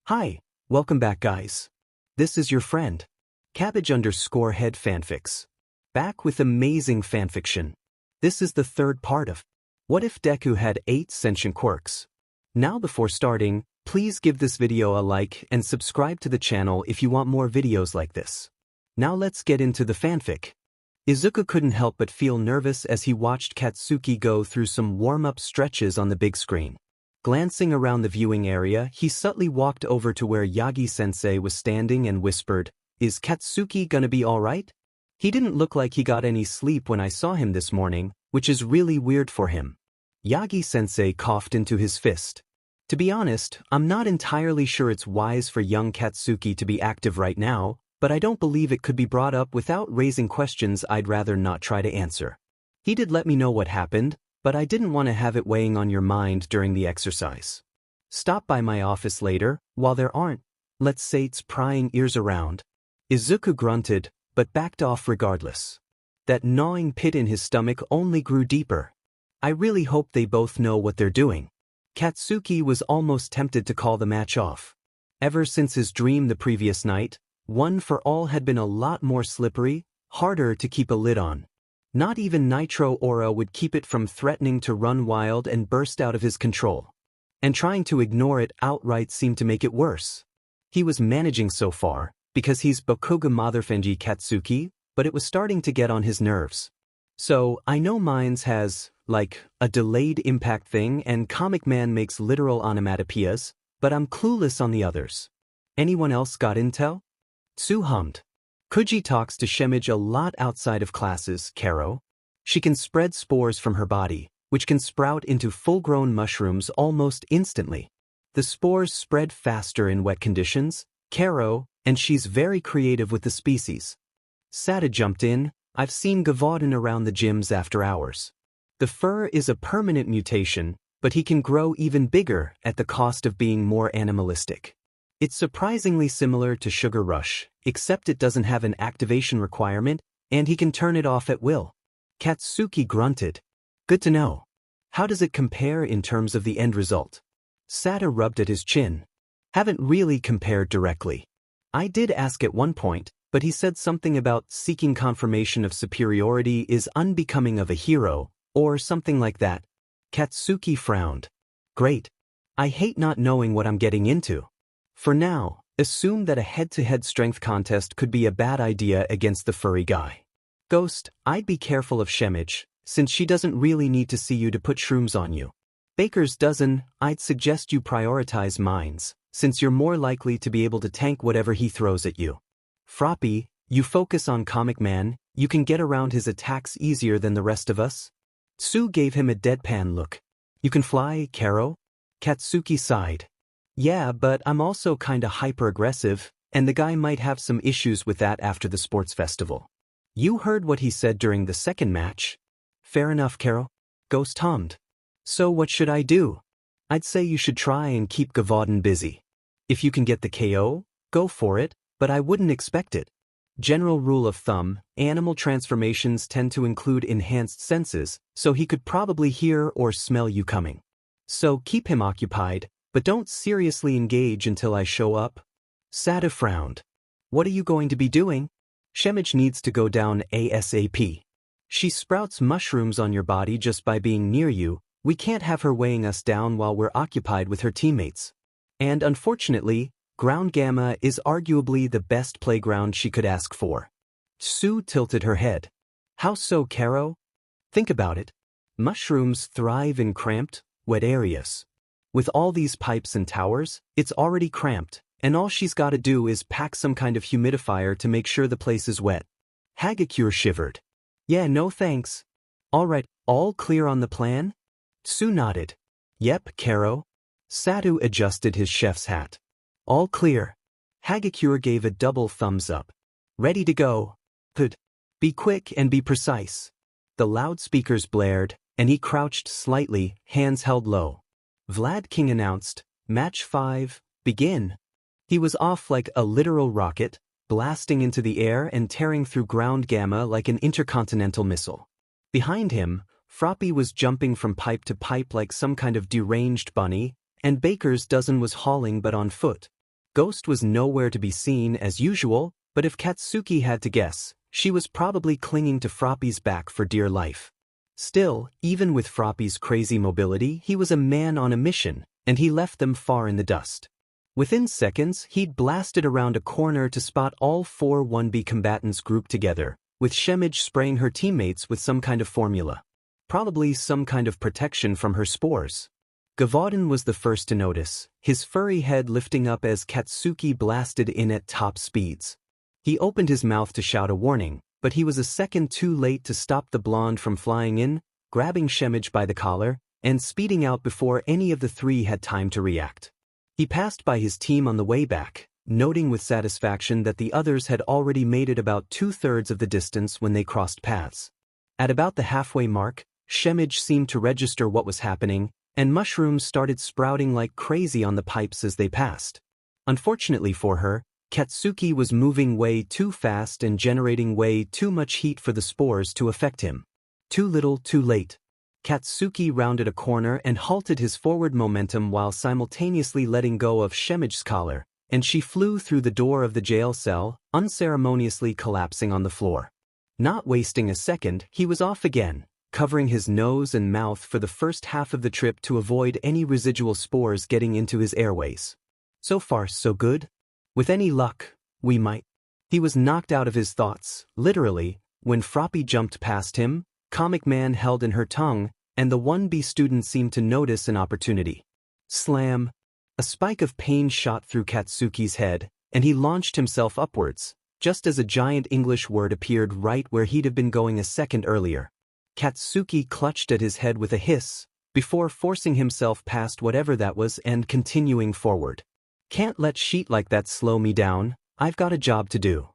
Hi, welcome back guys. This is your friend, Cabbage_head fanfics. Back with amazing fanfiction. This is the third part of What If Deku Had 8 Sentient Quirks? Now before starting, please give this video a like and subscribe to the channel if you want more videos like this. Now let's get into the fanfic. Izuku couldn't help but feel nervous as he watched Katsuki go through some warm-up stretches on the big screen. Glancing around the viewing area, he subtly walked over to where Yagi-sensei was standing and whispered, "Is Katsuki gonna be alright? He didn't look like he got any sleep when I saw him this morning, which is really weird for him." Yagi-sensei coughed into his fist. "To be honest, I'm not entirely sure it's wise for young Katsuki to be active right now, but I don't believe it could be brought up without raising questions I'd rather not try to answer. He did let me know what happened, but I didn't want to have it weighing on your mind during the exercise. Stop by my office later, while there aren't, let's say, it's prying ears around." Izuku grunted, but backed off regardless. That gnawing pit in his stomach only grew deeper. I really hope they both know what they're doing. Katsuki was almost tempted to call the match off. Ever since his dream the previous night, One for All had been a lot more slippery, harder to keep a lid on. Not even Nitro Aura would keep it from threatening to run wild and burst out of his control. And trying to ignore it outright seemed to make it worse. He was managing so far, because he's Bokuga Motherfenji Katsuki, but it was starting to get on his nerves. So, I know Mines has, like, a delayed impact thing and Comic Man makes literal onomatopoeias, but I'm clueless on the others. Anyone else got intel? Tsu hummed. Kuji talks to Shemage a lot outside of classes, Karo. She can spread spores from her body, which can sprout into full-grown mushrooms almost instantly. The spores spread faster in wet conditions, Karo, and she's very creative with the species. Sada jumped in. "I've seen Gavaudin around the gyms after hours. The fur is a permanent mutation, but he can grow even bigger at the cost of being more animalistic. It's surprisingly similar to Sugar Rush, except it doesn't have an activation requirement, and he can turn it off at will." Katsuki grunted. "Good to know. How does it compare in terms of the end result?" Sada rubbed at his chin. "Haven't really compared directly. I did ask at one point, but he said something about seeking confirmation of superiority is unbecoming of a hero, or something like that." Katsuki frowned. "Great. I hate not knowing what I'm getting into. For now, assume that a head-to-head strength contest could be a bad idea against the furry guy. Ghost, I'd be careful of Shemage, since she doesn't really need to see you to put shrooms on you. Baker's dozen, I'd suggest you prioritize Mines, since you're more likely to be able to tank whatever he throws at you. Froppy, you focus on Comic Man, you can get around his attacks easier than the rest of us." Tsu gave him a deadpan look. "You can fly, Karo?" Katsuki sighed. "Yeah, but I'm also kinda hyper-aggressive, and the guy might have some issues with that after the sports festival. You heard what he said during the second match." "Fair enough, Karo." Ghost hummed. "So what should I do?" "I'd say you should try and keep Gavaudin busy. If you can get the KO, go for it, but I wouldn't expect it. General rule of thumb, animal transformations tend to include enhanced senses, so he could probably hear or smell you coming. So keep him occupied, but don't seriously engage until I show up." Sada frowned. "What are you going to be doing?" "Shemage needs to go down ASAP. She sprouts mushrooms on your body just by being near you. We can't have her weighing us down while we're occupied with her teammates. And unfortunately, Ground Gamma is arguably the best playground she could ask for." Tsu tilted her head. "How so, Karo?" "Think about it. Mushrooms thrive in cramped, wet areas. With all these pipes and towers, it's already cramped, and all she's gotta do is pack some kind of humidifier to make sure the place is wet." Hagakure shivered. "Yeah, no thanks." "Alright, all clear on the plan?" Tsu nodded. "Yep, Karo." Sadu adjusted his chef's hat. "All clear." Hagakure gave a double thumbs up. "Ready to go. Good. Be quick and be precise." The loudspeakers blared, and he crouched slightly, hands held low. Vlad King announced, "Match 5, begin." He was off like a literal rocket, blasting into the air and tearing through ground gamma like an intercontinental missile. Behind him, Froppy was jumping from pipe to pipe like some kind of deranged bunny, and Baker's dozen was hauling but on foot. Ghost was nowhere to be seen as usual, but if Katsuki had to guess, she was probably clinging to Froppy's back for dear life. Still, even with Froppy's crazy mobility, he was a man on a mission, and he left them far in the dust. Within seconds, he'd blasted around a corner to spot all 4 1B combatants grouped together, with Shemage spraying her teammates with some kind of formula. Probably some kind of protection from her spores. Gavaudin was the first to notice, his furry head lifting up as Katsuki blasted in at top speeds. He opened his mouth to shout a warning, but he was a second too late to stop the blonde from flying in, grabbing Shemage by the collar, and speeding out before any of the 3 had time to react. He passed by his team on the way back, noting with satisfaction that the others had already made it about 2/3 of the distance when they crossed paths. At about the halfway mark, Shemage seemed to register what was happening, and mushrooms started sprouting like crazy on the pipes as they passed. Unfortunately for her, Katsuki was moving way too fast and generating way too much heat for the spores to affect him. Too little, too late. Katsuki rounded a corner and halted his forward momentum while simultaneously letting go of Shemage's collar, and she flew through the door of the jail cell, unceremoniously collapsing on the floor. Not wasting a second, he was off again, covering his nose and mouth for the first half of the trip to avoid any residual spores getting into his airways. So far, so good. With any luck, we might. He was knocked out of his thoughts, literally, when Froppy jumped past him, Comic Man held in her tongue, and the 1B student seemed to notice an opportunity. Slam! A spike of pain shot through Katsuki's head, and he launched himself upwards, just as a giant English word appeared right where he'd have been going a second earlier. Katsuki clutched at his head with a hiss, before forcing himself past whatever that was and continuing forward. Can't let shit like that slow me down, I've got a job to do.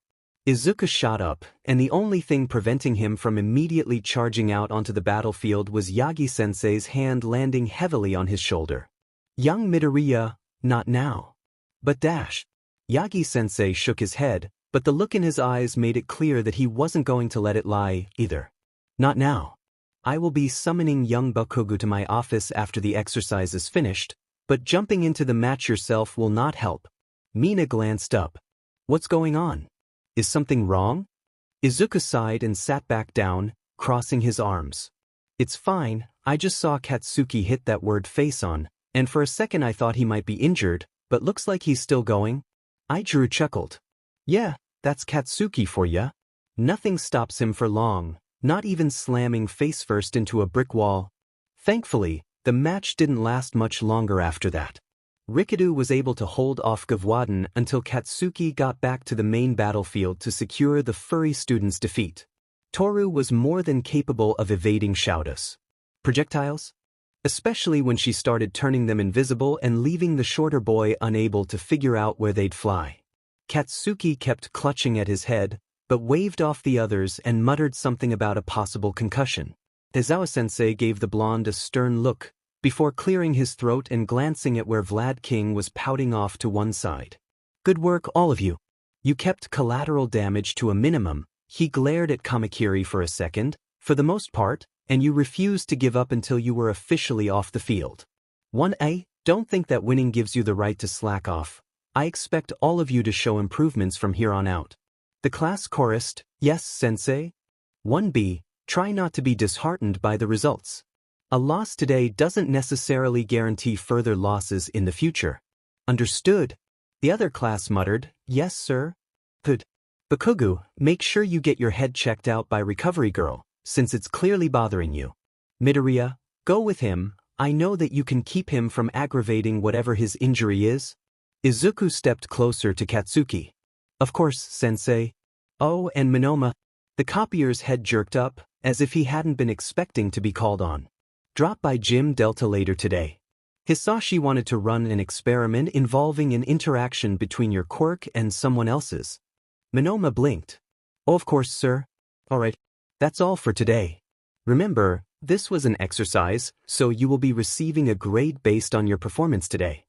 Izuku shot up, and the only thing preventing him from immediately charging out onto the battlefield was Yagi-sensei's hand landing heavily on his shoulder. Young Midoriya, not now. But dash. Yagi-sensei shook his head, but the look in his eyes made it clear that he wasn't going to let it lie, either. Not now. I will be summoning young Bakugo to my office after the exercise is finished, but jumping into the match yourself will not help. Mina glanced up. What's going on? Is something wrong? Izuku sighed and sat back down, crossing his arms. It's fine, I just saw Katsuki hit that word face on, and for a second I thought he might be injured, but looks like he's still going. Drew chuckled. Yeah, that's Katsuki for ya. Nothing stops him for long, not even slamming face first into a brick wall. Thankfully, the match didn't last much longer after that. Rikadu was able to hold off Gavaudin until Katsuki got back to the main battlefield to secure the furry student's defeat. Toru was more than capable of evading Shoudas. Projectiles? Especially when she started turning them invisible and leaving the shorter boy unable to figure out where they'd fly. Katsuki kept clutching at his head, but waved off the others and muttered something about a possible concussion. Tezawa-sensei gave the blonde a stern look, before clearing his throat and glancing at where Vlad King was pouting off to one side. Good work, all of you. You kept collateral damage to a minimum. He glared at Kamakiri for a second, for the most part, and you refused to give up until you were officially off the field. 1A, don't think that winning gives you the right to slack off. I expect all of you to show improvements from here on out. The class chorused, yes, sensei. 1B, try not to be disheartened by the results. A loss today doesn't necessarily guarantee further losses in the future. Understood? The other class muttered, yes, sir. Good. Bakugo, make sure you get your head checked out by Recovery Girl, since it's clearly bothering you. Midoriya, go with him. I know that you can keep him from aggravating whatever his injury is. Izuku stepped closer to Katsuki. Of course, sensei. Oh, and Monoma. The copier's head jerked up, as if he hadn't been expecting to be called on. Drop by Gym Delta later today. Hisashi wanted to run an experiment involving an interaction between your quirk and someone else's. Monoma blinked. Oh, of course, sir. Alright, that's all for today. Remember, this was an exercise, so you will be receiving a grade based on your performance today.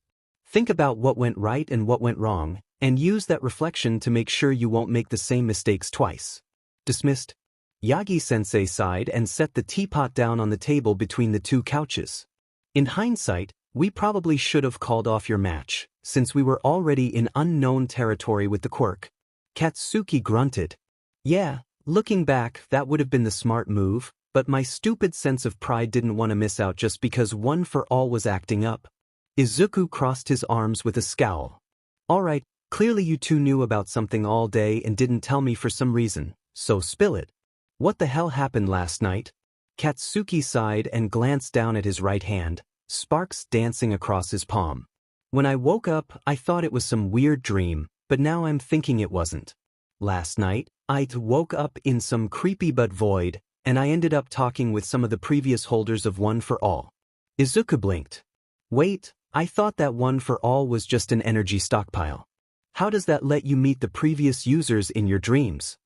Think about what went right and what went wrong, and use that reflection to make sure you won't make the same mistakes twice. Dismissed. Yagi-sensei sighed and set the teapot down on the table between the 2 couches. In hindsight, we probably should have called off your match, since we were already in unknown territory with the quirk. Katsuki grunted. Yeah, looking back, that would have been the smart move, but my stupid sense of pride didn't want to miss out just because One for All was acting up. Izuku crossed his arms with a scowl. Alright, clearly you two knew about something all day and didn't tell me for some reason, so spill it. What the hell happened last night? Katsuki sighed and glanced down at his right hand, sparks dancing across his palm. When I woke up, I thought it was some weird dream, but now I'm thinking it wasn't. Last night, I woke up in some creepy but void, and I ended up talking with some of the previous holders of One for All. Izuku blinked. Wait, I thought that One for All was just an energy stockpile. How does that let you meet the previous users in your dreams?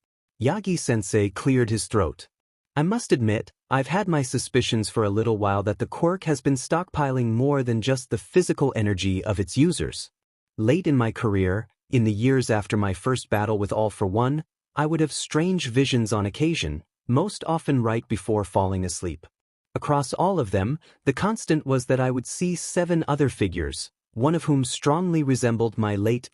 Yagi-sensei cleared his throat. I must admit, I've had my suspicions for a little while that the quirk has been stockpiling more than just the physical energy of its users. Late in my career, in the years after my first battle with All for One, I would have strange visions on occasion, most often right before falling asleep. Across all of them, the constant was that I would see 7 other figures, one of whom strongly resembled my late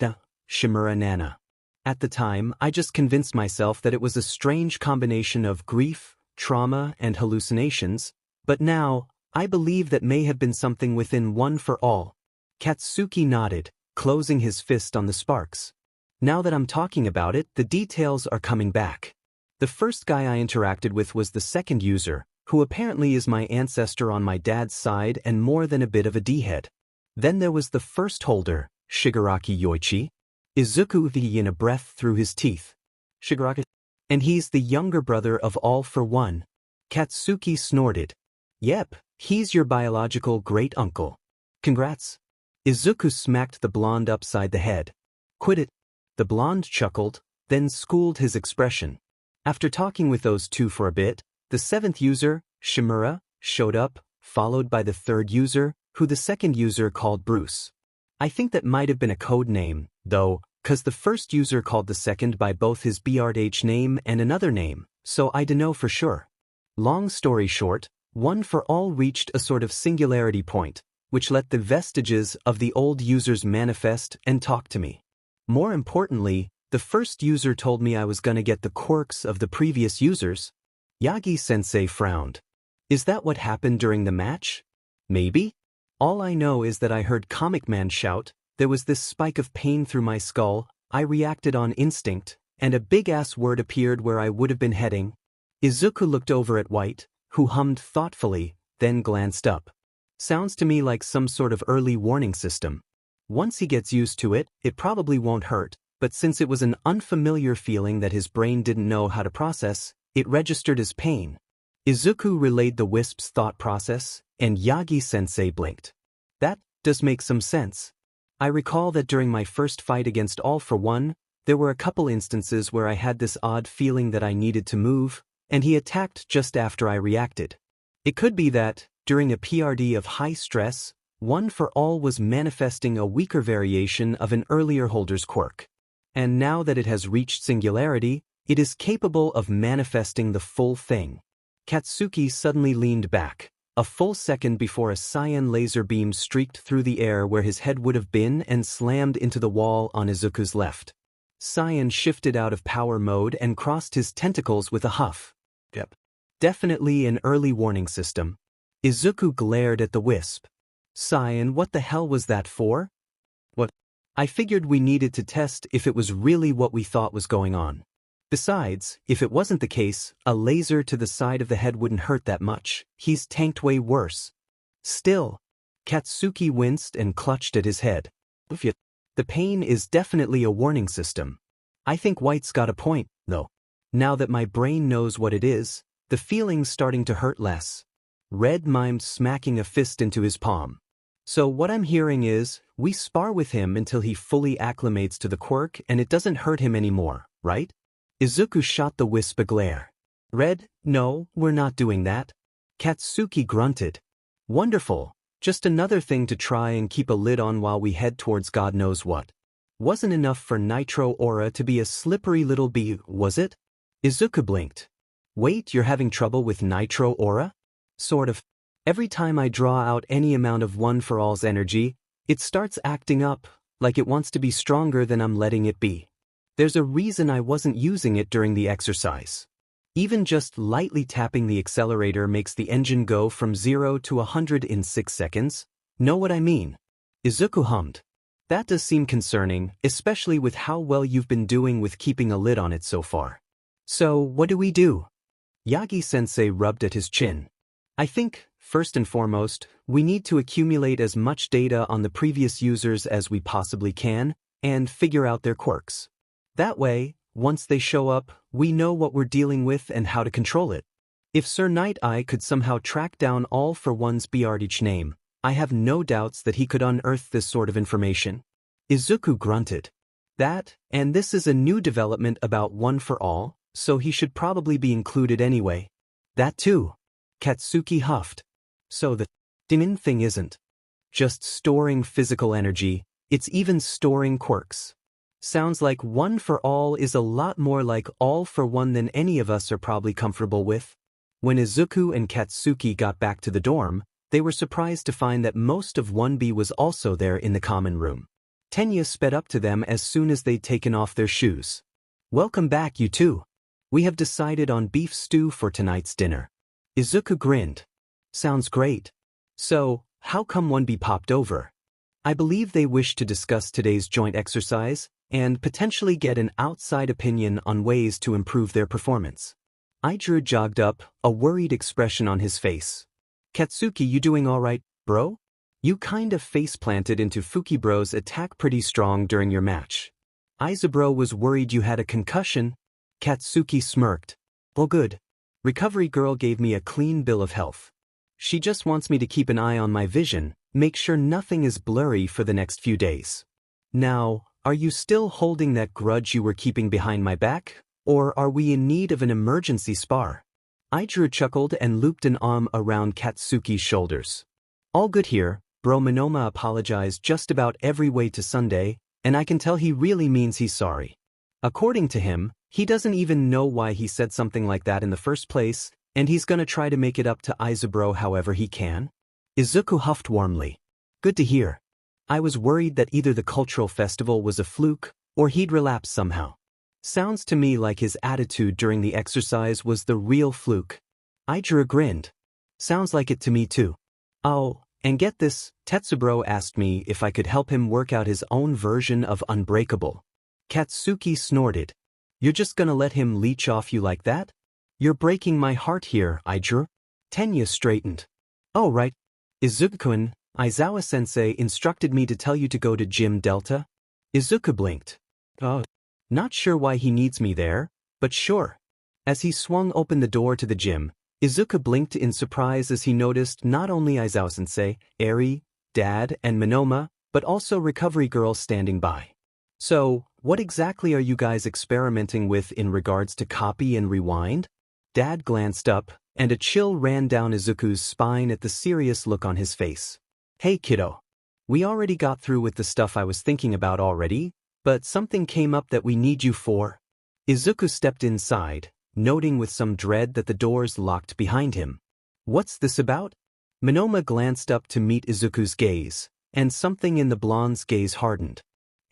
Shimura Nana. At the time, I just convinced myself that it was a strange combination of grief, trauma, and hallucinations, but now, I believe that may have been something within One for All. Katsuki nodded, closing his fist on the sparks. Now that I'm talking about it, the details are coming back. The first guy I interacted with was the second user, who apparently is my ancestor on my dad's side and more than a bit of a D-head. Then there was the first holder, Shigaraki Yoichi. Izuku in a breath through his teeth. Shigaraki. And he's the younger brother of All for One. Katsuki snorted. Yep, he's your biological great-uncle. Congrats. Izuku smacked the blonde upside the head. Quit it. The blonde chuckled, then schooled his expression. After talking with those two for a bit, the 7th user, Shimura, showed up, followed by the 3rd user, who the 2nd user called Bruce. I think that might have been a code name, though, cause the first user called the 2nd by both his BRH name and another name, so I dunno for sure. Long story short, One for All reached a sort of singularity point, which let the vestiges of the old users manifest and talk to me. More importantly, the first user told me I was gonna get the quirks of the previous users. Yagi-sensei frowned. Is that what happened during the match? Maybe? All I know is that I heard Comic Man shout, there was this spike of pain through my skull, I reacted on instinct, and a big-ass word appeared where I would have been heading. Izuku looked over at White, who hummed thoughtfully, then glanced up. Sounds to me like some sort of early warning system. Once he gets used to it, it probably won't hurt, but since it was an unfamiliar feeling that his brain didn't know how to process, it registered as pain. Izuku relayed the wisp's thought process, and Yagi-sensei blinked. That does make some sense. I recall that during my first fight against All for One, there were a couple instances where I had this odd feeling that I needed to move, and he attacked just after I reacted. It could be that, during a PRD of high stress, One for All was manifesting a weaker variation of an earlier holder's quirk. And now that it has reached singularity, it is capable of manifesting the full thing. Katsuki suddenly leaned back, a full second before a cyan laser beam streaked through the air where his head would have been and slammed into the wall on Izuku's left. Cyan shifted out of power mode and crossed his tentacles with a huff. Yep. Definitely an early warning system. Izuku glared at the wisp. Cyan, what the hell was that for? What? I figured we needed to test if it was really what we thought was going on. Besides, if it wasn't the case, a laser to the side of the head wouldn't hurt that much. He's tanked way worse. Still, Katsuki winced and clutched at his head. The pain is definitely a warning system. I think White's got a point, though. Now that my brain knows what it is, the feeling's starting to hurt less. Red mimed smacking a fist into his palm. So what I'm hearing is, we spar with him until he fully acclimates to the quirk and it doesn't hurt him anymore, right? Izuku shot the wisp a glare. Red, no, we're not doing that. Katsuki grunted. Wonderful, just another thing to try and keep a lid on while we head towards God knows what. Wasn't enough for Nitro Aura to be a slippery little bee, was it? Izuku blinked. Wait, you're having trouble with Nitro Aura? Sort of. Every time I draw out any amount of One for All's energy, it starts acting up, like it wants to be stronger than I'm letting it be. There's a reason I wasn't using it during the exercise. Even just lightly tapping the accelerator makes the engine go from 0 to 100 in 6 seconds. Know what I mean? Izuku hummed. That does seem concerning, especially with how well you've been doing with keeping a lid on it so far. So, what do we do? Yagi-sensei rubbed at his chin. I think, first and foremost, we need to accumulate as much data on the previous users as we possibly can, and figure out their quirks. That way, once they show up, we know what we're dealing with and how to control it. If Sir Night-Eye could somehow track down All for One's Bardich name, I have no doubts that he could unearth this sort of information. Izuku grunted. That, and this is a new development about One for All, so he should probably be included anyway. That too. Katsuki huffed. So the Dinin thing isn't just storing physical energy, it's even storing quirks. Sounds like One for All is a lot more like All for One than any of us are probably comfortable with. When Izuku and Katsuki got back to the dorm, they were surprised to find that most of 1B was also there in the common room. Tenya sped up to them as soon as they'd taken off their shoes. Welcome back, you two. We have decided on beef stew for tonight's dinner. Izuku grinned. Sounds great. So, how come 1B popped over? I believe they wish to discuss today's joint exercise, and potentially get an outside opinion on ways to improve their performance. Izuku jogged up, a worried expression on his face. Katsuki, you doing alright, bro? You kind of face-planted into Fukibro's attack pretty strong during your match. Izubro was worried you had a concussion. Katsuki smirked. Well, good. Recovery girl gave me a clean bill of health. She just wants me to keep an eye on my vision, make sure nothing is blurry for the next few days. Now, are you still holding that grudge you were keeping behind my back, or are we in need of an emergency spar? Izuku chuckled and looped an arm around Katsuki's shoulders. All good here, bro. Monoma apologized just about every way to Sunday, and I can tell he really means he's sorry. According to him, he doesn't even know why he said something like that in the first place, and he's gonna try to make it up to Izubro however he can. Izuku huffed warmly. Good to hear. I was worried that either the cultural festival was a fluke, or he'd relapse somehow. Sounds to me like his attitude during the exercise was the real fluke. Izuku grinned. Sounds like it to me too. Oh, and get this, Tetsubro asked me if I could help him work out his own version of Unbreakable. Katsuki snorted. You're just gonna let him leech off you like that? You're breaking my heart here, Izuku. Tenya straightened. Oh right. Izuku-kun, Aizawa-sensei instructed me to tell you to go to Gym Delta. Izuku blinked. Oh. Not sure why he needs me there, but sure. As he swung open the door to the gym, Izuku blinked in surprise as he noticed not only Aizawa-sensei, Eri, Dad, and Monoma, but also Recovery Girl standing by. So, what exactly are you guys experimenting with in regards to copy and rewind? Dad glanced up, and a chill ran down Izuku's spine at the serious look on his face. Hey kiddo. We already got through with the stuff I was thinking about already, but something came up that we need you for. Izuku stepped inside, noting with some dread that the doors locked behind him. What's this about? Monoma glanced up to meet Izuku's gaze, and something in the blonde's gaze hardened.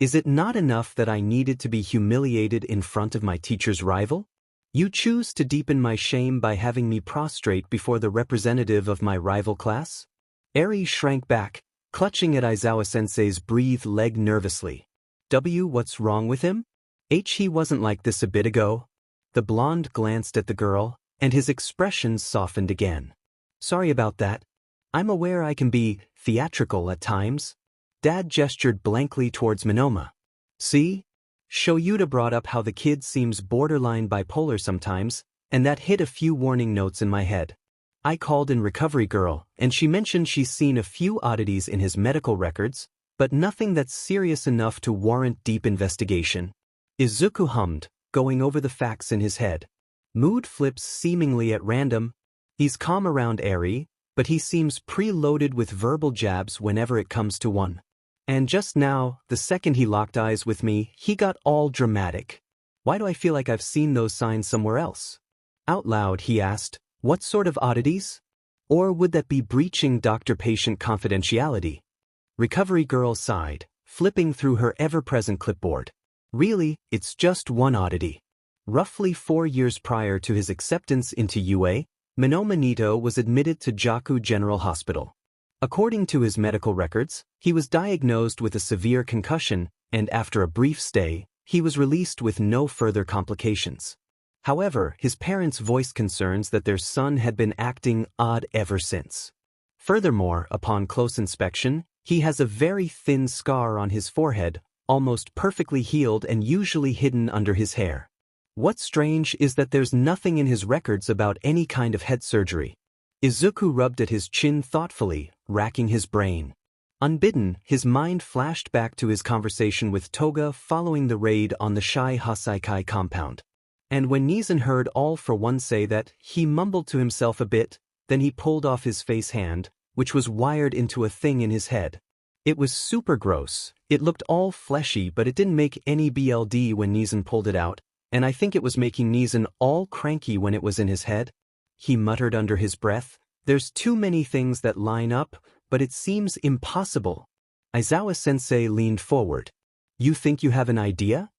Is it not enough that I needed to be humiliated in front of my teacher's rival? You choose to deepen my shame by having me prostrate before the representative of my rival class? Eri shrank back, clutching at Aizawa-sensei's breathed leg nervously. What's wrong with him? He wasn't like this a bit ago. The blonde glanced at the girl, and his expression softened again. Sorry about that. I'm aware I can be theatrical at times. Dad gestured blankly towards Monoma. See? Shoyuta brought up how the kid seems borderline bipolar sometimes, and that hit a few warning notes in my head. I called in Recovery Girl, and she mentioned she's seen a few oddities in his medical records, but nothing that's serious enough to warrant deep investigation. Izuku hummed, going over the facts in his head. Mood flips seemingly at random. He's calm around Eri, but he seems preloaded with verbal jabs whenever it comes to one. And just now, the second he locked eyes with me, he got all dramatic. Why do I feel like I've seen those signs somewhere else? Out loud, he asked, what sort of oddities? Or would that be breaching doctor-patient confidentiality? Recovery Girl sighed, flipping through her ever-present clipboard. Really, it's just one oddity. Roughly 4 years prior to his acceptance into UA, Minoma Nito was admitted to Jaku General Hospital. According to his medical records, he was diagnosed with a severe concussion, and after a brief stay, he was released with no further complications. However, his parents voiced concerns that their son had been acting odd ever since. Furthermore, upon close inspection, he has a very thin scar on his forehead, almost perfectly healed and usually hidden under his hair. What's strange is that there's nothing in his records about any kind of head surgery. Izuku rubbed at his chin thoughtfully, racking his brain. Unbidden, his mind flashed back to his conversation with Toga following the raid on the Shai Hasaikai compound. And when Nizan heard All for One say that, he mumbled to himself a bit, then he pulled off his face hand, which was wired into a thing in his head. It was super gross, it looked all fleshy but it didn't make any BLD when Nizan pulled it out, and I think it was making Nizan all cranky when it was in his head. He muttered under his breath, "There's too many things that line up, but it seems impossible." Aizawa-sensei leaned forward. "You think you have an idea?"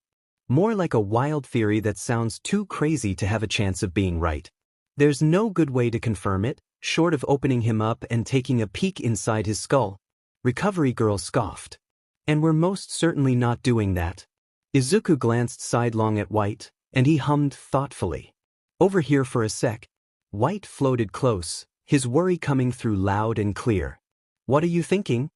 "More like a wild theory that sounds too crazy to have a chance of being right. There's no good way to confirm it, short of opening him up and taking a peek inside his skull." Recovery Girl scoffed. "And we're most certainly not doing that." Izuku glanced sidelong at White, and he hummed thoughtfully. "Over here for a sec." White floated close, his worry coming through loud and clear. "What are you thinking?"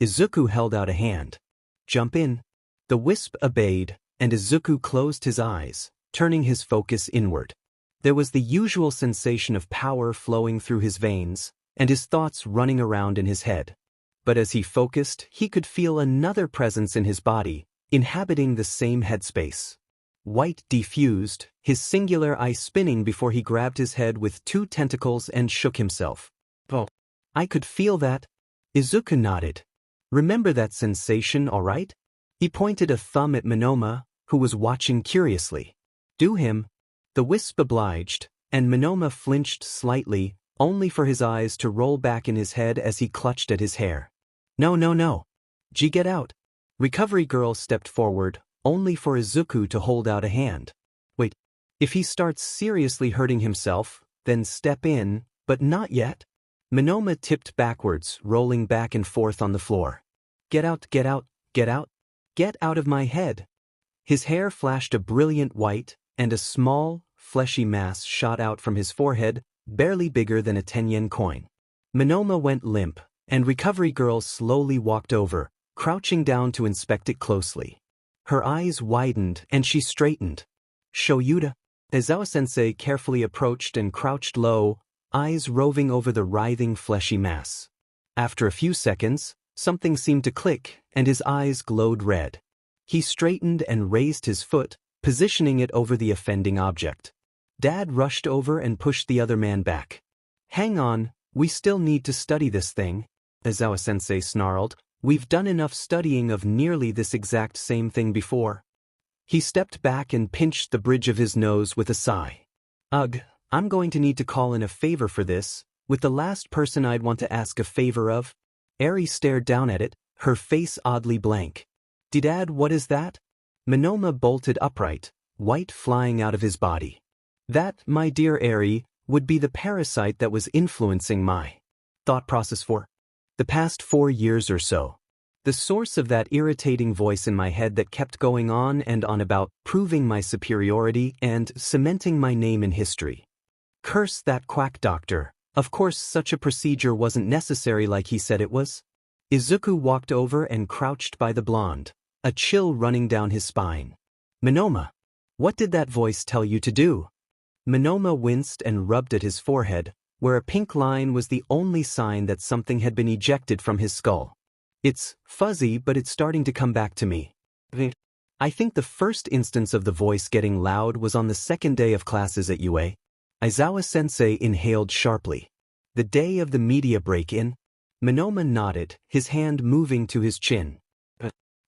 Izuku held out a hand. "Jump in." The wisp obeyed, and Izuku closed his eyes, turning his focus inward. There was the usual sensation of power flowing through his veins, and his thoughts running around in his head. But as he focused, he could feel another presence in his body, inhabiting the same headspace. White defused, his singular eye spinning before he grabbed his head with 2 tentacles and shook himself. "Oh, I could feel that." Izuku nodded. "Remember that sensation, all right?" He pointed a thumb at Minoma, who was watching curiously. "Do him." The wisp obliged, and Minoma flinched slightly, only for his eyes to roll back in his head as he clutched at his hair. "No, no, no. G, get out." Recovery Girl stepped forward, only for Izuku to hold out a hand. "Wait. If he starts seriously hurting himself, then step in, but not yet." Minoma tipped backwards, rolling back and forth on the floor. "Get out, get out, get out. Get out of my head." His hair flashed a brilliant white, and a small, fleshy mass shot out from his forehead, barely bigger than a 10-yen coin. Minoma went limp, and Recovery Girl slowly walked over, crouching down to inspect it closely. Her eyes widened and she straightened. "Shoyuda." Aizawa-sensei carefully approached and crouched low, eyes roving over the writhing fleshy mass. After a few seconds, something seemed to click, and his eyes glowed red. He straightened and raised his foot, positioning it over the offending object. Dad rushed over and pushed the other man back. "Hang on, we still need to study this thing," Aizawa-sensei snarled. "We've done enough studying of nearly this exact same thing before." He stepped back and pinched the bridge of his nose with a sigh. "Ugh, I'm going to need to call in a favor for this, with the last person I'd want to ask a favor of." Eri stared down at it, her face oddly blank. "Dad, what is that?" Minoma bolted upright, white flying out of his body. "That, my dear Eri, would be the parasite that was influencing my thought process for the past 4 years or so. The source of that irritating voice in my head that kept going on and on about proving my superiority and cementing my name in history. Curse that quack doctor. Of course such a procedure wasn't necessary like he said it was." Izuku walked over and crouched by the blonde, a chill running down his spine. "Minoma, what did that voice tell you to do?" Minoma winced and rubbed at his forehead, where a pink line was the only sign that something had been ejected from his skull. "It's fuzzy, but it's starting to come back to me. I think the first instance of the voice getting loud was on the second day of classes at UA." Aizawa-sensei inhaled sharply. "The day of the media break-in?" Minoma nodded, his hand moving to his chin.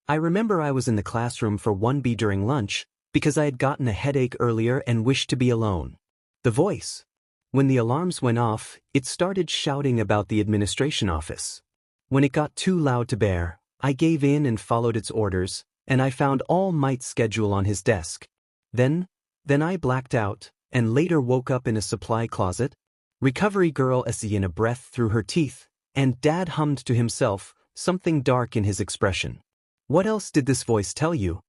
"I remember I was in the classroom for 1B during lunch, because I had gotten a headache earlier and wished to be alone. The voice. When the alarms went off, it started shouting about the administration office. When it got too loud to bear, I gave in and followed its orders, and I found All Might's schedule on his desk. Then I blacked out, and later woke up in a supply closet. Recovery girl in a breath through her teeth, and Dad hummed to himself, something dark in his expression. What else did this voice tell you?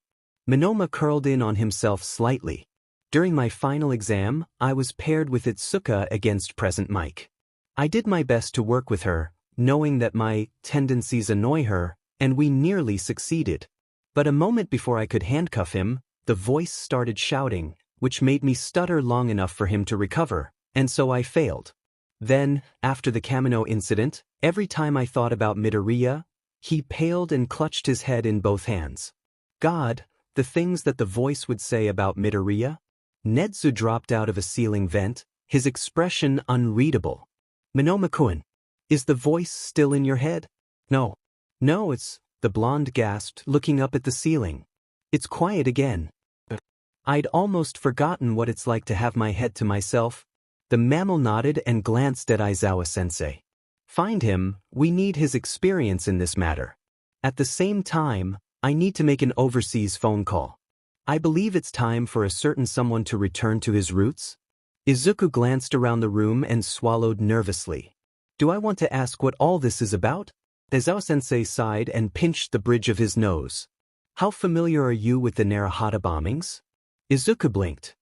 Monoma curled in on himself slightly. During my final exam, I was paired with Itsuka against present Mike. I did my best to work with her, knowing that my tendencies annoy her, and we nearly succeeded. But a moment before I could handcuff him, the voice started shouting, which made me stutter long enough for him to recover, and so I failed. Then, after the Kamino incident, every time I thought about Midoriya, he paled and clutched his head in both hands. God, the things that the voice would say about Midoriya? Netsu dropped out of a ceiling vent, his expression unreadable. Monoma-kun, is the voice still in your head? No, it's, the blonde gasped, looking up at the ceiling. It's quiet again. I'd almost forgotten what it's like to have my head to myself. The mammal nodded and glanced at Aizawa-sensei. Find him, we need his experience in this matter. At the same time, I need to make an overseas phone call. I believe it's time for a certain someone to return to his roots. Izuku glanced around the room and swallowed nervously. Do I want to ask what all this is about? Aizawa-sensei sighed and pinched the bridge of his nose. How familiar are you with the Narahata bombings? Izuku blinked.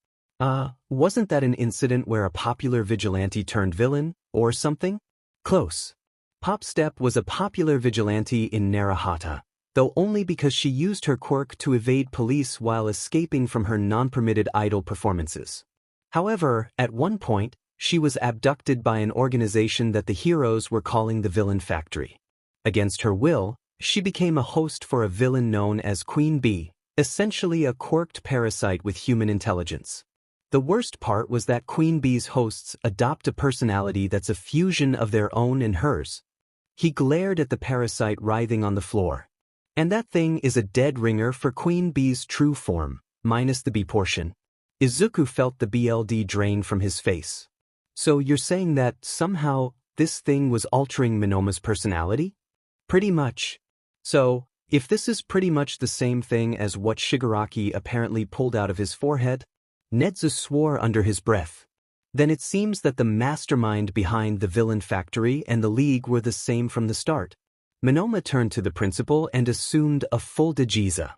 Wasn't that an incident where a popular vigilante turned villain, or something? Close. Popstep was a popular vigilante in Narahata, though only because she used her quirk to evade police while escaping from her non-permitted idol performances. However, at one point, she was abducted by an organization that the heroes were calling the Villain Factory. Against her will, she became a host for a villain known as Queen Bee, essentially a quirked parasite with human intelligence. The worst part was that Queen Bee's hosts adopt a personality that's a fusion of their own and hers. He glared at the parasite writhing on the floor. And that thing is a dead ringer for Queen Bee's true form, minus the bee portion. Izuku felt the BLD drain from his face. So you're saying that, somehow, this thing was altering Monoma's personality? Pretty much. So, if this is pretty much the same thing as what Shigaraki apparently pulled out of his forehead, Netsu swore under his breath. Then it seems that the mastermind behind the Villain Factory and the League were the same from the start. Monoma turned to the principal and assumed a full dejiza.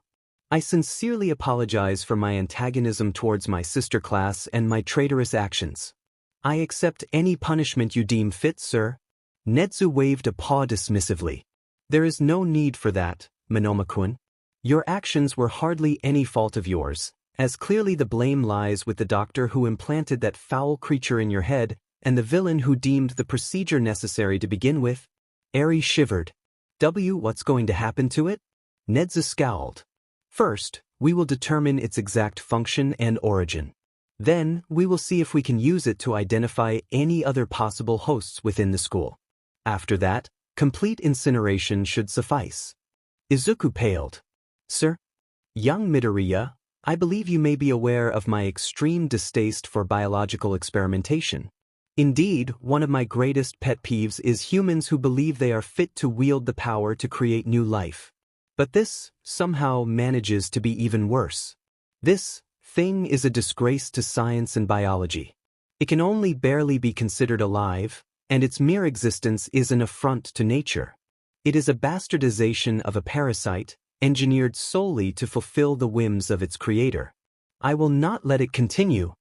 I sincerely apologize for my antagonism towards my sister class and my traitorous actions. I accept any punishment you deem fit, sir. Netsu waved a paw dismissively. There is no need for that, Monoma-kun. Your actions were hardly any fault of yours, as clearly the blame lies with the doctor who implanted that foul creature in your head and the villain who deemed the procedure necessary to begin with. Eri shivered. What's going to happen to it? Netsu scowled. First, we will determine its exact function and origin. Then, we will see if we can use it to identify any other possible hosts within the school. After that, complete incineration should suffice. Izuku paled. Sir? Young Midoriya, I believe you may be aware of my extreme distaste for biological experimentation. Indeed, one of my greatest pet peeves is humans who believe they are fit to wield the power to create new life. But this, somehow, manages to be even worse. This thing is a disgrace to science and biology. It can only barely be considered alive, and its mere existence is an affront to nature. It is a bastardization of a parasite, engineered solely to fulfill the whims of its creator. I will not let it continue.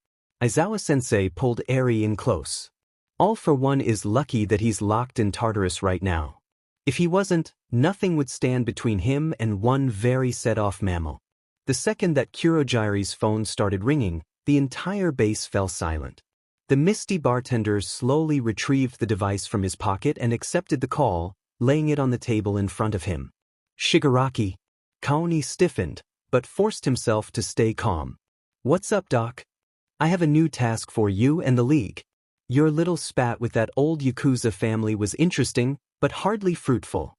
Aizawa-sensei pulled Eri in close. All for one is lucky that he's locked in Tartarus right now. If he wasn't, nothing would stand between him and one very set-off mammal. The second that Kurogiri's phone started ringing, the entire base fell silent. The misty bartender slowly retrieved the device from his pocket and accepted the call, laying it on the table in front of him. Shigaraki. Kaoni stiffened, but forced himself to stay calm. What's up, Doc? I have a new task for you and the League. Your little spat with that old Yakuza family was interesting, but hardly fruitful.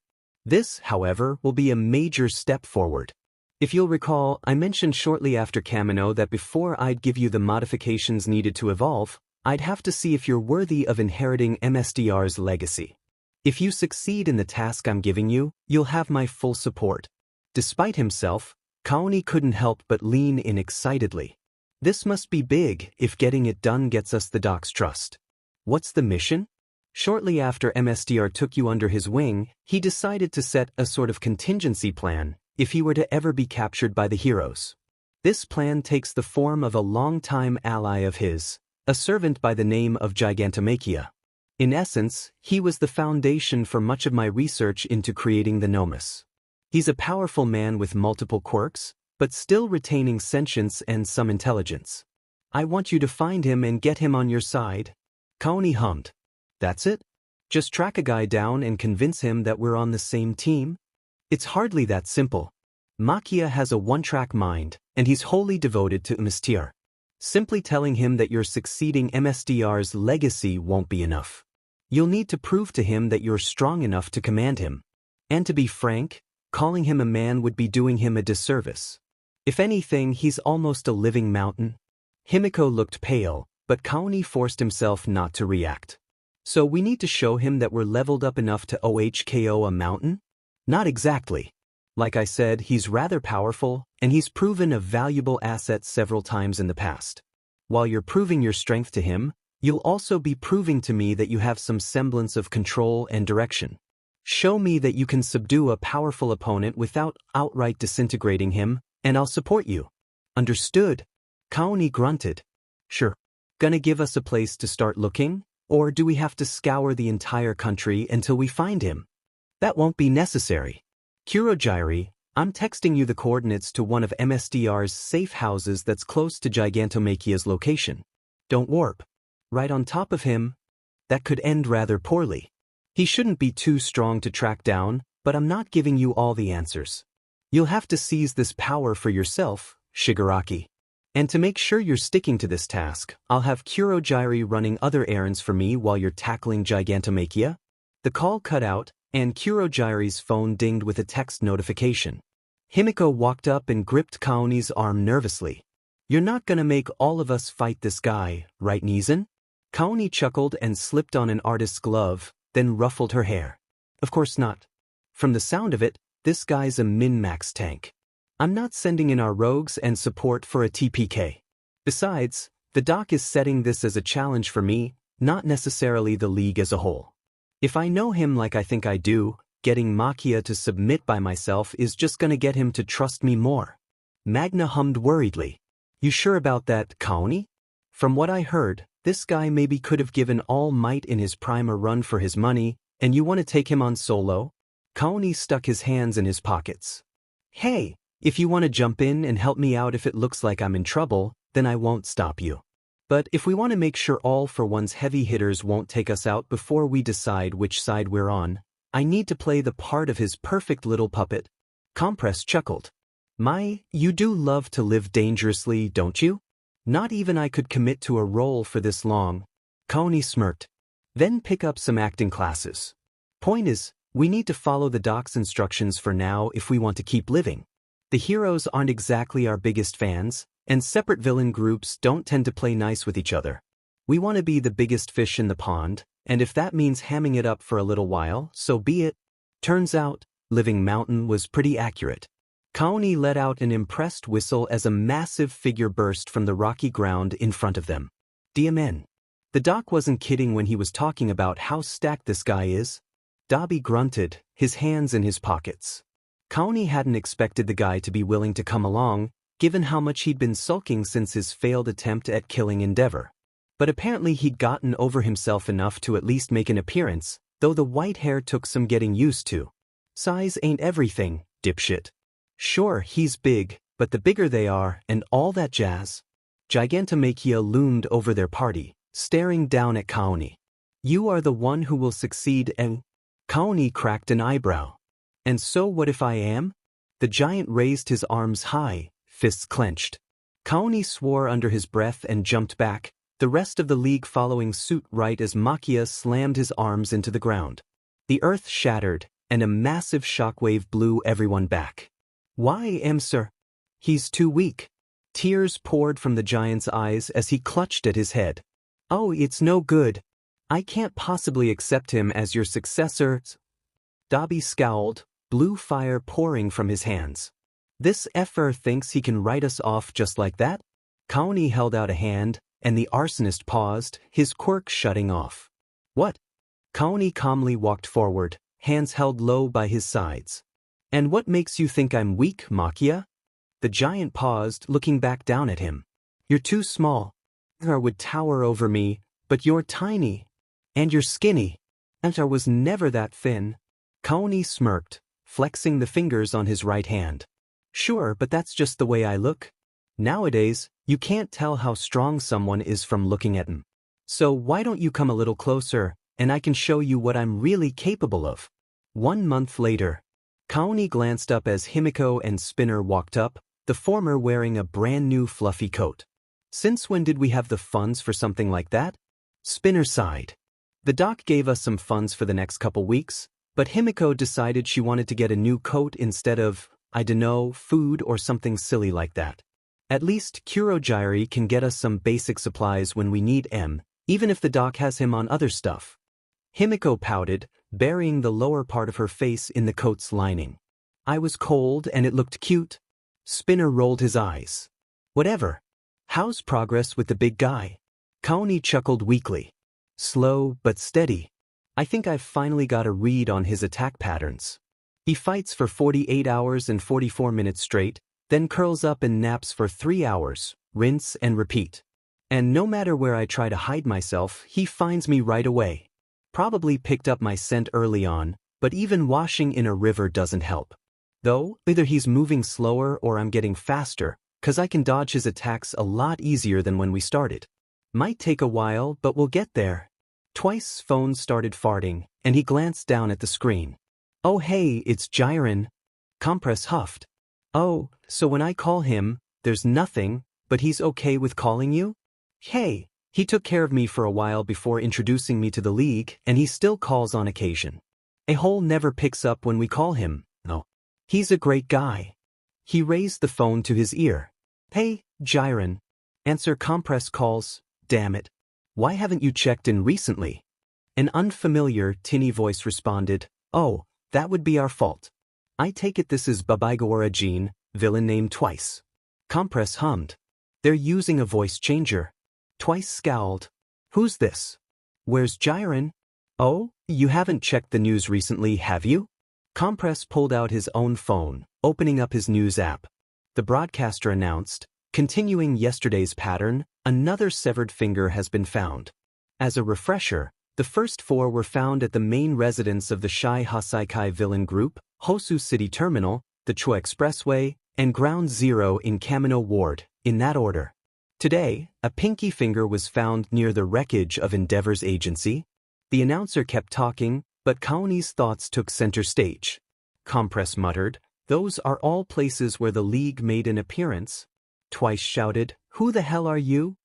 This, however, will be a major step forward. If you'll recall, I mentioned shortly after Kamino that before I'd give you the modifications needed to evolve, I'd have to see if you're worthy of inheriting MSDR's legacy. If you succeed in the task I'm giving you, you'll have my full support. Despite himself, Kaoni couldn't help but lean in excitedly. This must be big if getting it done gets us the doc's trust. What's the mission? Shortly after MSDR took you under his wing, he decided to set a sort of contingency plan if he were to ever be captured by the heroes. This plan takes the form of a longtime ally of his, a servant by the name of Gigantomachia. In essence, he was the foundation for much of my research into creating the Nomus. He's a powerful man with multiple quirks, but still retaining sentience and some intelligence. I want you to find him and get him on your side. Kaoni hummed. That's it? Just track a guy down and convince him that we're on the same team? It's hardly that simple. Machia has a one-track mind, and he's wholly devoted to MSTR. Simply telling him that you're succeeding MSDR's legacy won't be enough. You'll need to prove to him that you're strong enough to command him. And to be frank, calling him a man would be doing him a disservice. If anything, he's almost a living mountain. Himiko looked pale, but Kaoni forced himself not to react. So we need to show him that we're leveled up enough to OHKO a mountain? Not exactly. Like I said, he's rather powerful, and he's proven a valuable asset several times in the past. While you're proving your strength to him, you'll also be proving to me that you have some semblance of control and direction. Show me that you can subdue a powerful opponent without outright disintegrating him, and I'll support you. Understood? Kaoni grunted. Sure. Gonna give us a place to start looking? Or do we have to scour the entire country until we find him? That won't be necessary. Kurogiri, I'm texting you the coordinates to one of MSDR's safe houses that's close to Gigantomachia's location. Don't warp. Right on top of him. That could end rather poorly. He shouldn't be too strong to track down, but I'm not giving you all the answers. You'll have to seize this power for yourself, Shigaraki. And to make sure you're sticking to this task, I'll have Kurogiri running other errands for me while you're tackling Gigantomachia. The call cut out, and Kurogiri's phone dinged with a text notification. Himiko walked up and gripped Kaoni's arm nervously. You're not gonna make all of us fight this guy, right, Nizan? Kaoni chuckled and slipped on an artist's glove, then ruffled her hair. Of course not. From the sound of it, this guy's a min-max tank. I'm not sending in our rogues and support for a TPK. Besides, the doc is setting this as a challenge for me, not necessarily the league as a whole. If I know him like I think I do, getting Machia to submit by myself is just gonna get him to trust me more. Magna hummed worriedly. You sure about that, Kaoni? From what I heard, this guy maybe could have given All Might in his prime a run for his money, and you want to take him on solo? Kaoni stuck his hands in his pockets. Hey! If you want to jump in and help me out if it looks like I'm in trouble, then I won't stop you. But if we want to make sure All for One's heavy hitters won't take us out before we decide which side we're on, I need to play the part of his perfect little puppet. Compress chuckled. You do love to live dangerously, don't you? Not even I could commit to a role for this long. Kaoni smirked. Then pick up some acting classes. Point is, we need to follow the doc's instructions for now if we want to keep living. The heroes aren't exactly our biggest fans, and separate villain groups don't tend to play nice with each other. We want to be the biggest fish in the pond, and if that means hamming it up for a little while, so be it. Turns out, Living Mountain was pretty accurate. Kaoni let out an impressed whistle as a massive figure burst from the rocky ground in front of them. DMN. The doc wasn't kidding when he was talking about how stacked this guy is. Dabi grunted, his hands in his pockets. Kaoni hadn't expected the guy to be willing to come along, given how much he'd been sulking since his failed attempt at killing Endeavor. But apparently he'd gotten over himself enough to at least make an appearance, though the white hair took some getting used to. Size ain't everything, dipshit. Sure, he's big, but the bigger they are, and all that jazz. Gigantomachia loomed over their party, staring down at Kaoni. You are the one who will succeed and… Kaoni cracked an eyebrow. And so what if I am? The giant raised his arms high, fists clenched. Kaoni swore under his breath and jumped back, the rest of the league following suit right as Machia slammed his arms into the ground. The earth shattered, and a massive shockwave blew everyone back. Why, sir? He's too weak. Tears poured from the giant's eyes as he clutched at his head. Oh, it's no good. I can't possibly accept him as your successor. Dabi scowled, blue fire pouring from his hands. This effer thinks he can write us off just like that? Kaoni held out a hand, and the arsonist paused, his quirk shutting off. What? Kaoni calmly walked forward, hands held low by his sides. And what makes you think I'm weak, Makia? The giant paused, looking back down at him. You're too small. Antar would tower over me, but you're tiny. And you're skinny. Antar was never that thin. Kaoni smirked, flexing the fingers on his right hand. Sure, but that's just the way I look. Nowadays, you can't tell how strong someone is from looking at him. So why don't you come a little closer, and I can show you what I'm really capable of. 1 month later. Kaoni glanced up as Himiko and Spinner walked up, the former wearing a brand new fluffy coat. Since when did we have the funds for something like that? Spinner sighed. The doc gave us some funds for the next couple weeks, but Himiko decided she wanted to get a new coat instead of, I dunno, food or something silly like that. At least Kurogiri can get us some basic supplies when we need them, even if the doc has him on other stuff. Himiko pouted, burying the lower part of her face in the coat's lining. I was cold and it looked cute. Spinner rolled his eyes. Whatever. How's progress with the big guy? Kaoni chuckled weakly. Slow but steady. I think I've finally got a read on his attack patterns. He fights for 48 hours and 44 minutes straight, then curls up and naps for 3 hours, rinse and repeat. And no matter where I try to hide myself, he finds me right away. Probably picked up my scent early on, but even washing in a river doesn't help. Though, either he's moving slower or I'm getting faster, 'cause I can dodge his attacks a lot easier than when we started. Might take a while, but we'll get there. Twice's phone started farting, and he glanced down at the screen. Oh hey, it's Jiren. Compress huffed. Oh, so when I call him, there's nothing, but he's okay with calling you? Hey, he took care of me for a while before introducing me to the league, and he still calls on occasion. A-hole never picks up when we call him, no. He's a great guy. He raised the phone to his ear. Hey, Jiren. Answer compress calls, damn it. Why haven't you checked in recently? An unfamiliar, tinny voice responded, oh, that would be our fault. I take it this is Babaigawara Jean, villain named Twice. Compress hummed. They're using a voice changer. Twice scowled. Who's this? Where's Jiren? Oh, you haven't checked the news recently, have you? Compress pulled out his own phone, opening up his news app. The broadcaster announced, continuing yesterday's pattern, another severed finger has been found. As a refresher, the first 4 were found at the main residence of the Shai Hasaikai villain group, Hosu City Terminal, the Chua Expressway, and Ground Zero in Kamino Ward, in that order. Today, a pinky finger was found near the wreckage of Endeavor's agency. The announcer kept talking, but Kaoni's thoughts took center stage. Compress muttered, those are all places where the League made an appearance. Twice shouted, who the hell are you?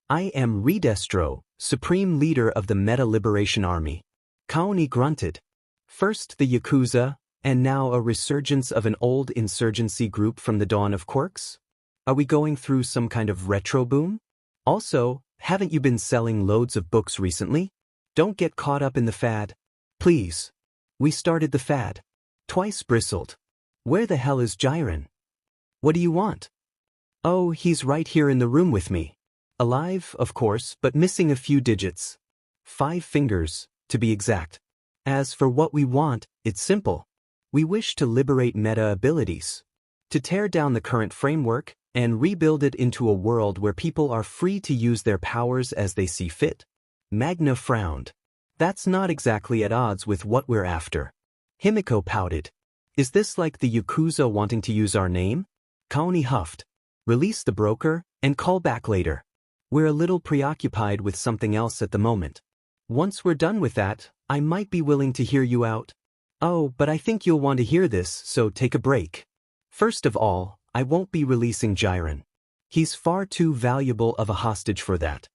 I am Redestro, Supreme Leader of the Meta Liberation Army. Kaoni grunted. First the Yakuza, and now a resurgence of an old insurgency group from the dawn of Quirks? Are we going through some kind of retro boom? Also, haven't you been selling loads of books recently? Don't get caught up in the fad. Please. We started the fad. Twice bristled. Where the hell is Jiren? What do you want? Oh, he's right here in the room with me. Alive, of course, but missing a few digits. 5 fingers, to be exact. As for what we want, it's simple. We wish to liberate meta abilities. To tear down the current framework, and rebuild it into a world where people are free to use their powers as they see fit. Magna frowned. That's not exactly at odds with what we're after. Himiko pouted. Is this like the Yakuza wanting to use our name? Kaoni huffed. Release the broker, and call back later. We're a little preoccupied with something else at the moment. Once we're done with that, I might be willing to hear you out. Oh, but I think you'll want to hear this, so take a break. First of all, I won't be releasing Jiren. He's far too valuable of a hostage for that.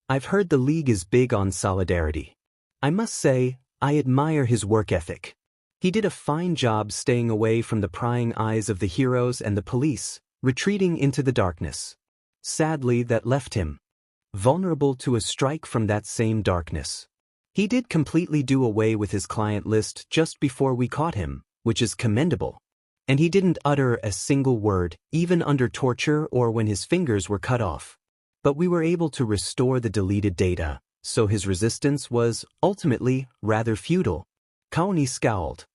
I've heard the League is big on solidarity. I must say, I admire his work ethic. He did a fine job staying away from the prying eyes of the heroes and the police, retreating into the darkness. Sadly, that left him vulnerable to a strike from that same darkness. He did completely do away with his client list just before we caught him, which is commendable. And he didn't utter a single word, even under torture or when his fingers were cut off. But we were able to restore the deleted data, so his resistance was, ultimately, rather futile. Kaoni scowled.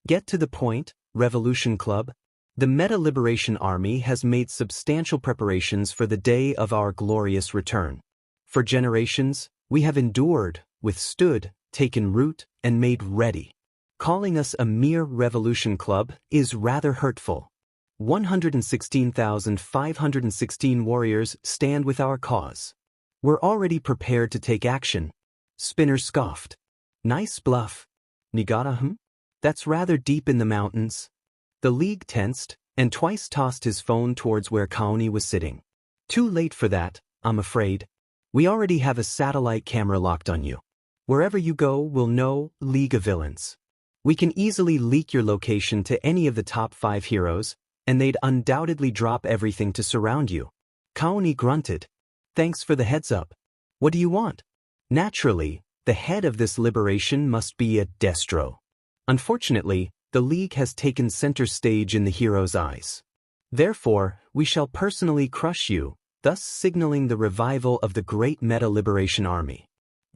Get to the point, Revolution Club. The Meta-Liberation Army has made substantial preparations for the day of our glorious return. For generations, we have endured, withstood, taken root, and made ready. Calling us a mere Revolution Club is rather hurtful. 116,516 warriors stand with our cause. We're already prepared to take action. Spinner scoffed. Nice bluff. Nigata, That's rather deep in the mountains. The League tensed, and twice tossed his phone towards where Kaoni was sitting. Too late for that, I'm afraid. We already have a satellite camera locked on you. Wherever you go, we'll know, League of Villains. We can easily leak your location to any of the top 5 heroes, and they'd undoubtedly drop everything to surround you. Kaoni grunted. Thanks for the heads up. What do you want? Naturally, the head of this liberation must be a Destro. Unfortunately, the League has taken center stage in the hero's eyes. Therefore, we shall personally crush you, thus signaling the revival of the great Meta-Liberation Army.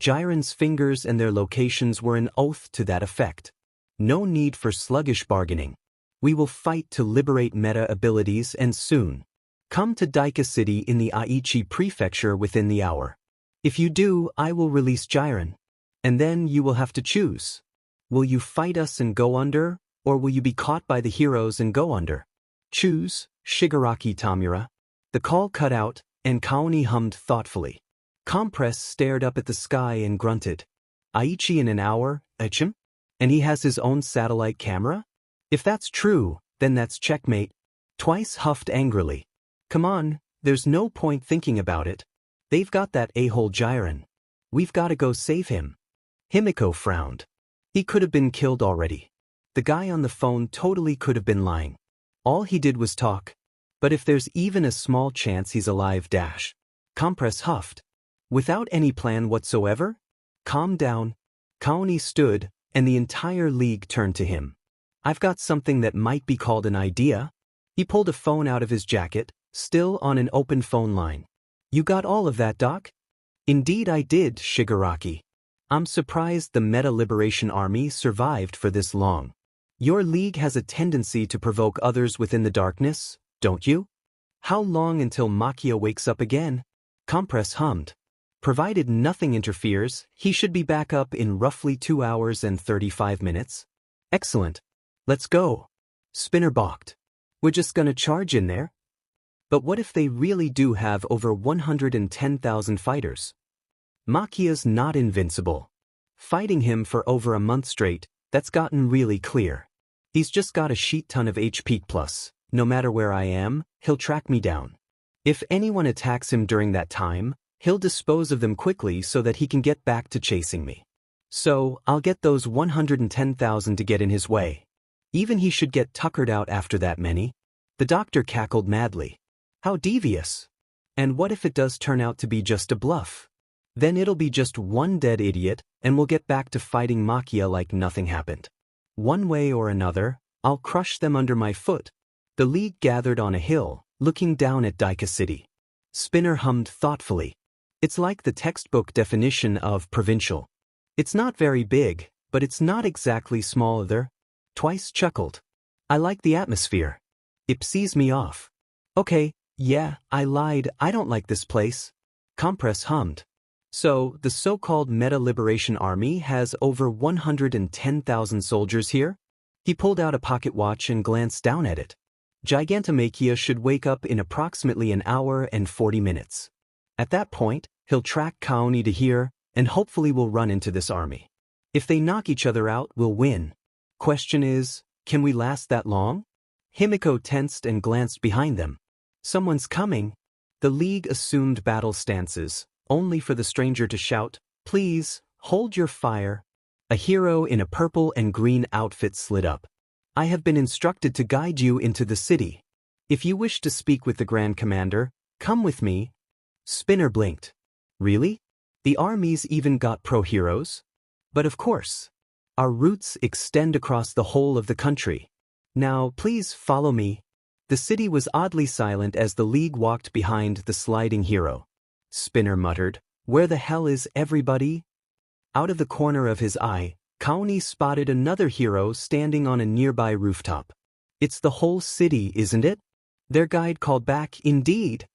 Jiren's fingers and their locations were an oath to that effect. No need for sluggish bargaining. We will fight to liberate meta abilities and soon. Come to Deika City in the Aichi Prefecture within the hour. If you do, I will release Jiren. And then you will have to choose. Will you fight us and go under, or will you be caught by the heroes and go under? Choose, Shigaraki Tamura. The call cut out, and Kaoni hummed thoughtfully. Compress stared up at the sky and grunted. Aichi in an hour, Achim? And he has his own satellite camera? If that's true, then that's checkmate. Twice huffed angrily. Come on, there's no point thinking about it. They've got that a-hole Jiren. We've got to go save him. Himiko frowned. He could have been killed already. The guy on the phone totally could have been lying. All he did was talk. But if there's even a small chance he's alive dash. Compress huffed. Without any plan whatsoever? Calm down. Kaoni stood, and the entire League turned to him. I've got something that might be called an idea. He pulled a phone out of his jacket, still on an open phone line. You got all of that, Doc? Indeed I did, Shigaraki. I'm surprised the Meta-Liberation Army survived for this long. Your League has a tendency to provoke others within the darkness, don't you? How long until Makia wakes up again? Compress hummed. Provided nothing interferes, he should be back up in roughly 2 hours and 35 minutes. Excellent. Let's go. Spinner balked. We're just gonna charge in there? But what if they really do have over 110,000 fighters? Makia's not invincible. Fighting him for over a month straight, that's gotten really clear. He's just got a sheet ton of HP plus. No matter where I am, he'll track me down. If anyone attacks him during that time, he'll dispose of them quickly so that he can get back to chasing me. So, I'll get those 110,000 to get in his way. Even he should get tuckered out after that many. The doctor cackled madly. How devious. And what if it does turn out to be just a bluff? Then it'll be just one dead idiot, and we'll get back to fighting Makia like nothing happened. One way or another, I'll crush them under my foot. The League gathered on a hill, looking down at Deika City. Spinner hummed thoughtfully. It's like the textbook definition of provincial. It's not very big, but it's not exactly small either. Twice chuckled. I like the atmosphere. It sees me off. Okay, yeah, I lied, I don't like this place. Compress hummed. So, the so-called Meta-Liberation Army has over 110,000 soldiers here? He pulled out a pocket watch and glanced down at it. Gigantamakia should wake up in approximately an hour and 40 minutes. At that point, he'll track Kaoni to here, and hopefully we'll run into this army. If they knock each other out, we'll win. Question is, can we last that long? Himiko tensed and glanced behind them. Someone's coming. The League assumed battle stances, only for the stranger to shout, Please, hold your fire. A hero in a purple and green outfit slid up. I have been instructed to guide you into the city. If you wish to speak with the Grand Commander, come with me. Spinner blinked. Really? The army's even got pro-heroes? But of course, our roots extend across the whole of the country. Now, please follow me. The city was oddly silent as the League walked behind the sliding hero. Spinner muttered, "Where the hell is everybody?" Out of the corner of his eye, Kaoni spotted another hero standing on a nearby rooftop. "It's the whole city, isn't it?" Their guide called back, "Indeed."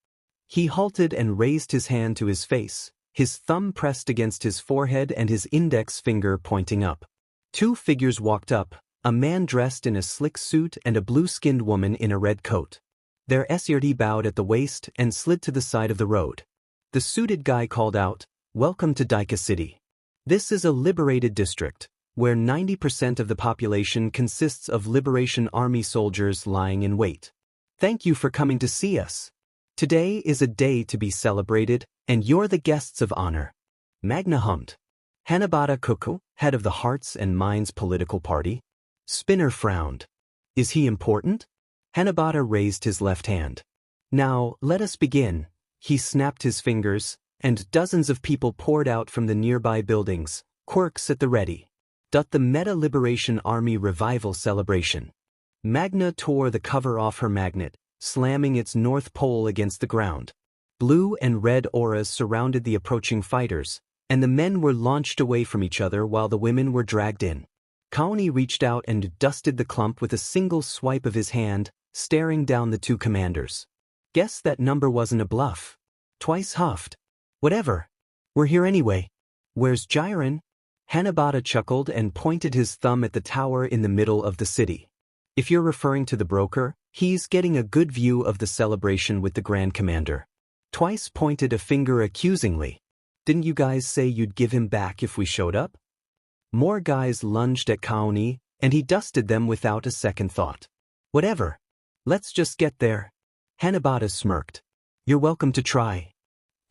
He halted and raised his hand to his face, his thumb pressed against his forehead and his index finger pointing up. Two figures walked up, a man dressed in a slick suit and a blue-skinned woman in a red coat. Their SRD bowed at the waist and slid to the side of the road. The suited guy called out, "Welcome to Deika City. This is a liberated district, where 90% of the population consists of Liberation Army soldiers lying in wait. Thank you for coming to see us. Today is a day to be celebrated, and you're the guests of honor." Magna hummed. Hanabata Koku, head of the Hearts and Minds political party. Spinner frowned. "Is he important?" Hanabata raised his left hand. "Now, let us begin." He snapped his fingers, and dozens of people poured out from the nearby buildings, quirks at the ready. The Meta Liberation Army Revival Celebration. Magna tore the cover off her magnet, slamming its north pole against the ground. Blue and red auras surrounded the approaching fighters, and the men were launched away from each other while the women were dragged in. Kaoni reached out and dusted the clump with a single swipe of his hand, staring down the two commanders. "Guess that number wasn't a bluff." Twice huffed. "Whatever. We're here anyway. Where's Jiren?" Hanabata chuckled and pointed his thumb at the tower in the middle of the city. "If you're referring to the broker, he's getting a good view of the celebration with the Grand Commander." Twice pointed a finger accusingly. "Didn't you guys say you'd give him back if we showed up?" More guys lunged at Kaoni, and he dusted them without a second thought. "Whatever. Let's just get there." Hanabata smirked. "You're welcome to try."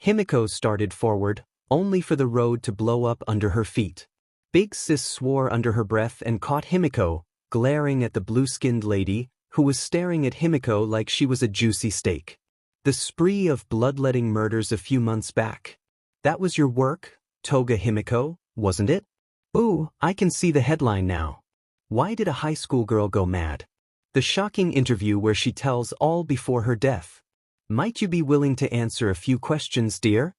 Himiko started forward, only for the road to blow up under her feet. Big Sis swore under her breath and caught Himiko, glaring at the blue-skinned lady, who was staring at Himiko like she was a juicy steak. "The spree of bloodletting murders a few months back. That was your work, Toga Himiko, wasn't it?" "Ooh, I can see the headline now. Why did a high school girl go mad? The shocking interview where she tells all before her death. Might you be willing to answer a few questions, dear?"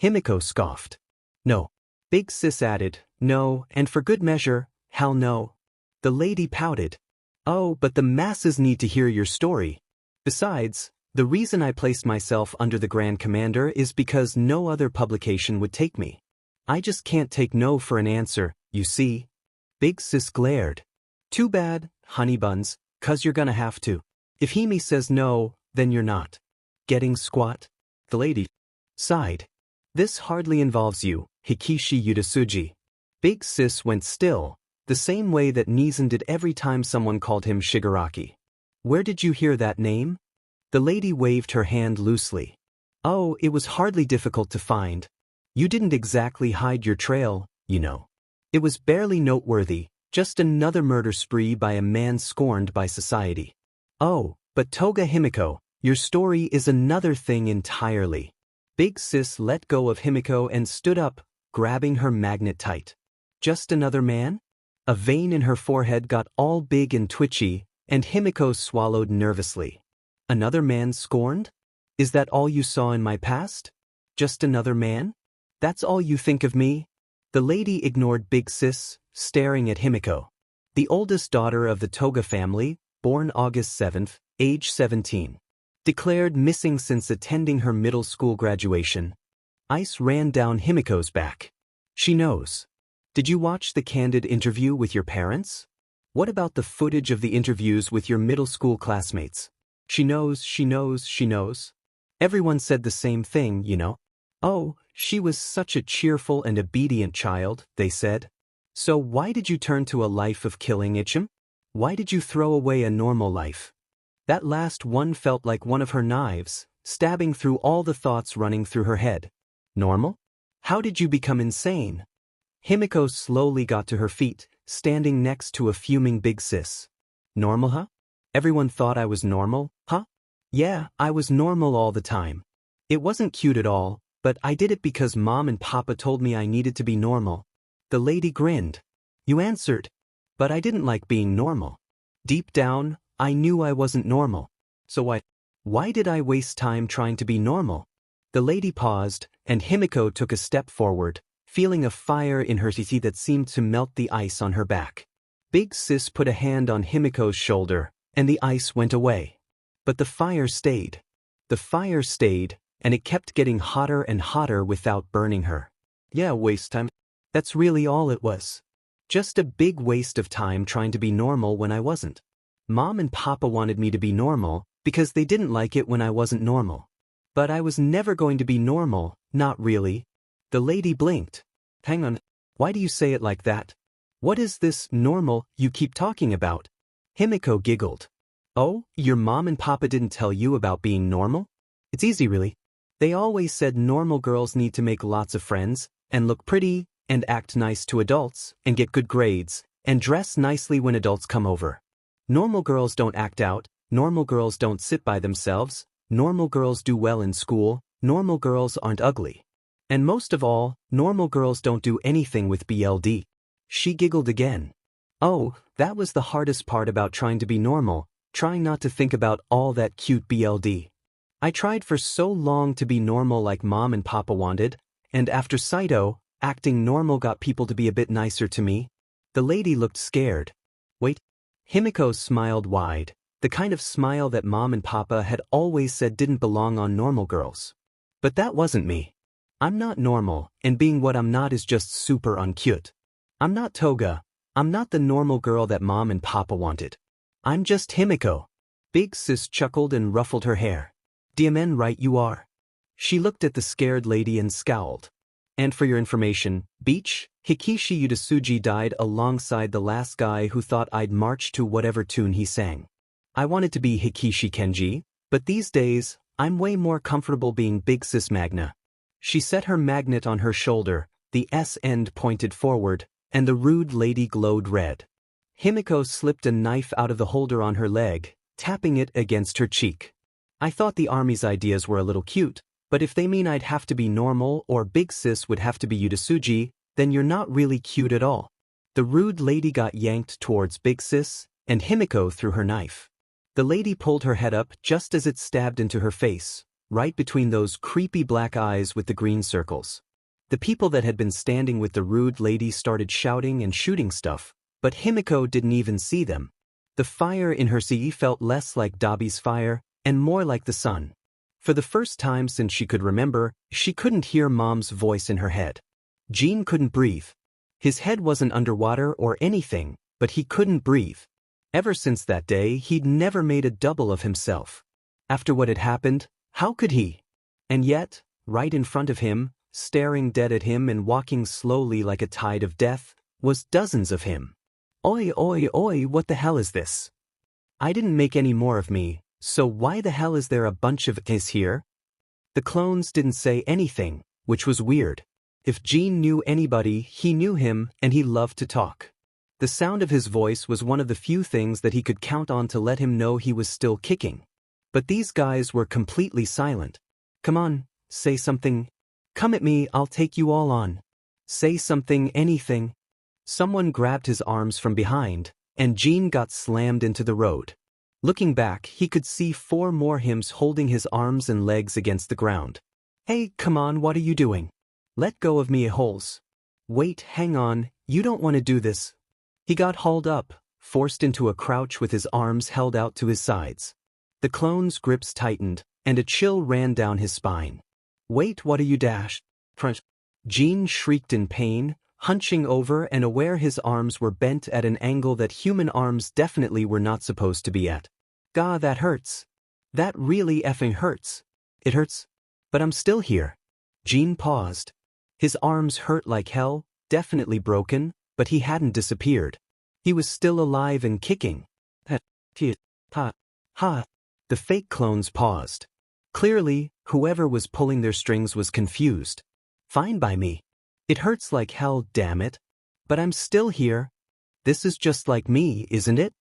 Himiko scoffed. "No." Big Sis added, "No, and for good measure, hell no." The lady pouted. "Oh, but the masses need to hear your story. Besides, the reason I placed myself under the Grand Commander is because no other publication would take me. I just can't take no for an answer, you see." Big Sis glared. "Too bad, honey buns, 'cause you're gonna have to. If Himi says no, then you're not getting squat." The lady sighed. "This hardly involves you, Hikishi Yudasuji." Big Sis went still, the same way that Nizan did every time someone called him Shigaraki. "Where did you hear that name?" The lady waved her hand loosely. "Oh, it was hardly difficult to find. You didn't exactly hide your trail, you know. It was barely noteworthy, just another murder spree by a man scorned by society." "Oh, but Toga Himiko, your story is another thing entirely." Big Sis let go of Himiko and stood up, grabbing her magnet tight. "Just another man?" A vein in her forehead got all big and twitchy, and Himiko swallowed nervously. "Another man scorned? Is that all you saw in my past? Just another man? That's all you think of me?" The lady ignored Big Sis, staring at Himiko. The oldest daughter of the Toga family, born August 7th, age 17. Declared missing since attending her middle school graduation. Ice ran down Himiko's back. "She knows. Did you watch the candid interview with your parents? What about the footage of the interviews with your middle school classmates? She knows, she knows, she knows. Everyone said the same thing, you know. Oh, she was such a cheerful and obedient child, they said. So why did you turn to a life of killing, Ichim? Why did you throw away a normal life?" That last one felt like one of her knives, stabbing through all the thoughts running through her head. "Normal? How did you become insane?" Himiko slowly got to her feet, standing next to a fuming Big Sis. "Normal, huh? Everyone thought I was normal, huh? Yeah, I was normal all the time. It wasn't cute at all, but I did it because Mom and Papa told me I needed to be normal. The lady grinned. You answered. But I didn't like being normal. Deep down, I knew I wasn't normal. So why did I waste time trying to be normal? The lady paused, and Himiko took a step forward, feeling a fire in her teeth that seemed to melt the ice on her back. Big Sis put a hand on Himiko's shoulder, and the ice went away. But the fire stayed. The fire stayed, and it kept getting hotter and hotter without burning her. Yeah, waste time. That's really all it was. Just a big waste of time trying to be normal when I wasn't. Mom and Papa wanted me to be normal because they didn't like it when I wasn't normal. But I was never going to be normal, not really. The lady blinked. Hang on, why do you say it like that? What is this normal you keep talking about? Himiko giggled. Oh, your mom and Papa didn't tell you about being normal? It's easy really. They always said normal girls need to make lots of friends, and look pretty, and act nice to adults, and get good grades, and dress nicely when adults come over. Normal girls don't act out, normal girls don't sit by themselves, normal girls do well in school, normal girls aren't ugly. And most of all, normal girls don't do anything with BLD. She giggled again. Oh, that was the hardest part about trying to be normal, trying not to think about all that cute BLD. I tried for so long to be normal like Mom and Papa wanted, and after Saito, acting normal got people to be a bit nicer to me. The lady looked scared. Wait. Himiko smiled wide, the kind of smile that Mom and Papa had always said didn't belong on normal girls. But that wasn't me. I'm not normal, and being what I'm not is just super uncute. I'm not Toga. I'm not the normal girl that Mom and Papa wanted. I'm just Himiko. Big Sis chuckled and ruffled her hair. DMN right you are. She looked at the scared lady and scowled. And for your information, Beach, Hikishi Yudasuji died alongside the last guy who thought I'd march to whatever tune he sang. I wanted to be Hikishi Kenji, but these days, I'm way more comfortable being Big Sis Magna. She set her magnet on her shoulder, the S end pointed forward, and the rude lady glowed red. Himiko slipped a knife out of the holder on her leg, tapping it against her cheek. I thought the army's ideas were a little cute, but if they mean I'd have to be normal or Big Sis would have to be Yudasuji, then you're not really cute at all. The rude lady got yanked towards Big Sis, and Himiko threw her knife. The lady pulled her head up just as it stabbed into her face, right between those creepy black eyes with the green circles. The people that had been standing with the rude lady started shouting and shooting stuff, but Himiko didn't even see them. The fire in her CE felt less like Dabi's fire, and more like the sun. For the first time since she could remember, she couldn't hear Mom's voice in her head. Jean couldn't breathe. His head wasn't underwater or anything, but he couldn't breathe. Ever since that day, he'd never made a double of himself. After what had happened, how could he? And yet, right in front of him, staring dead at him and walking slowly like a tide of death, was dozens of him. Oi, oi, oi, what the hell is this? I didn't make any more of me, so why the hell is there a bunch of his here? The clones didn't say anything, which was weird. If Jean knew anybody, he knew him, and he loved to talk. The sound of his voice was one of the few things that he could count on to let him know he was still kicking. But these guys were completely silent. Come on, say something. Come at me, I'll take you all on. Say something, anything. Someone grabbed his arms from behind, and Jean got slammed into the road. Looking back, he could see 4 more hims holding his arms and legs against the ground. Hey, come on, what are you doing? Let go of me, holes. Wait, hang on, you don't want to do this. He got hauled up, forced into a crouch with his arms held out to his sides. The clone's grips tightened, and a chill ran down his spine. Wait, what are you dash? Jean shrieked in pain, hunching over and aware his arms were bent at an angle that human arms definitely were not supposed to be at. Gah, that hurts. That really effing hurts. It hurts. But I'm still here. Jean paused. His arms hurt like hell, definitely broken, but he hadn't disappeared. He was still alive and kicking. Ha. The fake clones paused. Clearly, whoever was pulling their strings was confused. Fine by me. It hurts like hell, damn it. But I'm still here. This is just like me, isn't it?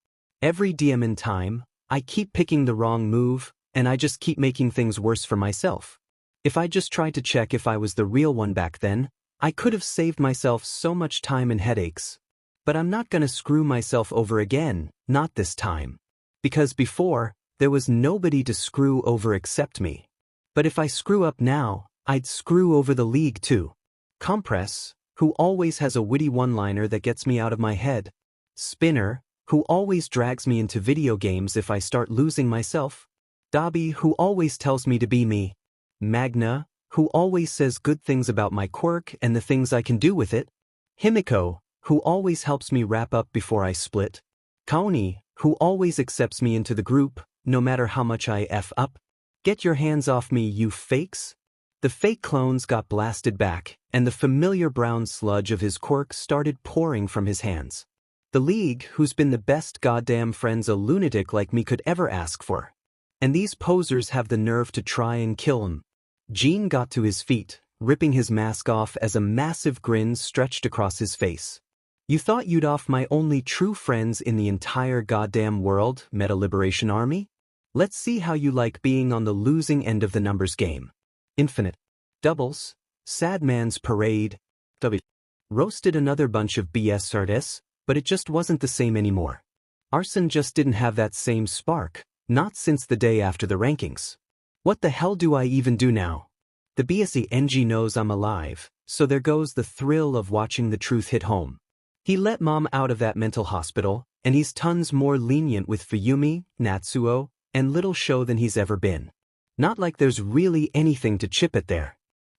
Every DM in time, I keep picking the wrong move, and I just keep making things worse for myself. If I just tried to check if I was the real one back then, I could have saved myself so much time and headaches. But I'm not gonna screw myself over again, not this time. Because before, there was nobody to screw over except me. But if I screw up now, I'd screw over the league too. Compress, who always has a witty one-liner that gets me out of my head. Spinner, who always drags me into video games if I start losing myself. Dabi, who always tells me to be me. Magna, who always says good things about my quirk and the things I can do with it. Himiko, who always helps me wrap up before I split. Kaoni, who always accepts me into the group, no matter how much I F up. Get your hands off me, you fakes. The fake clones got blasted back, and the familiar brown sludge of his quirk started pouring from his hands. The League, who's been the best goddamn friends a lunatic like me could ever ask for. And these posers have the nerve to try and kill him. Gene got to his feet, ripping his mask off as a massive grin stretched across his face. You thought you'd off my only true friends in the entire goddamn world, Meta Liberation Army? Let's see how you like being on the losing end of the numbers game. Infinite. Doubles. Sad Man's Parade. W. Roasted another bunch of BS sardes, but it just wasn't the same anymore. Arson just didn't have that same spark, not since the day after the rankings. What the hell do I even do now? The BSE NG knows I'm alive, so there goes the thrill of watching the truth hit home. He let mom out of that mental hospital, and he's tons more lenient with Fuyumi, Natsuo, and Little Show than he's ever been. Not like there's really anything to chip at there.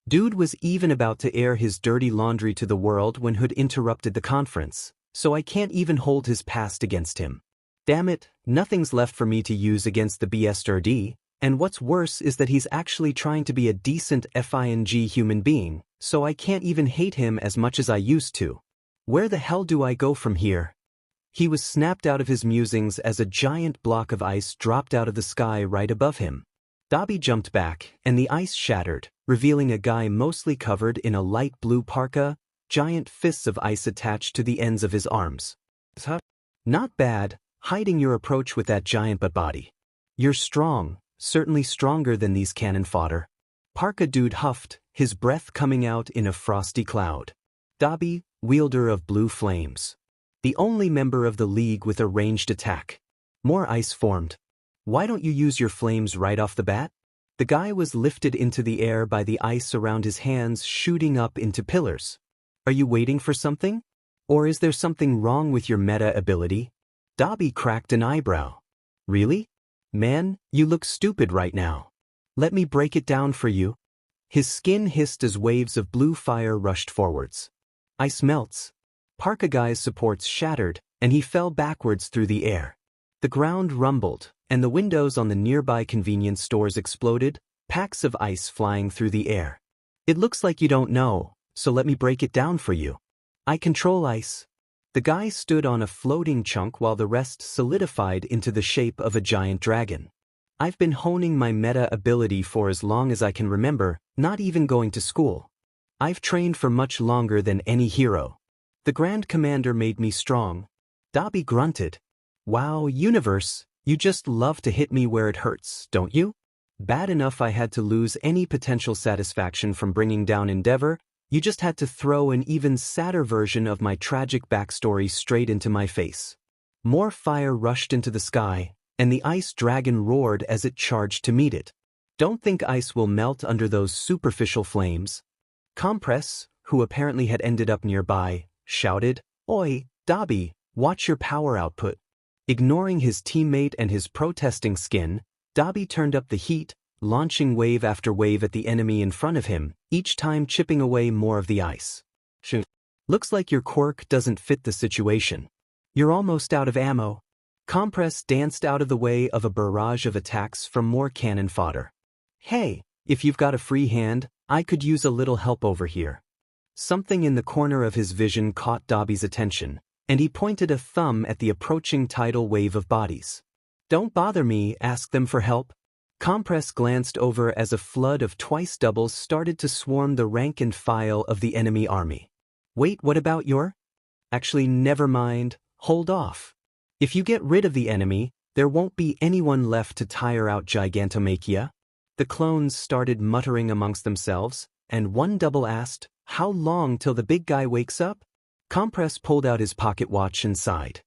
Dude was even about to air his dirty laundry to the world when Hood interrupted the conference, so I can't even hold his past against him. Damn it, nothing's left for me to use against the BSRD, and what's worse is that he's actually trying to be a decent FING human being, so I can't even hate him as much as I used to. Where the hell do I go from here? He was snapped out of his musings as a giant block of ice dropped out of the sky right above him. Dabi jumped back, and the ice shattered, revealing a guy mostly covered in a light blue parka, giant fists of ice attached to the ends of his arms. Not bad, hiding your approach with that giant butt body. You're strong, certainly stronger than these cannon fodder. Parka dude huffed, his breath coming out in a frosty cloud. Dabi, wielder of blue flames. The only member of the League with a ranged attack. More ice formed. Why don't you use your flames right off the bat? The guy was lifted into the air by the ice around his hands shooting up into pillars. Are you waiting for something? Or is there something wrong with your meta ability? Dabi cracked an eyebrow. Really? Man, you look stupid right now. Let me break it down for you. His skin hissed as waves of blue fire rushed forwards. Ice melts. Parka guy's supports shattered, and he fell backwards through the air. The ground rumbled, and the windows on the nearby convenience stores exploded, packs of ice flying through the air. It looks like you don't know, so let me break it down for you. I control ice. The guy stood on a floating chunk while the rest solidified into the shape of a giant dragon. I've been honing my meta ability for as long as I can remember, not even going to school. I've trained for much longer than any hero. The Grand Commander made me strong. Dabi grunted. Wow, universe, you just love to hit me where it hurts, don't you? Bad enough I had to lose any potential satisfaction from bringing down Endeavor, you just had to throw an even sadder version of my tragic backstory straight into my face. More fire rushed into the sky, and the ice dragon roared as it charged to meet it. Don't think ice will melt under those superficial flames. Compress, who apparently had ended up nearby, shouted, Oi, Dabi, watch your power output. Ignoring his teammate and his protesting skin, Dabi turned up the heat, launching wave after wave at the enemy in front of him, each time chipping away more of the ice. Shoot. Looks like your quirk doesn't fit the situation. You're almost out of ammo. Compress danced out of the way of a barrage of attacks from more cannon fodder. Hey, if you've got a free hand, I could use a little help over here. Something in the corner of his vision caught Dabi's attention, and he pointed a thumb at the approaching tidal wave of bodies. Don't bother me, ask them for help. Compress glanced over as a flood of twice doubles started to swarm the rank and file of the enemy army. Wait, what about your? Actually, never mind, hold off. If you get rid of the enemy, there won't be anyone left to tire out Gigantomachia. The clones started muttering amongst themselves, and one double asked, How long till the big guy wakes up? Compress pulled out his pocket watch and sighed.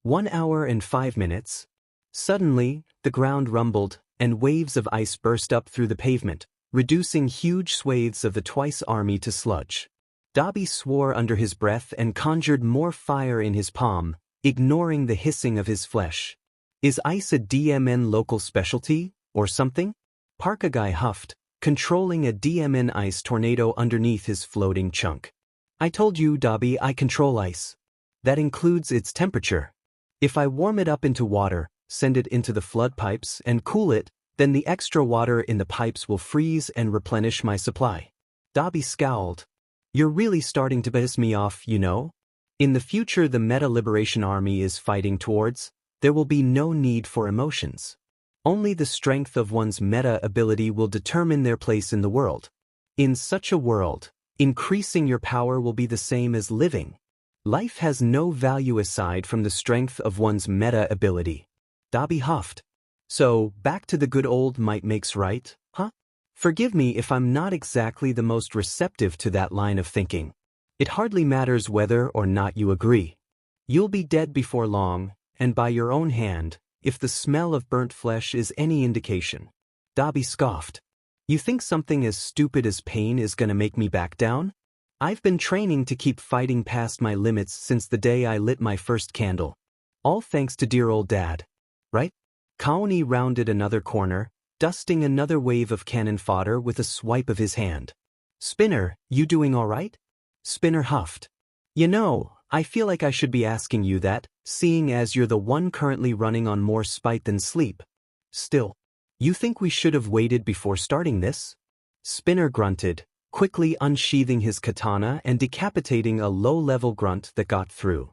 1 hour and 5 minutes. Suddenly, the ground rumbled, and waves of ice burst up through the pavement, reducing huge swathes of the Twice army to sludge. Dabi swore under his breath and conjured more fire in his palm, ignoring the hissing of his flesh. Is ice a DMN local specialty, or something? Parka guy huffed, controlling a DMN ice tornado underneath his floating chunk. I told you, Dabi, I control ice. That includes its temperature. If I warm it up into water, send it into the flood pipes, and cool it, then the extra water in the pipes will freeze and replenish my supply. Dabi scowled. You're really starting to piss me off, you know? In the future the Meta Liberation Army is fighting towards, there will be no need for emotions. Only the strength of one's meta ability will determine their place in the world. In such a world, increasing your power will be the same as living. Life has no value aside from the strength of one's meta ability. Dabi huffed. So, back to the good old might makes right, huh? Forgive me if I'm not exactly the most receptive to that line of thinking. It hardly matters whether or not you agree. You'll be dead before long, and by your own hand, if the smell of burnt flesh is any indication. Dabi scoffed. You think something as stupid as pain is gonna make me back down? I've been training to keep fighting past my limits since the day I lit my first candle. All thanks to dear old Dad. Right? Kaoni rounded another corner, dusting another wave of cannon fodder with a swipe of his hand. Spinner, you doing all right? Spinner huffed. You know, I feel like I should be asking you that, seeing as you're the one currently running on more spite than sleep. Still, you think we should have waited before starting this? Spinner grunted, quickly unsheathing his katana and decapitating a low-level grunt that got through.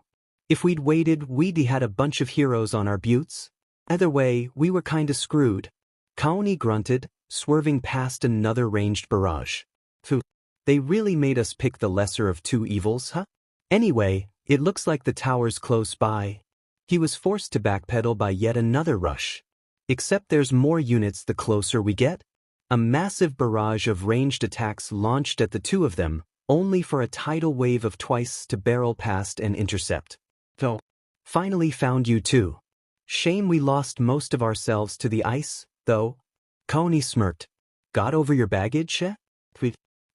If we'd waited, we'd had a bunch of heroes on our buttes. Either way, we were kinda screwed. Kaoni grunted, swerving past another ranged barrage. Phew, they really made us pick the lesser of two evils, huh? Anyway, it looks like the tower's close by. He was forced to backpedal by yet another rush. Except there's more units the closer we get. A massive barrage of ranged attacks launched at the two of them, only for a tidal wave of Twice to barrel past and intercept. So, finally found you too. Shame we lost most of ourselves to the ice, though. Kaoni smirked. Got over your baggage, eh?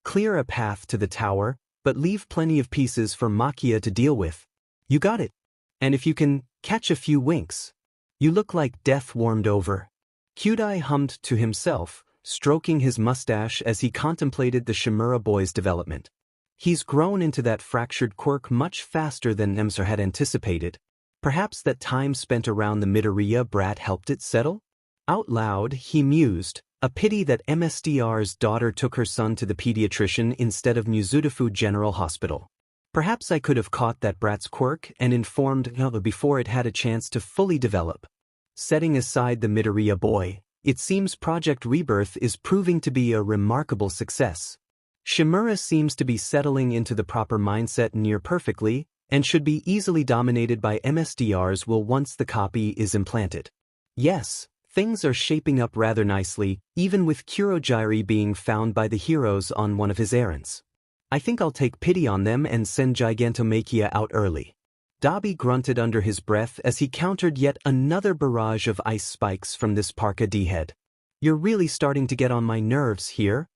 Clear a path to the tower, but leave plenty of pieces for Makia to deal with. You got it. And if you can, catch a few winks. You look like death warmed over. Kyudai hummed to himself, stroking his mustache as he contemplated the Shimura boy's development. He's grown into that fractured quirk much faster than Emser had anticipated. Perhaps that time spent around the Midoriya brat helped it settle? Out loud, he mused, a pity that MSDR's daughter took her son to the pediatrician instead of Mizudafu General Hospital. Perhaps I could have caught that brat's quirk and informed Nova before it had a chance to fully develop. Setting aside the Midoriya boy, it seems Project Rebirth is proving to be a remarkable success. Shimura seems to be settling into the proper mindset near perfectly, and should be easily dominated by MSDRs once the copy is implanted. Yes, things are shaping up rather nicely, even with Kurogiri being found by the heroes on one of his errands. I think I'll take pity on them and send Gigantomachia out early. Dabi grunted under his breath as he countered yet another barrage of ice spikes from this Parka D-head. You're really starting to get on my nerves here.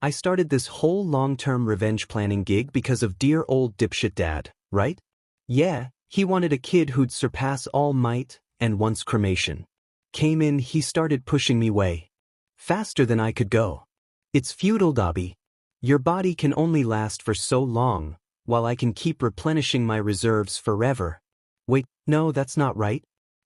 I started this whole long-term revenge planning gig because of dear old dipshit Dad, right? Yeah, he wanted a kid who'd surpass all might, and once cremation came in, he started pushing me way faster than I could go. It's futile, Dabi. Your body can only last for so long, while I can keep replenishing my reserves forever. Wait, no, that's not right.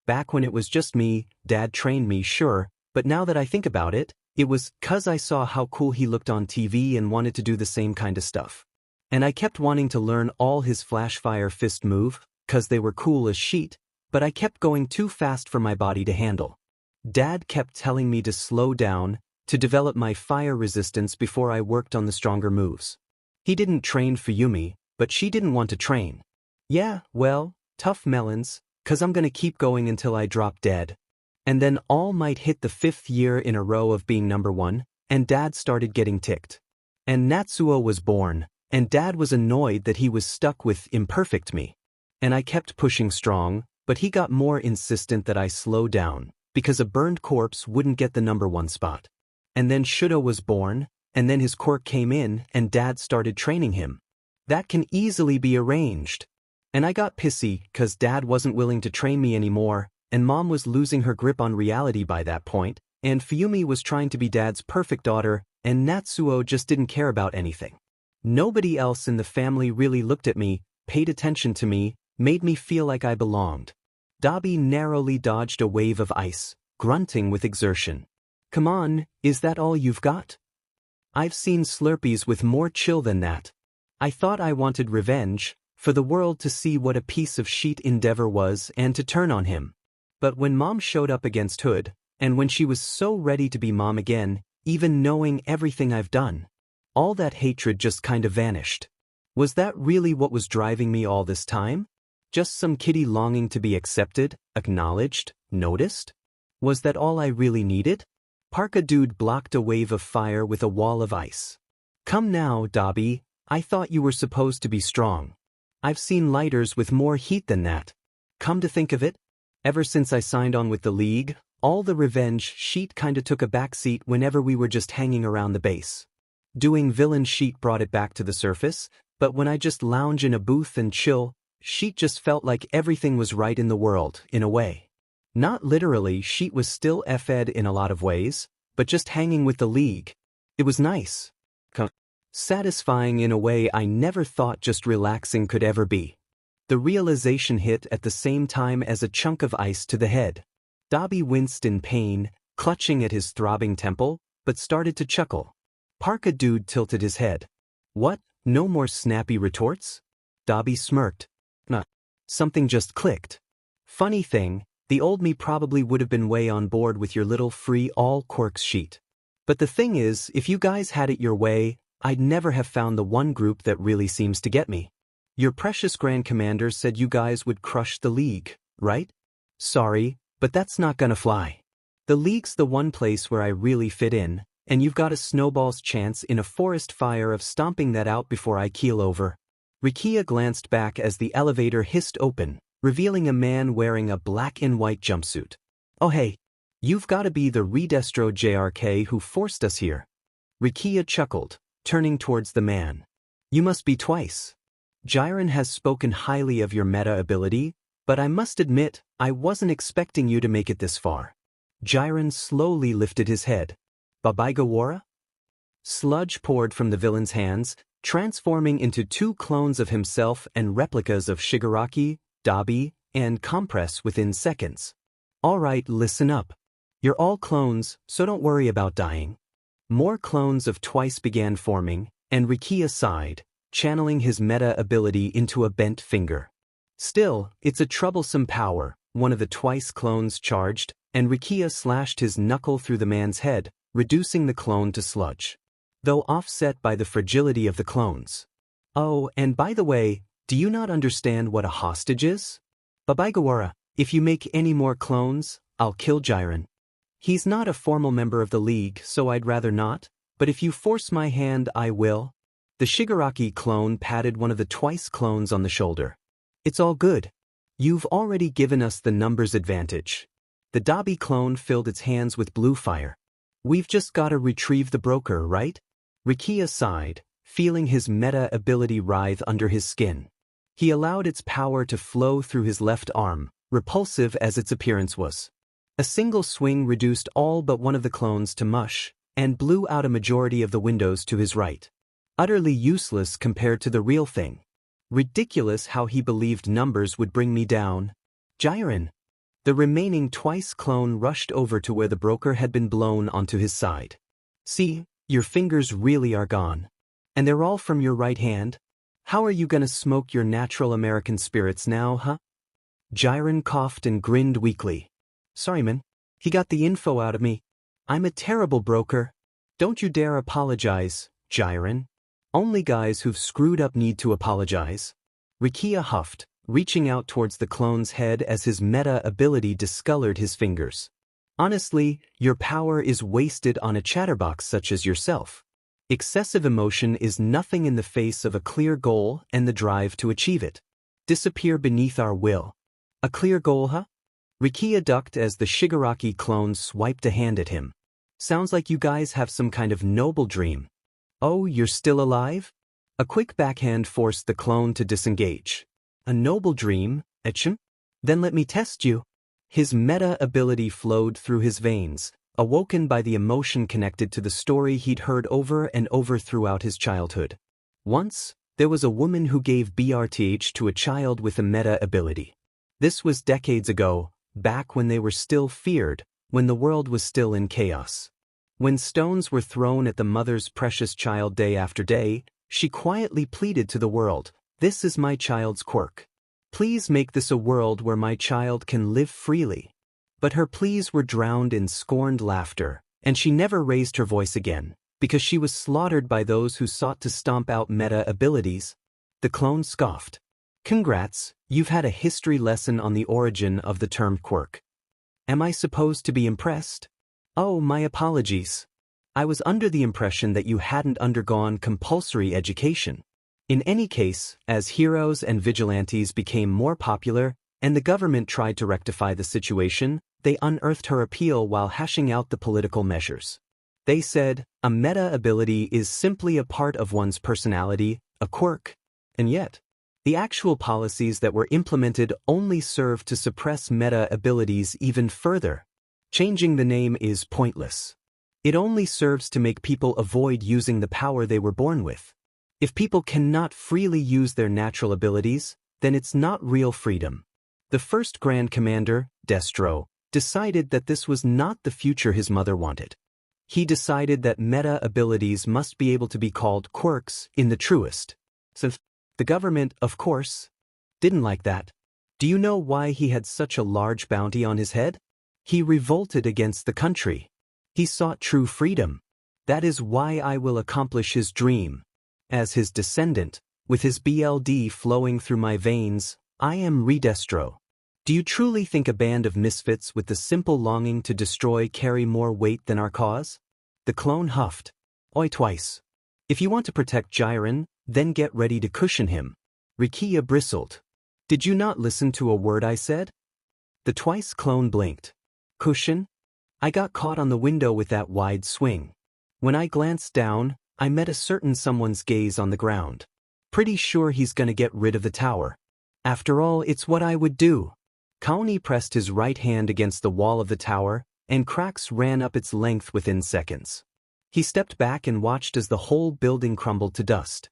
Back when it was just me, Dad trained me, sure, but now that I think about it, it was 'cause I saw how cool he looked on TV and wanted to do the same kind of stuff. And I kept wanting to learn all his flashfire fist move, 'cause they were cool as shit, but I kept going too fast for my body to handle. Dad kept telling me to slow down, to develop my fire resistance before I worked on the stronger moves. He didn't train Fuyumi, but she didn't want to train. Yeah, well, tough melons, 'cause I'm gonna keep going until I drop dead. And then All Might hit the 5th year in a row of being #1, and Dad started getting ticked. And Natsuo was born, and Dad was annoyed that he was stuck with imperfect me. And I kept pushing strong, but he got more insistent that I slow down, because a burned corpse wouldn't get the #1 spot. And then Shudo was born, and then his quirk came in, and Dad started training him. That can easily be arranged. And I got pissy, cause Dad wasn't willing to train me anymore, and Mom was losing her grip on reality by that point, and Fuyumi was trying to be Dad's perfect daughter, and Natsuo just didn't care about anything. Nobody else in the family really looked at me, paid attention to me, made me feel like I belonged. Dabi narrowly dodged a wave of ice, grunting with exertion. Come on, is that all you've got? I've seen Slurpees with more chill than that. I thought I wanted revenge, for the world to see what a piece of shit Endeavor was and to turn on him. But when Mom showed up against Hood, and when she was so ready to be Mom again, even knowing everything I've done, all that hatred just kind of vanished. Was that really what was driving me all this time? Just some kitty longing to be accepted, acknowledged, noticed? Was that all I really needed? Parka Dude blocked a wave of fire with a wall of ice. Come now, Dabi, I thought you were supposed to be strong. I've seen lighters with more heat than that. Come to think of it, ever since I signed on with the league, all the revenge sheet kinda took a backseat whenever we were just hanging around the base. Doing villain sheet brought it back to the surface, but when I just lounge in a booth and chill, sheet just felt like everything was right in the world, in a way. Not literally, sheet was still F-ed in a lot of ways, but just hanging with the league. It was nice. Satisfying in a way I never thought just relaxing could ever be. The realization hit at the same time as a chunk of ice to the head. Dabi winced in pain, clutching at his throbbing temple, but started to chuckle. Parka Dude tilted his head. What, no more snappy retorts? Dabi smirked. Nah. Something just clicked. Funny thing, the old me probably would have been way on board with your little free all quirks sheet. But the thing is, if you guys had it your way, I'd never have found the one group that really seems to get me. Your precious Grand Commander said you guys would crush the league, right? Sorry, but that's not gonna fly. The league's the one place where I really fit in, and you've got a snowball's chance in a forest fire of stomping that out before I keel over. Rikia glanced back as the elevator hissed open, revealing a man wearing a black and white jumpsuit. Oh hey, you've gotta be the Redestro JRK who forced us here. Rikia chuckled, turning towards the man. You must be twice. Jiren has spoken highly of your meta ability, but I must admit, I wasn't expecting you to make it this far. Jiren slowly lifted his head. Babaigawara? Sludge poured from the villain's hands, transforming into 2 clones of himself and replicas of Shigaraki, Dabi, and Compress within seconds. Alright, listen up. You're all clones, so don't worry about dying. More clones of Twice began forming, and Rikia sighed, channeling his meta ability into a bent finger. Still, it's a troublesome power, one of the Twice clones charged, and Rikia slashed his knuckle through the man's head, reducing the clone to sludge. Though offset by the fragility of the clones. Oh, and by the way, do you not understand what a hostage is? Babaigawara, if you make any more clones, I'll kill Jiren. He's not a formal member of the league, so I'd rather not, but if you force my hand, I will. The Shigaraki clone patted one of the Twice clones on the shoulder. It's all good. You've already given us the numbers advantage. The Dabi clone filled its hands with blue fire. We've just gotta retrieve the broker, right? Rikia sighed, feeling his meta ability writhe under his skin. He allowed its power to flow through his left arm, repulsive as its appearance was. A single swing reduced all but one of the clones to mush, and blew out a majority of the windows to his right. Utterly useless compared to the real thing. Ridiculous how he believed numbers would bring me down. Jiren. The remaining Twice clone rushed over to where the broker had been blown onto his side. See, your fingers really are gone. And they're all from your right hand? How are you gonna smoke your natural American spirits now, huh? Jiren coughed and grinned weakly. Sorry man, he got the info out of me. I'm a terrible broker. Don't you dare apologize, Jiren. Only guys who've screwed up need to apologize. Rikia huffed, reaching out towards the clone's head as his meta ability discolored his fingers. Honestly, your power is wasted on a chatterbox such as yourself. Excessive emotion is nothing in the face of a clear goal and the drive to achieve it. Disappear beneath our will. A clear goal, huh? Rikia ducked as the Shigaraki clone swiped a hand at him. Sounds like you guys have some kind of noble dream. Oh, you're still alive? A quick backhand forced the clone to disengage. A noble dream, etchem? Then let me test you. His meta ability flowed through his veins, awoken by the emotion connected to the story he'd heard over and over throughout his childhood. Once, there was a woman who gave BRTH to a child with a meta ability. This was decades ago, back when they were still feared, when the world was still in chaos. When stones were thrown at the mother's precious child day after day, she quietly pleaded to the world, "This is my child's quirk. Please make this a world where my child can live freely." But her pleas were drowned in scorned laughter, and she never raised her voice again, because she was slaughtered by those who sought to stomp out meta abilities. The clone scoffed. Congrats, you've had a history lesson on the origin of the term quirk. Am I supposed to be impressed? Oh, my apologies. I was under the impression that you hadn't undergone compulsory education. In any case, as heroes and vigilantes became more popular, and the government tried to rectify the situation, they unearthed her appeal while hashing out the political measures. They said, a meta ability is simply a part of one's personality, a quirk. And yet, the actual policies that were implemented only serve to suppress meta abilities even further. Changing the name is pointless. It only serves to make people avoid using the power they were born with. If people cannot freely use their natural abilities, then it's not real freedom. The first Grand Commander, Destro, decided that this was not the future his mother wanted. He decided that meta abilities must be able to be called quirks in the truest. So, the government, of course, didn't like that. Do you know why he had such a large bounty on his head? He revolted against the country. He sought true freedom. That is why I will accomplish his dream. As his descendant, with his BLD flowing through my veins, I am Redestro. Do you truly think a band of misfits with the simple longing to destroy carry more weight than our cause? The clone huffed. Oi twice. If you want to protect Jiren, then get ready to cushion him. Rikia bristled. Did you not listen to a word I said? The twice clone blinked. Cushion? I got caught on the window with that wide swing. When I glanced down, I met a certain someone's gaze on the ground. Pretty sure he's gonna get rid of the tower. After all, it's what I would do. Kaoni pressed his right hand against the wall of the tower, and cracks ran up its length within seconds. He stepped back and watched as the whole building crumbled to dust.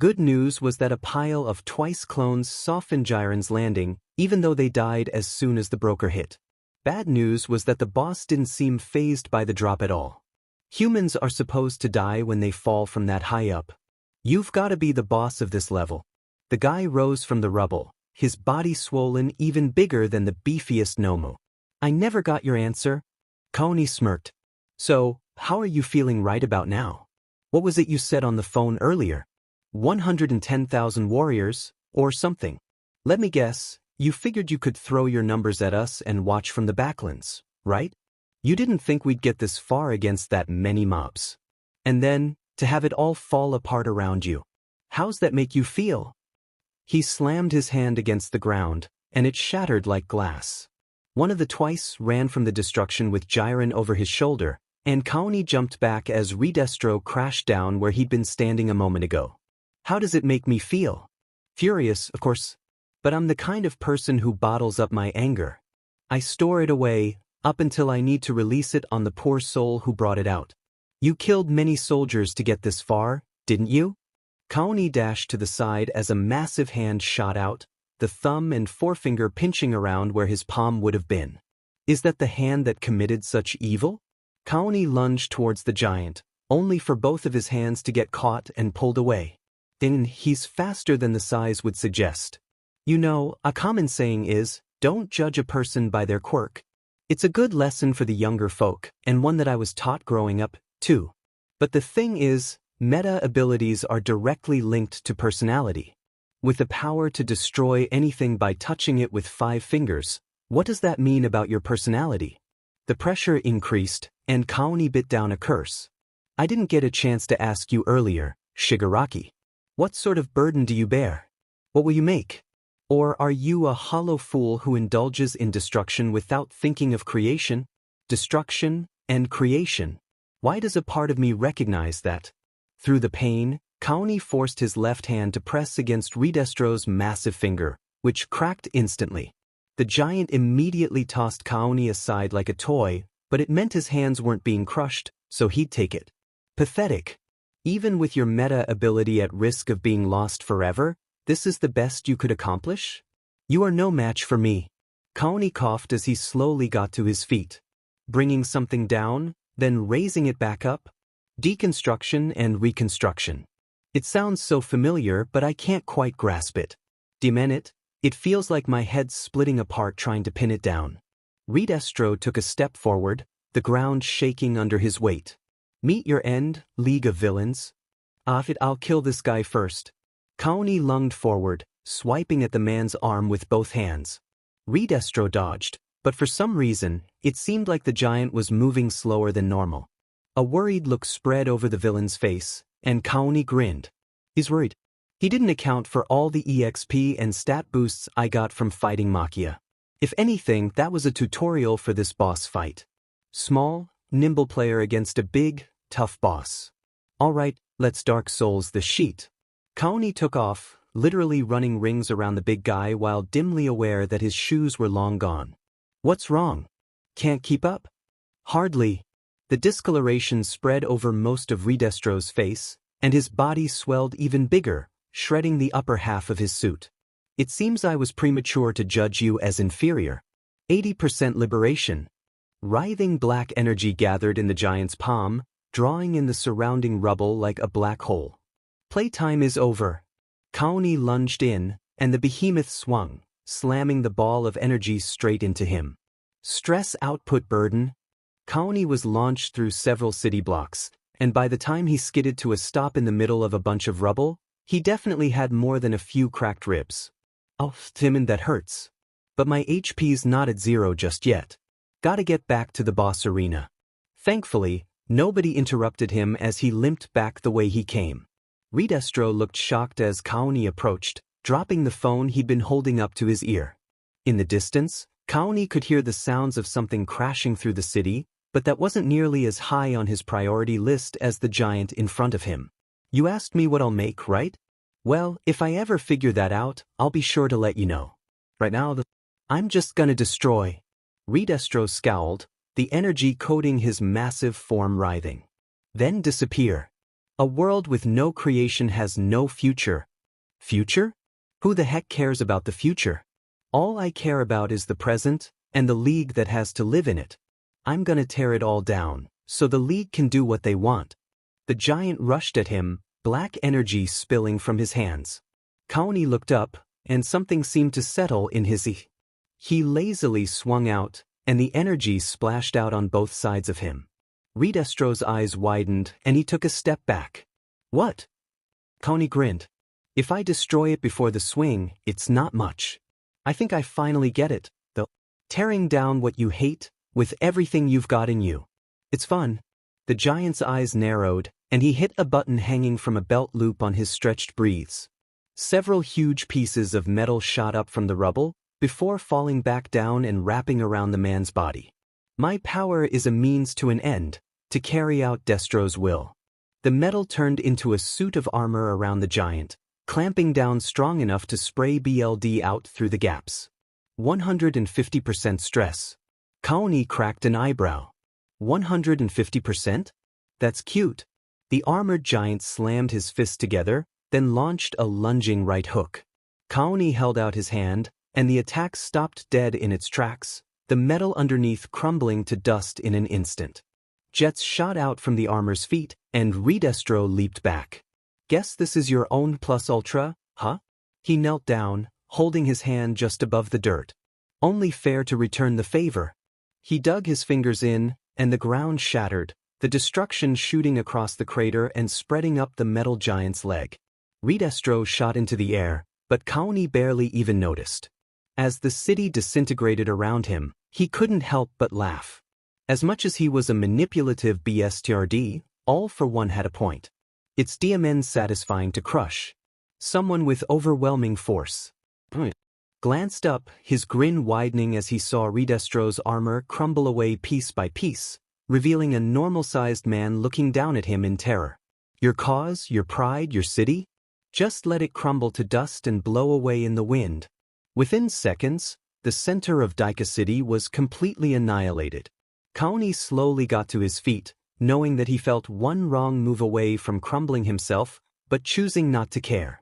Good news was that a pile of twice clones softened Jiren's landing, even though they died as soon as the broker hit. Bad news was that the boss didn't seem fazed by the drop at all. Humans are supposed to die when they fall from that high up. You've got to be the boss of this level. The guy rose from the rubble, his body swollen even bigger than the beefiest Nomu. I never got your answer. Kaoni smirked. So, how are you feeling right about now? What was it you said on the phone earlier? 110,000 warriors, or something. Let me guess, you figured you could throw your numbers at us and watch from the backlands, right? You didn't think we'd get this far against that many mobs. And then, to have it all fall apart around you. How's that make you feel? He slammed his hand against the ground, and it shattered like glass. One of the twice ran from the destruction with Jiren over his shoulder, and Kaoni jumped back as Redestro crashed down where he'd been standing a moment ago. How does it make me feel? Furious, of course. But I'm the kind of person who bottles up my anger. I store it away, up until I need to release it on the poor soul who brought it out. You killed many soldiers to get this far, didn't you? Kaoni dashed to the side as a massive hand shot out, the thumb and forefinger pinching around where his palm would have been. Is that the hand that committed such evil? Kaoni lunged towards the giant, only for both of his hands to get caught and pulled away. Then he's faster than the size would suggest. You know, a common saying is, don't judge a person by their quirk. It's a good lesson for the younger folk, and one that I was taught growing up, too. But the thing is, meta abilities are directly linked to personality. With the power to destroy anything by touching it with 5 fingers, what does that mean about your personality? The pressure increased, and Kaoni bit down a curse. I didn't get a chance to ask you earlier, Shigaraki. What sort of burden do you bear? What will you make? Or are you a hollow fool who indulges in destruction without thinking of creation? Destruction and creation. Why does a part of me recognize that? Through the pain, Kaoni forced his left hand to press against Ridestro's massive finger, which cracked instantly. The giant immediately tossed Kaoni aside like a toy, but it meant his hands weren't being crushed, so he'd take it. Pathetic. Even with your meta ability at risk of being lost forever, this is the best you could accomplish? You are no match for me. Kaoni coughed as he slowly got to his feet. Bringing something down, then raising it back up? Deconstruction and reconstruction. It sounds so familiar, but I can't quite grasp it. Damn it, it feels like my head's splitting apart trying to pin it down. Ridestro took a step forward, the ground shaking under his weight. Meet your end, League of Villains. I'll kill this guy first. Kaoni lunged forward, swiping at the man's arm with both hands. Ridestro dodged, but for some reason, it seemed like the giant was moving slower than normal. A worried look spread over the villain's face, and Kaoni grinned. He's worried. He didn't account for all the EXP and stat boosts I got from fighting Makia. If anything, that was a tutorial for this boss fight. Small, nimble player against a big, tough boss. Alright, let's Dark Souls this sheet. Kaoni took off, literally running rings around the big guy while dimly aware that his shoes were long gone. What's wrong? Can't keep up? Hardly. The discoloration spread over most of Ridestro's face, and his body swelled even bigger, shredding the upper half of his suit. It seems I was premature to judge you as inferior. 80% liberation. Writhing black energy gathered in the giant's palm, drawing in the surrounding rubble like a black hole. Playtime is over. Kaoni lunged in, and the behemoth swung, slamming the ball of energy straight into him. Stress output burden. Kaoni was launched through several city blocks, and by the time he skidded to a stop in the middle of a bunch of rubble, he definitely had more than a few cracked ribs. Oh, Timon, that hurts. But my HP's not at 0 just yet. Gotta get back to the boss arena. Thankfully, nobody interrupted him as he limped back the way he came. Ridestro looked shocked as Kaoni approached, dropping the phone he'd been holding up to his ear. In the distance, Kaoni could hear the sounds of something crashing through the city, but that wasn't nearly as high on his priority list as the giant in front of him. You asked me what I'll make, right? Well, if I ever figure that out, I'll be sure to let you know. Right now, I'm just gonna destroy. Ridestro scowled, the energy coating his massive form writhing. Then disappear. A world with no creation has no future. Future? Who the heck cares about the future? All I care about is the present, and the league that has to live in it. I'm gonna tear it all down, so the league can do what they want. The giant rushed at him, black energy spilling from his hands. Kaoni looked up, and something seemed to settle in his eye. He lazily swung out, and the energy splashed out on both sides of him. Ridestro's eyes widened, and he took a step back. What? Kaoni grinned. If I destroy it before the swing, it's not much. I think I finally get it, though. Tearing down what you hate, with everything you've got in you. It's fun. The giant's eyes narrowed, and he hit a button hanging from a belt loop on his stretched breathes. Several huge pieces of metal shot up from the rubble, before falling back down and wrapping around the man's body. My power is a means to an end, to carry out Destro's will. The metal turned into a suit of armor around the giant, clamping down strong enough to spray BLD out through the gaps. 150% stress. Kaoni cracked an eyebrow. 150%? That's cute. The armored giant slammed his fists together, then launched a lunging right hook. Kaoni held out his hand, and the attack stopped dead in its tracks, the metal underneath crumbling to dust in an instant. Jets shot out from the armor's feet, and Ridestro leaped back. Guess this is your own plus ultra, huh? He knelt down, holding his hand just above the dirt. Only fair to return the favor. He dug his fingers in, and the ground shattered, the destruction shooting across the crater and spreading up the metal giant's leg. Ridestro shot into the air, but Kaoni barely even noticed. As the city disintegrated around him, he couldn't help but laugh. As much as he was a manipulative BSTRD, All for one had a point. It's DMN satisfying to crush someone with overwhelming force. Glanced up, his grin widening as he saw Redestro's armor crumble away piece by piece, revealing a normal-sized man looking down at him in terror. Your cause, your pride, your city? Just let it crumble to dust and blow away in the wind. Within seconds, the center of Deika City was completely annihilated. Kaoni slowly got to his feet, knowing that he felt one wrong move away from crumbling himself, but choosing not to care.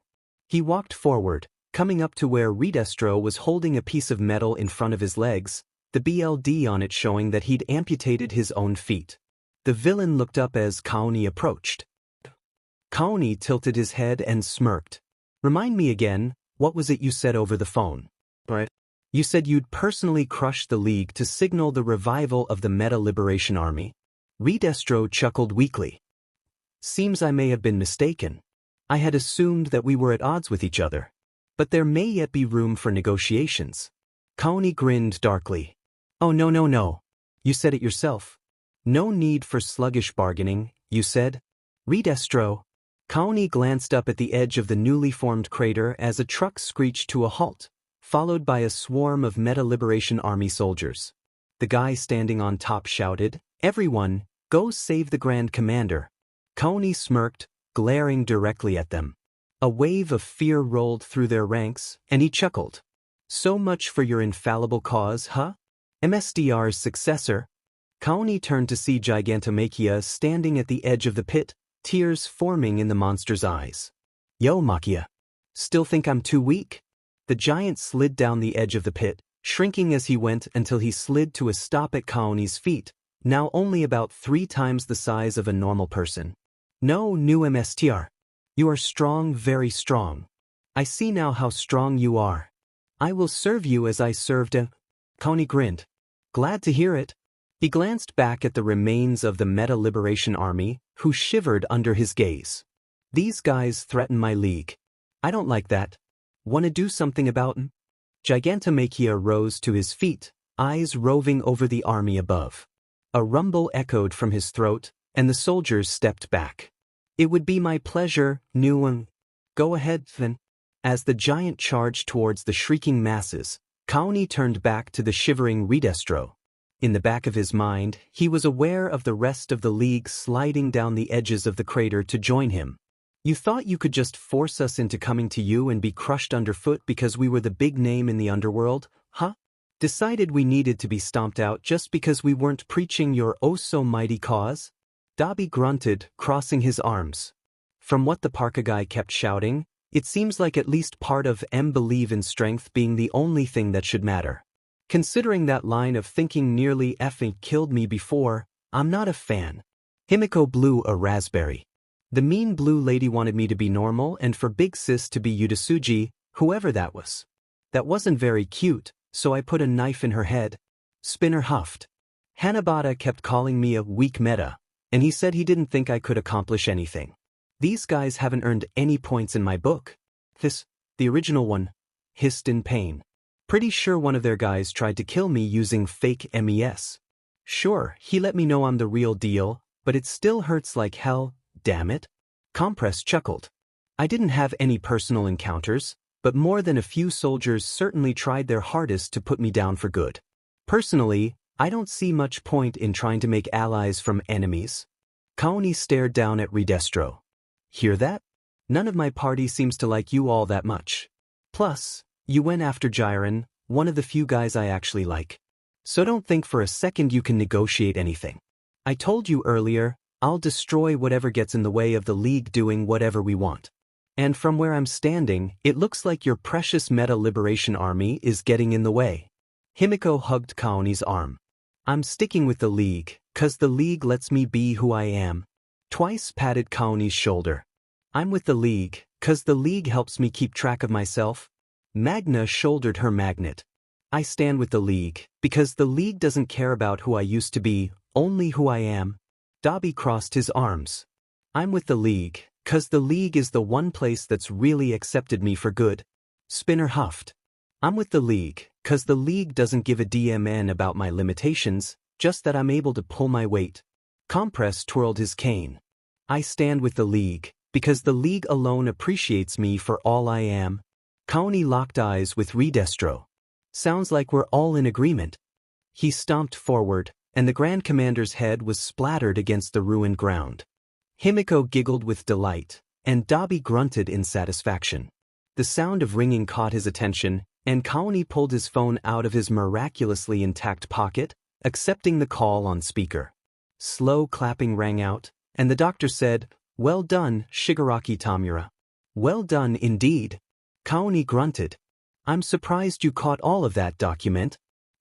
He walked forward, coming up to where Redestro was holding a piece of metal in front of his legs, the BLD on it showing that he'd amputated his own feet. The villain looked up as Kaoni approached. Kaoni tilted his head and smirked. Remind me again, what was it you said over the phone? Right. You said you'd personally crush the League to signal the revival of the Meta Liberation Army. Redestro chuckled weakly. Seems I may have been mistaken. I had assumed that we were at odds with each other. But there may yet be room for negotiations. Kaoni grinned darkly. Oh no. You said it yourself. No need for sluggish bargaining, you said. Redestro. Kaoni glanced up at the edge of the newly formed crater as a truck screeched to a halt, followed by a swarm of Meta Liberation Army soldiers. The guy standing on top shouted, "Everyone, go save the Grand Commander." Kaoni smirked, glaring directly at them. A wave of fear rolled through their ranks, and he chuckled. So much for your infallible cause, huh? MSDR's successor? Kaoni turned to see Gigantomachia standing at the edge of the pit, tears forming in the monster's eyes. Yo, Machia. Still think I'm too weak? The giant slid down the edge of the pit, shrinking as he went until he slid to a stop at Kaoni's feet, now only about 3 times the size of a normal person. No, new MSTR. You are strong, very strong. I see now how strong you are. I will serve you as I served a... Kaoni grinned. Glad to hear it. He glanced back at the remains of the Meta Liberation Army, who shivered under his gaze. These guys threaten my league. I don't like that. Wanna do something about 'em? Gigantomachia rose to his feet, eyes roving over the army above. A rumble echoed from his throat, and the soldiers stepped back. It would be my pleasure, new one. Go ahead, then. As the giant charged towards the shrieking masses, Kaoni turned back to the shivering Redestro. In the back of his mind, he was aware of the rest of the League sliding down the edges of the crater to join him. You thought you could just force us into coming to you and be crushed underfoot because we were the big name in the underworld, huh? Decided we needed to be stomped out just because we weren't preaching your oh-so-mighty cause? Dabi grunted, crossing his arms. From what the Parka guy kept shouting, it seems like at least part of M believe in strength being the only thing that should matter. Considering that line of thinking nearly effing killed me before, I'm not a fan. Himiko blew a raspberry. The mean blue lady wanted me to be normal and for Big Sis to be Yudasuji, whoever that was. That wasn't very cute, so I put a knife in her head. Spinner huffed. Hanabata kept calling me a weak meta, and he said he didn't think I could accomplish anything. These guys haven't earned any points in my book. The original one, hissed in pain. Pretty sure one of their guys tried to kill me using fake MES. Sure, he let me know I'm the real deal, but it still hurts like hell, damn it. Compress chuckled. I didn't have any personal encounters, but more than a few soldiers certainly tried their hardest to put me down for good. Personally, I don't see much point in trying to make allies from enemies. Kaoni stared down at Redestro. Hear that? None of my party seems to like you all that much. Plus, you went after Jiren, one of the few guys I actually like. So don't think for a second you can negotiate anything. I told you earlier, I'll destroy whatever gets in the way of the League doing whatever we want. And from where I'm standing, it looks like your precious Meta Liberation Army is getting in the way. Himiko hugged Kaoni's arm. I'm sticking with the League, 'cause the League lets me be who I am. Twice patted Kaoni's shoulder. I'm with the League, 'cause the League helps me keep track of myself. Magna shouldered her magnet. I stand with the League, because the League doesn't care about who I used to be, only who I am. Dabi crossed his arms. I'm with the League, 'cause the League is the one place that's really accepted me for good. Spinner huffed. I'm with the League, 'cause the League doesn't give a DMN about my limitations, just that I'm able to pull my weight. Compress twirled his cane. I stand with the League, because the League alone appreciates me for all I am. Kaoni locked eyes with Redestro. Sounds like we're all in agreement. He stomped forward, and the Grand Commander's head was splattered against the ruined ground. Himiko giggled with delight, and Dabi grunted in satisfaction. The sound of ringing caught his attention, and Kaoni pulled his phone out of his miraculously intact pocket, accepting the call on speaker. Slow clapping rang out, and the doctor said, "Well done, Shigaraki Tamura." "Well done indeed." Kaoni grunted. "I'm surprised you caught all of that, document.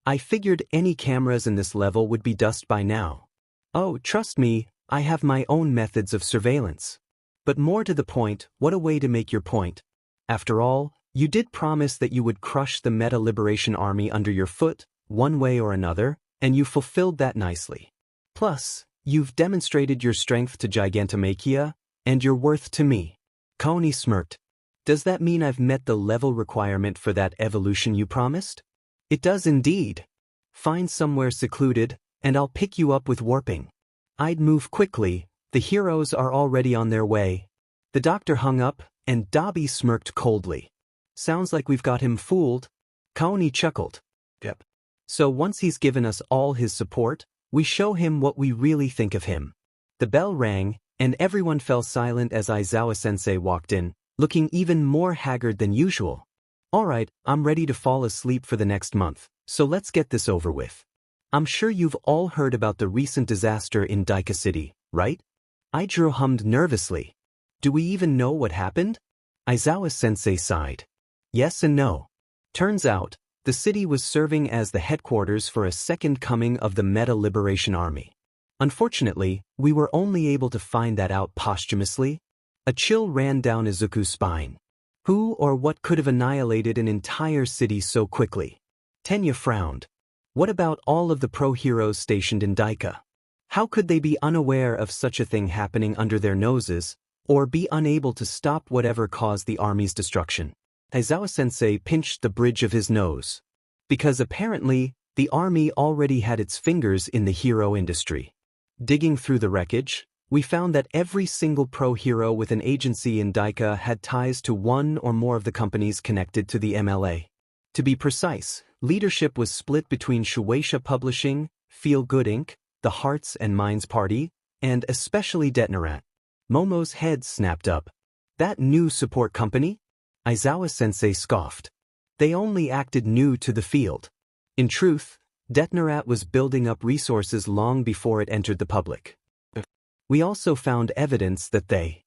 I figured any cameras in this level would be dust by now." "Oh, trust me, I have my own methods of surveillance." "But more to the point, what a way to make your point. After all, you did promise that you would crush the Meta Liberation Army under your foot, one way or another, and you fulfilled that nicely. Plus, you've demonstrated your strength to Gigantomachia, and your worth to me." Kaoni smirked. "Does that mean I've met the level requirement for that evolution you promised?" "It does indeed. Find somewhere secluded, and I'll pick you up with warping." "I'd move quickly, the heroes are already on their way." The doctor hung up, and Dabi smirked coldly. "Sounds like we've got him fooled." Kaoni chuckled. "Yep. So once he's given us all his support, we show him what we really think of him." The bell rang, and everyone fell silent as Aizawa-sensei walked in, looking even more haggard than usual. "All right, I'm ready to fall asleep for the next month, so let's get this over with. I'm sure you've all heard about the recent disaster in Deika City, right?" Aijiro hummed nervously. "Do we even know what happened?" Aizawa-sensei sighed. "Yes and no. Turns out, the city was serving as the headquarters for a second coming of the Meta Liberation Army. Unfortunately, we were only able to find that out posthumously." A chill ran down Izuku's spine. Who or what could have annihilated an entire city so quickly? Tenya frowned. What about all of the pro-heroes stationed in Deika? How could they be unaware of such a thing happening under their noses, or be unable to stop whatever caused the army's destruction? Aizawa-sensei pinched the bridge of his nose. Because apparently, the army already had its fingers in the hero industry. Digging through the wreckage, we found that every single pro-hero with an agency in Deika had ties to one or more of the companies connected to the MLA. To be precise, leadership was split between Shueisha Publishing, Feel Good Inc., the Hearts and Minds Party, and especially Detnerat. Momo's head snapped up. "That new support company?" Aizawa-sensei scoffed. "They only acted new to the field. In truth, Detnerat was building up resources long before it entered the public. We also found evidence that they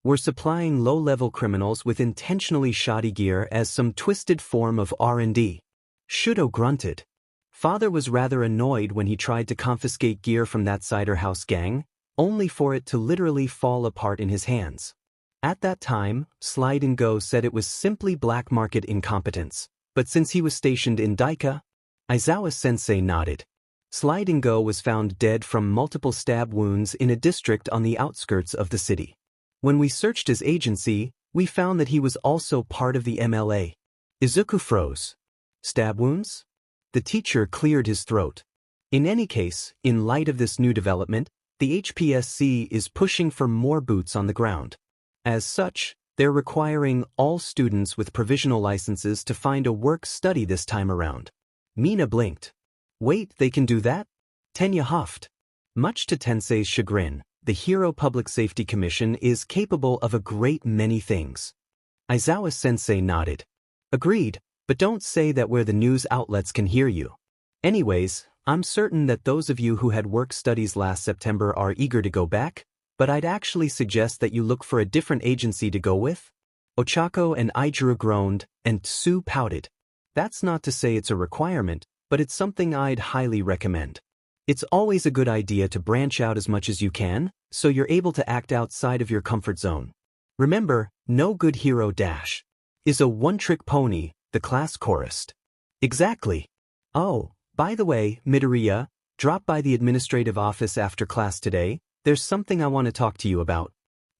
were supplying low-level criminals with intentionally shoddy gear as some twisted form of R&D. Shudo grunted. Father was rather annoyed when he tried to confiscate gear from that cider house gang, only for it to literally fall apart in his hands. At that time, Slide and Go said it was simply black market incompetence, but since he was stationed in Deika, Aizawa-sensei nodded. Slide and Go was found dead from multiple stab wounds in a district on the outskirts of the city. When we searched his agency, we found that he was also part of the MLA. Izuku froze. Stab wounds? The teacher cleared his throat. In any case, in light of this new development, the HPSC is pushing for more boots on the ground. As such, they're requiring all students with provisional licenses to find a work-study this time around. Mina blinked. "Wait, they can do that?" Tenya huffed. Much to Tensei's chagrin, the Hero Public Safety Commission is capable of a great many things. Aizawa-sensei nodded. "Agreed, but don't say that where the news outlets can hear you. Anyways, I'm certain that those of you who had work studies last September are eager to go back, but I'd actually suggest that you look for a different agency to go with." Ochako and Aijiro groaned, and Tsu pouted. "That's not to say it's a requirement, but it's something I'd highly recommend. It's always a good idea to branch out as much as you can, so you're able to act outside of your comfort zone. Remember, no good hero is a one-trick pony," the class chorused. "Exactly. Oh, by the way, Midoriya, drop by the administrative office after class today, there's something I want to talk to you about."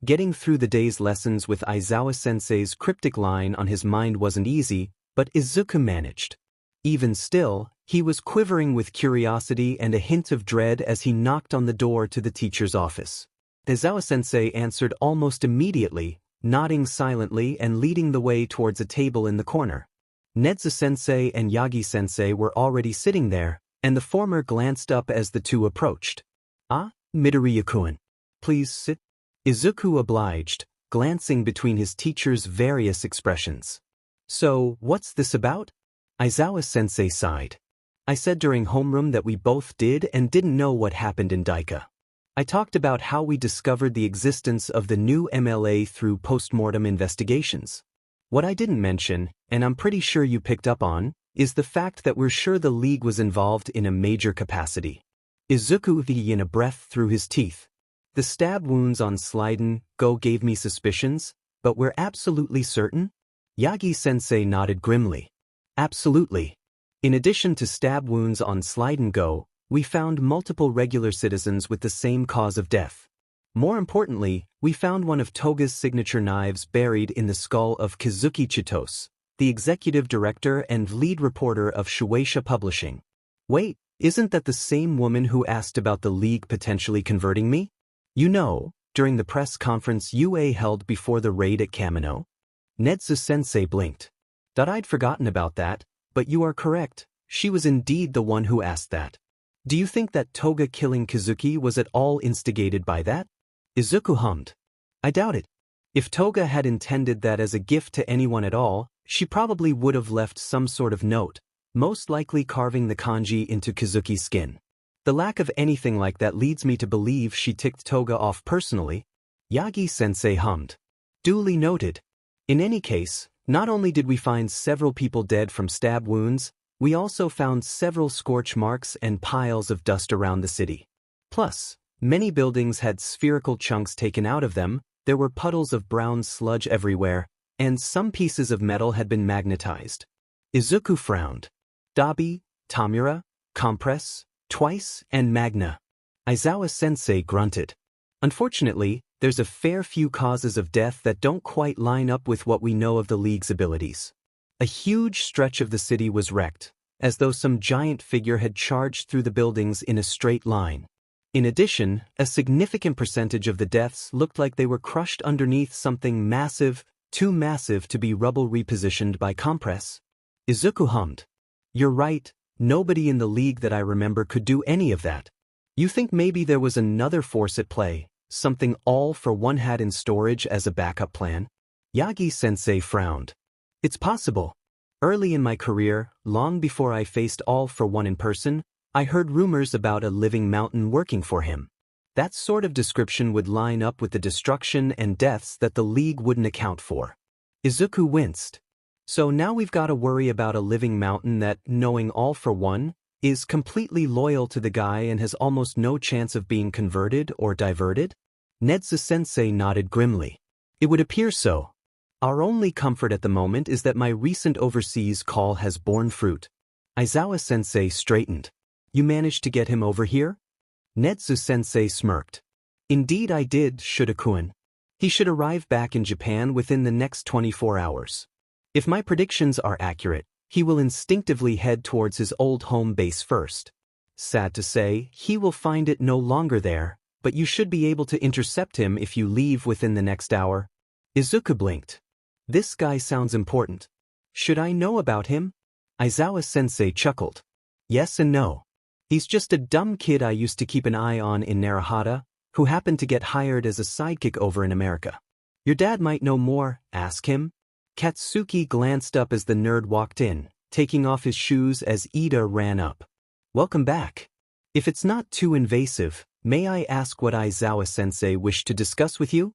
Getting through the day's lessons with Aizawa-sensei's cryptic line on his mind wasn't easy, but Izuku managed. Even still, he was quivering with curiosity and a hint of dread as he knocked on the door to the teacher's office. Aizawa-sensei answered almost immediately, nodding silently and leading the way towards a table in the corner. Nedza-sensei and Yagi-sensei were already sitting there, and the former glanced up as the two approached. "Ah, Midoriya-kun. Please sit." Izuku obliged, glancing between his teacher's various expressions. "So, what's this about?" Aizawa-sensei sighed. "I said during homeroom that we both did and didn't know what happened in Deika. I talked about how we discovered the existence of the new MLA through postmortem investigations. What I didn't mention, and I'm pretty sure you picked up on, is the fact that we're sure the League was involved in a major capacity." Izuku breathed in a breath through his teeth. "The stab wounds on Sliden Go gave me suspicions, but we're absolutely certain?" Yagi-sensei nodded grimly. "Absolutely. In addition to stab wounds on Sliden Go, we found multiple regular citizens with the same cause of death. More importantly, we found one of Toga's signature knives buried in the skull of Kazuki Chitose, the executive director and lead reporter of Shueisha Publishing. Wait, isn't that the same woman who asked about the League potentially converting me? You know, during the press conference UA held before the raid at Kamino?" Nedzu-sensei blinked. "I'd forgotten about that, but you are correct, she was indeed the one who asked that. Do you think that Toga killing Kazuki was at all instigated by that?" Izuku hummed. "I doubt it. If Toga had intended that as a gift to anyone at all, she probably would have left some sort of note, most likely carving the kanji into Kazuki's skin. The lack of anything like that leads me to believe she ticked Toga off personally." Yagi-sensei hummed. "Duly noted. In any case, not only did we find several people dead from stab wounds, we also found several scorch marks and piles of dust around the city. Plus, many buildings had spherical chunks taken out of them, there were puddles of brown sludge everywhere, and some pieces of metal had been magnetized." Izuku frowned. "Dabi, Tamura, Compress, Twice, and Magna." Aizawa-sensei grunted. "Unfortunately, there's a fair few causes of death that don't quite line up with what we know of the League's abilities. A huge stretch of the city was wrecked, as though some giant figure had charged through the buildings in a straight line. In addition, a significant percentage of the deaths looked like they were crushed underneath something massive, too massive to be rubble repositioned by compress." Izuku hummed. "You're right, nobody in the League that I remember could do any of that. You think maybe there was another force at play, something All for One had in storage as a backup plan?" Yagi-sensei frowned. "It's possible. Early in my career, long before I faced All for One in person, I heard rumors about a living mountain working for him. That sort of description would line up with the destruction and deaths that the League wouldn't account for." Izuku winced. "So now we've got to worry about a living mountain that, knowing All for One, is completely loyal to the guy and has almost no chance of being converted or diverted?" Nedzu-sensei nodded grimly. "It would appear so. Our only comfort at the moment is that my recent overseas call has borne fruit." Aizawa-sensei straightened. "You managed to get him over here?" Nedzu-sensei smirked. "Indeed I did, Shida-kun. He should arrive back in Japan within the next 24 hours. If my predictions are accurate, he will instinctively head towards his old home base first. Sad to say, he will find it no longer there, but you should be able to intercept him if you leave within the next hour." Izuku blinked. "This guy sounds important. Should I know about him?" Aizawa-sensei chuckled. "Yes and no. He's just a dumb kid I used to keep an eye on in Naruhata, who happened to get hired as a sidekick over in America. Your dad might know more, ask him." Katsuki glanced up as the nerd walked in, taking off his shoes as Ida ran up. "Welcome back. If it's not too invasive, may I ask what Aizawa-sensei wished to discuss with you?"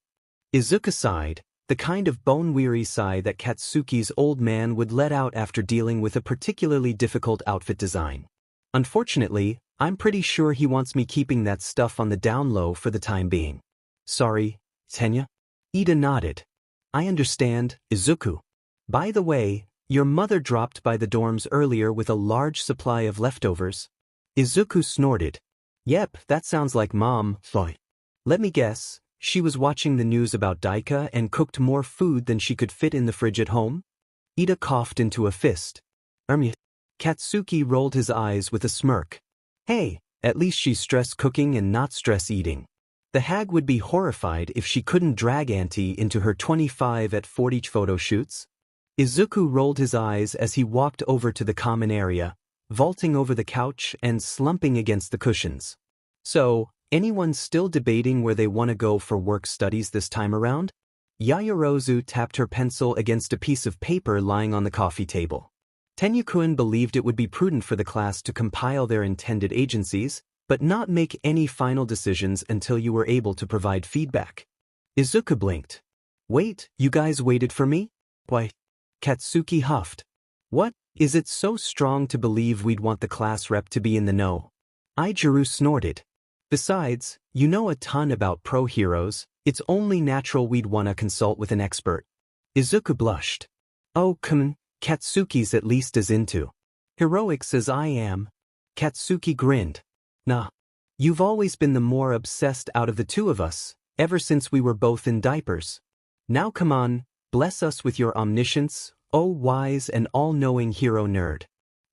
Izuku sighed, the kind of bone-weary sigh that Katsuki's old man would let out after dealing with a particularly difficult outfit design. "Unfortunately, I'm pretty sure he wants me keeping that stuff on the down low for the time being." "Sorry, Tenya?" Ida nodded. "I understand, Izuku. By the way, your mother dropped by the dorms earlier with a large supply of leftovers." Izuku snorted. "Yep, that sounds like Mom. Let me guess. She was watching the news about Deika and cooked more food than she could fit in the fridge at home?" Ida coughed into a fist. Katsuki rolled his eyes with a smirk. "Hey, at least she's stress cooking and not stress eating." The hag would be horrified if she couldn't drag Auntie into her 25 at 40 photo shoots. Izuku rolled his eyes as he walked over to the common area, vaulting over the couch and slumping against the cushions. So, anyone still debating where they want to go for work studies this time around? Yaoyorozu tapped her pencil against a piece of paper lying on the coffee table. Tenyukun believed it would be prudent for the class to compile their intended agencies, but not make any final decisions until you were able to provide feedback. Izuku blinked. Wait, you guys waited for me? Why? Katsuki huffed. What? Is it so strong to believe we'd want the class rep to be in the know? Ijiru snorted. Besides, you know a ton about pro heroes, it's only natural we'd want to consult with an expert. Izuku blushed. Oh, come on, Katsuki's at least as into heroics as I am. Katsuki grinned. Nah. You've always been the more obsessed out of the two of us, ever since we were both in diapers. Now come on, bless us with your omniscience, oh wise and all-knowing hero nerd.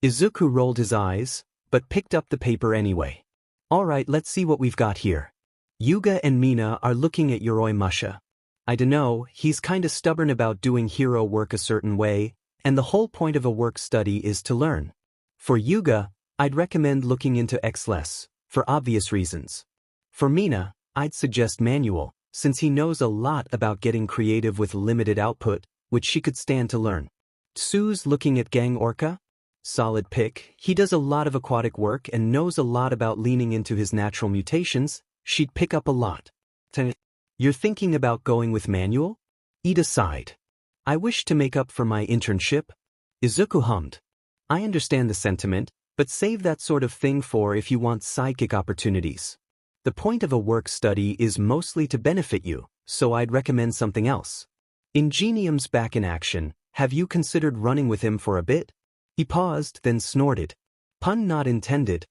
Izuku rolled his eyes, but picked up the paper anyway. Alright, let's see what we've got here. Yuga and Mina are looking at Yoroi Musha. I dunno, he's kinda stubborn about doing hero work a certain way, and the whole point of a work study is to learn. For Yuga, I'd recommend looking into X-less, for obvious reasons. For Mina, I'd suggest manual, since he knows a lot about getting creative with limited output, which she could stand to learn. Tsu's looking at Gang Orca? Solid pick, he does a lot of aquatic work and knows a lot about leaning into his natural mutations, she'd pick up a lot. You're thinking about going with manual? Ida sighed. I wish to make up for my internship. Izuku hummed. I understand the sentiment, but save that sort of thing for if you want sidekick opportunities. The point of a work study is mostly to benefit you, so I'd recommend something else. Ingenium's back in action, have you considered running with him for a bit? He paused, then snorted. Pun not intended.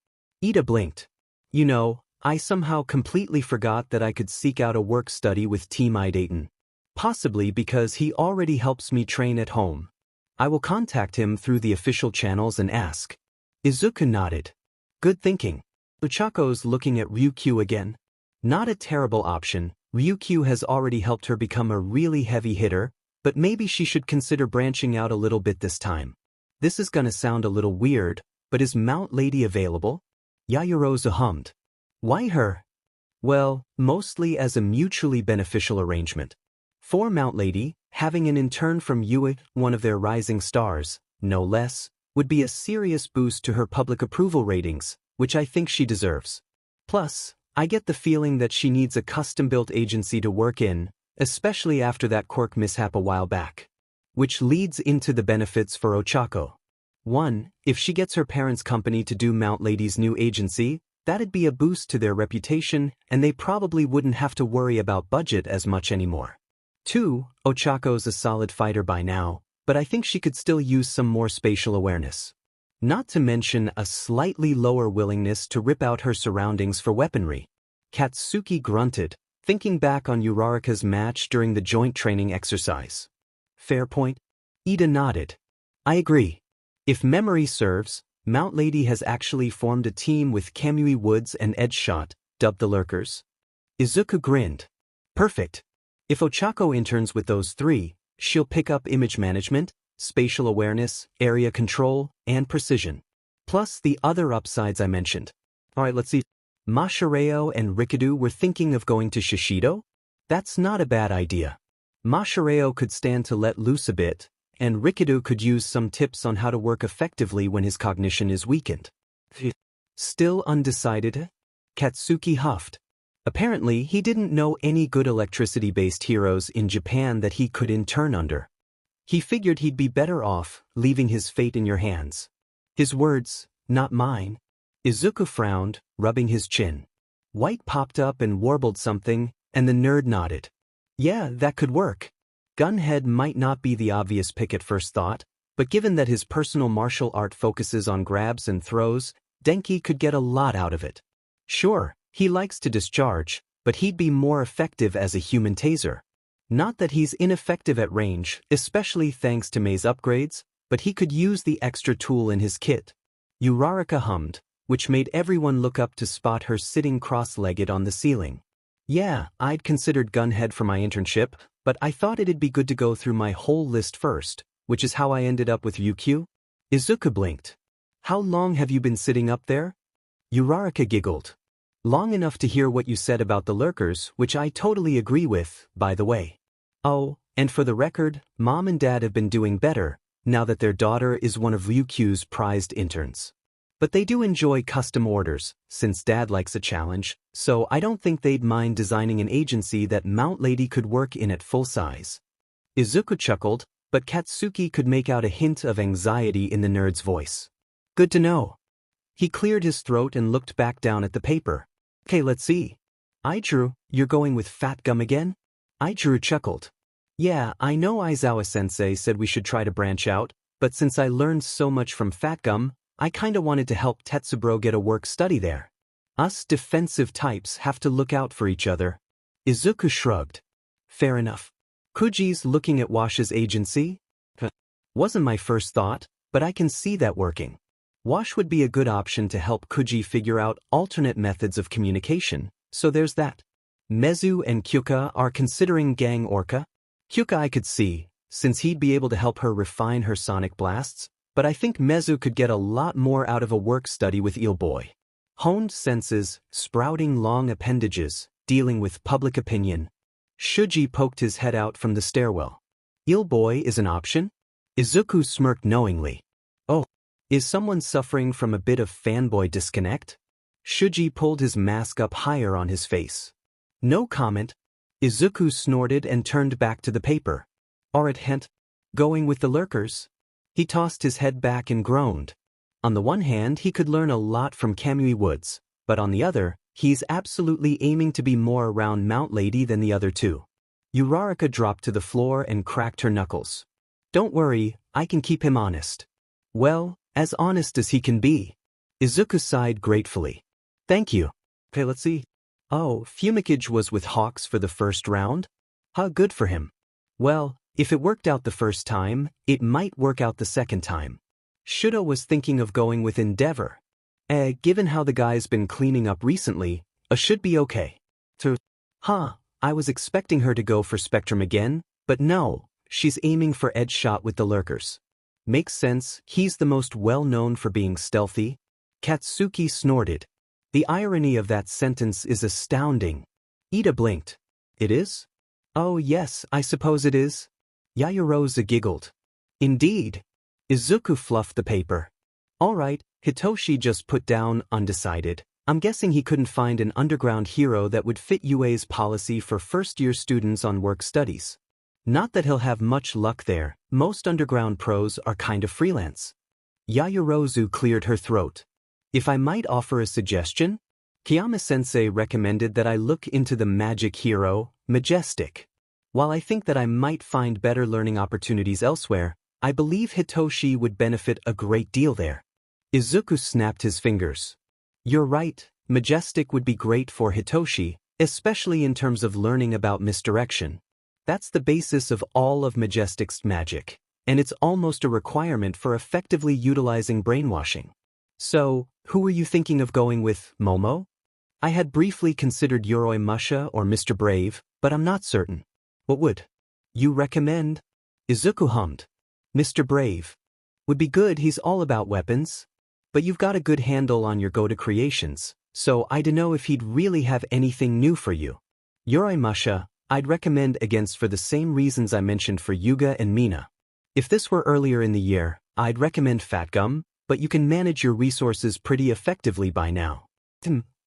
Ida blinked. You know, I somehow completely forgot that I could seek out a work study with Team Idaten. Possibly because he already helps me train at home. I will contact him through the official channels and ask. Izuku nodded. Good thinking. Uchako's looking at Ryukyu again. Not a terrible option, Ryukyu has already helped her become a really heavy hitter, but maybe she should consider branching out a little bit this time. This is gonna sound a little weird, but is Mount Lady available? Yayorozu hummed. Why her? Well, mostly as a mutually beneficial arrangement. For Mount Lady, having an intern from Yue, one of their rising stars, no less, would be a serious boost to her public approval ratings, which I think she deserves. Plus, I get the feeling that she needs a custom-built agency to work in, especially after that Quirk mishap a while back. Which leads into the benefits for Ochako. 1. If she gets her parents' company to do Mount Lady's new agency, that'd be a boost to their reputation, and they probably wouldn't have to worry about budget as much anymore. 2. Ochako's a solid fighter by now, but I think she could still use some more spatial awareness. Not to mention a slightly lower willingness to rip out her surroundings for weaponry. Katsuki grunted, thinking back on Uraraka's match during the joint training exercise. Fair point? Ida nodded. I agree. If memory serves, Mount Lady has actually formed a team with Kamui Woods and Edgeshot, dubbed the Lurkers. Izuku grinned. Perfect. If Ochako interns with those three, she'll pick up image management, spatial awareness, area control, and precision. Plus the other upsides I mentioned. Alright, let's see. Mashireo and Rikadu were thinking of going to Shishido? That's not a bad idea. Mashireo could stand to let loose a bit, and Rikadu could use some tips on how to work effectively when his cognition is weakened. Still undecided? Katsuki huffed. Apparently, he didn't know any good electricity-based heroes in Japan that he could intern under. He figured he'd be better off leaving his fate in your hands. His words, not mine. Izuku frowned, rubbing his chin. White popped up and warbled something, and the nerd nodded. Yeah, that could work. Gunhead might not be the obvious pick at first thought, but given that his personal martial art focuses on grabs and throws, Denki could get a lot out of it. Sure, he likes to discharge, but he'd be more effective as a human taser. Not that he's ineffective at range, especially thanks to Mei's upgrades, but he could use the extra tool in his kit. Uraraka hummed, which made everyone look up to spot her sitting cross-legged on the ceiling. Yeah, I'd considered Gunhead for my internship, but I thought it'd be good to go through my whole list first, which is how I ended up with Ryukyu. Izuku blinked. How long have you been sitting up there? Uraraka giggled. Long enough to hear what you said about the lurkers, which I totally agree with, by the way. Oh, and for the record, Mom and Dad have been doing better, now that their daughter is one of Ryukyu's prized interns. But they do enjoy custom orders, since Dad likes a challenge, so I don't think they'd mind designing an agency that Mount Lady could work in at full size. Izuku chuckled, but Katsuki could make out a hint of anxiety in the nerd's voice. Good to know. He cleared his throat and looked back down at the paper. Okay, let's see. Idru, you're going with Fat Gum again? Idru chuckled. Yeah, I know Aizawa-sensei said we should try to branch out, but since I learned so much from Fat Gum, I kinda wanted to help Tetsuburo get a work-study there. Us defensive types have to look out for each other. Izuku shrugged. Fair enough. Kuji's looking at Wash's agency? Wasn't my first thought, but I can see that working. Wash would be a good option to help Kuji figure out alternate methods of communication, so there's that. Mezu and Kyuka are considering Gang Orca. Kyuka I could see, since he'd be able to help her refine her sonic blasts, but I think Mezu could get a lot more out of a work study with Eel Boy. Honed senses, sprouting long appendages, dealing with public opinion. Shuji poked his head out from the stairwell. Eel Boy is an option? Izuku smirked knowingly. Oh, is someone suffering from a bit of fanboy disconnect? Shuji pulled his mask up higher on his face. No comment. Izuku snorted and turned back to the paper. Alright, hint. Going with the lurkers? He tossed his head back and groaned. On the one hand, he could learn a lot from Kamui Woods, but on the other, he's absolutely aiming to be more around Mount Lady than the other two. Uraraka dropped to the floor and cracked her knuckles. Don't worry, I can keep him honest. Well, as honest as he can be. Izuku sighed gratefully. Thank you. Okay, let's see. Oh, Fumikage was with Hawks for the first round? How good for him. Well, if it worked out the first time, it might work out the second time. Shudo was thinking of going with Endeavor. Given how the guy's been cleaning up recently, should be okay. I was expecting her to go for Spectrum again, but no, she's aiming for Edge Shot with the lurkers. Makes sense, he's the most well-known for being stealthy. Katsuki snorted. The irony of that sentence is astounding. Ida blinked. It is? Oh yes, I suppose it is. Yaoyorozu giggled. Indeed. Izuku fluffed the paper. Alright, Hitoshi just put down undecided. I'm guessing he couldn't find an underground hero that would fit UA's policy for first-year students on work studies. Not that he'll have much luck there, most underground pros are kind of freelance. Yaoyorozu cleared her throat. If I might offer a suggestion? Kiyama-sensei recommended that I look into the magic hero, Majestic. While I think that I might find better learning opportunities elsewhere, I believe Hitoshi would benefit a great deal there. Izuku snapped his fingers. You're right, Majestic would be great for Hitoshi, especially in terms of learning about misdirection. That's the basis of all of Majestic's magic, and it's almost a requirement for effectively utilizing brainwashing. So, who were you thinking of going with, Momo? I had briefly considered Yoroi Musha or Mr. Brave, but I'm not certain. What would you recommend? Izuku hummed. Mr. Brave. Would be good, he's all about weapons. But you've got a good handle on your go-to creations, so I dunno if he'd really have anything new for you. Yoroi Musha, I'd recommend against for the same reasons I mentioned for Yuga and Mina. If this were earlier in the year, I'd recommend Fat Gum, but you can manage your resources pretty effectively by now.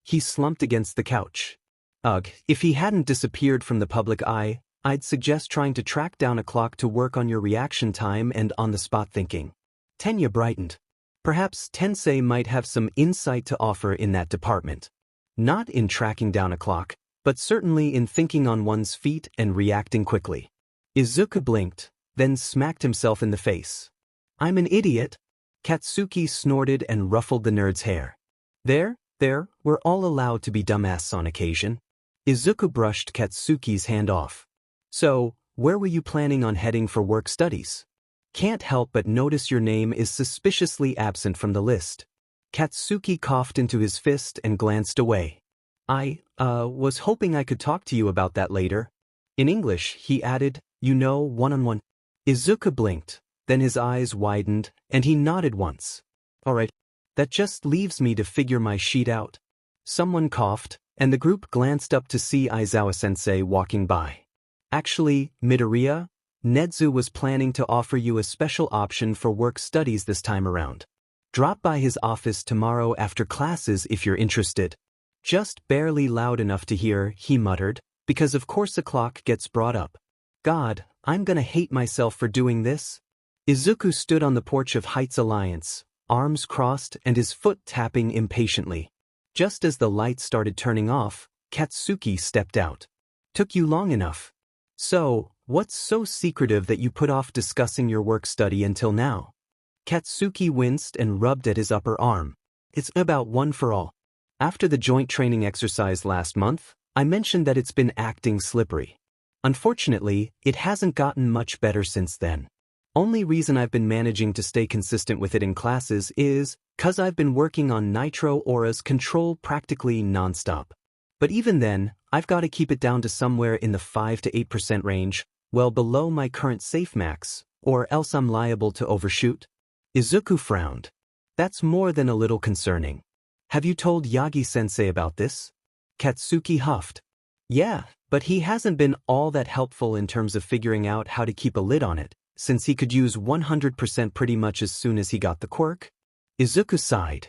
He slumped against the couch. Ugh, if he hadn't disappeared from the public eye, I'd suggest trying to track down a clock to work on your reaction time and on-the-spot thinking. Tenya brightened. Perhaps Tensei might have some insight to offer in that department. Not in tracking down a clock, but certainly in thinking on one's feet and reacting quickly. Izuku blinked, then smacked himself in the face. I'm an idiot. Katsuki snorted and ruffled the nerd's hair. There, we're all allowed to be dumbasses on occasion. Izuku brushed Katsuki's hand off. So, where were you planning on heading for work studies? Can't help but notice your name is suspiciously absent from the list. Katsuki coughed into his fist and glanced away. Was hoping I could talk to you about that later. In English, he added, you know, one-on-one. Izuku blinked, then his eyes widened, and he nodded once. Alright, that just leaves me to figure my sheet out. Someone coughed, and the group glanced up to see Aizawa-sensei walking by. Actually, Midoriya, Nedzu was planning to offer you a special option for work studies this time around. Drop by his office tomorrow after classes if you're interested. Just barely loud enough to hear, he muttered, because of course a clock gets brought up. God, I'm gonna hate myself for doing this. Izuku stood on the porch of Heights Alliance, arms crossed and his foot tapping impatiently. Just as the lights started turning off, Katsuki stepped out. Took you long enough. So, what's so secretive that you put off discussing your work study until now? Katsuki winced and rubbed at his upper arm. It's about one for all. After the joint training exercise last month, I mentioned that it's been acting slippery. Unfortunately, it hasn't gotten much better since then. Only reason I've been managing to stay consistent with it in classes is 'cause I've been working on Nitro Aura's control practically non-stop. But even then, I've got to keep it down to somewhere in the 5 to 8% range, well below my current safe max, or else I'm liable to overshoot. Izuku frowned. That's more than a little concerning. Have you told Yagi-sensei about this? Katsuki huffed. Yeah, but he hasn't been all that helpful in terms of figuring out how to keep a lid on it, since he could use 100% pretty much as soon as he got the quirk. Izuku sighed.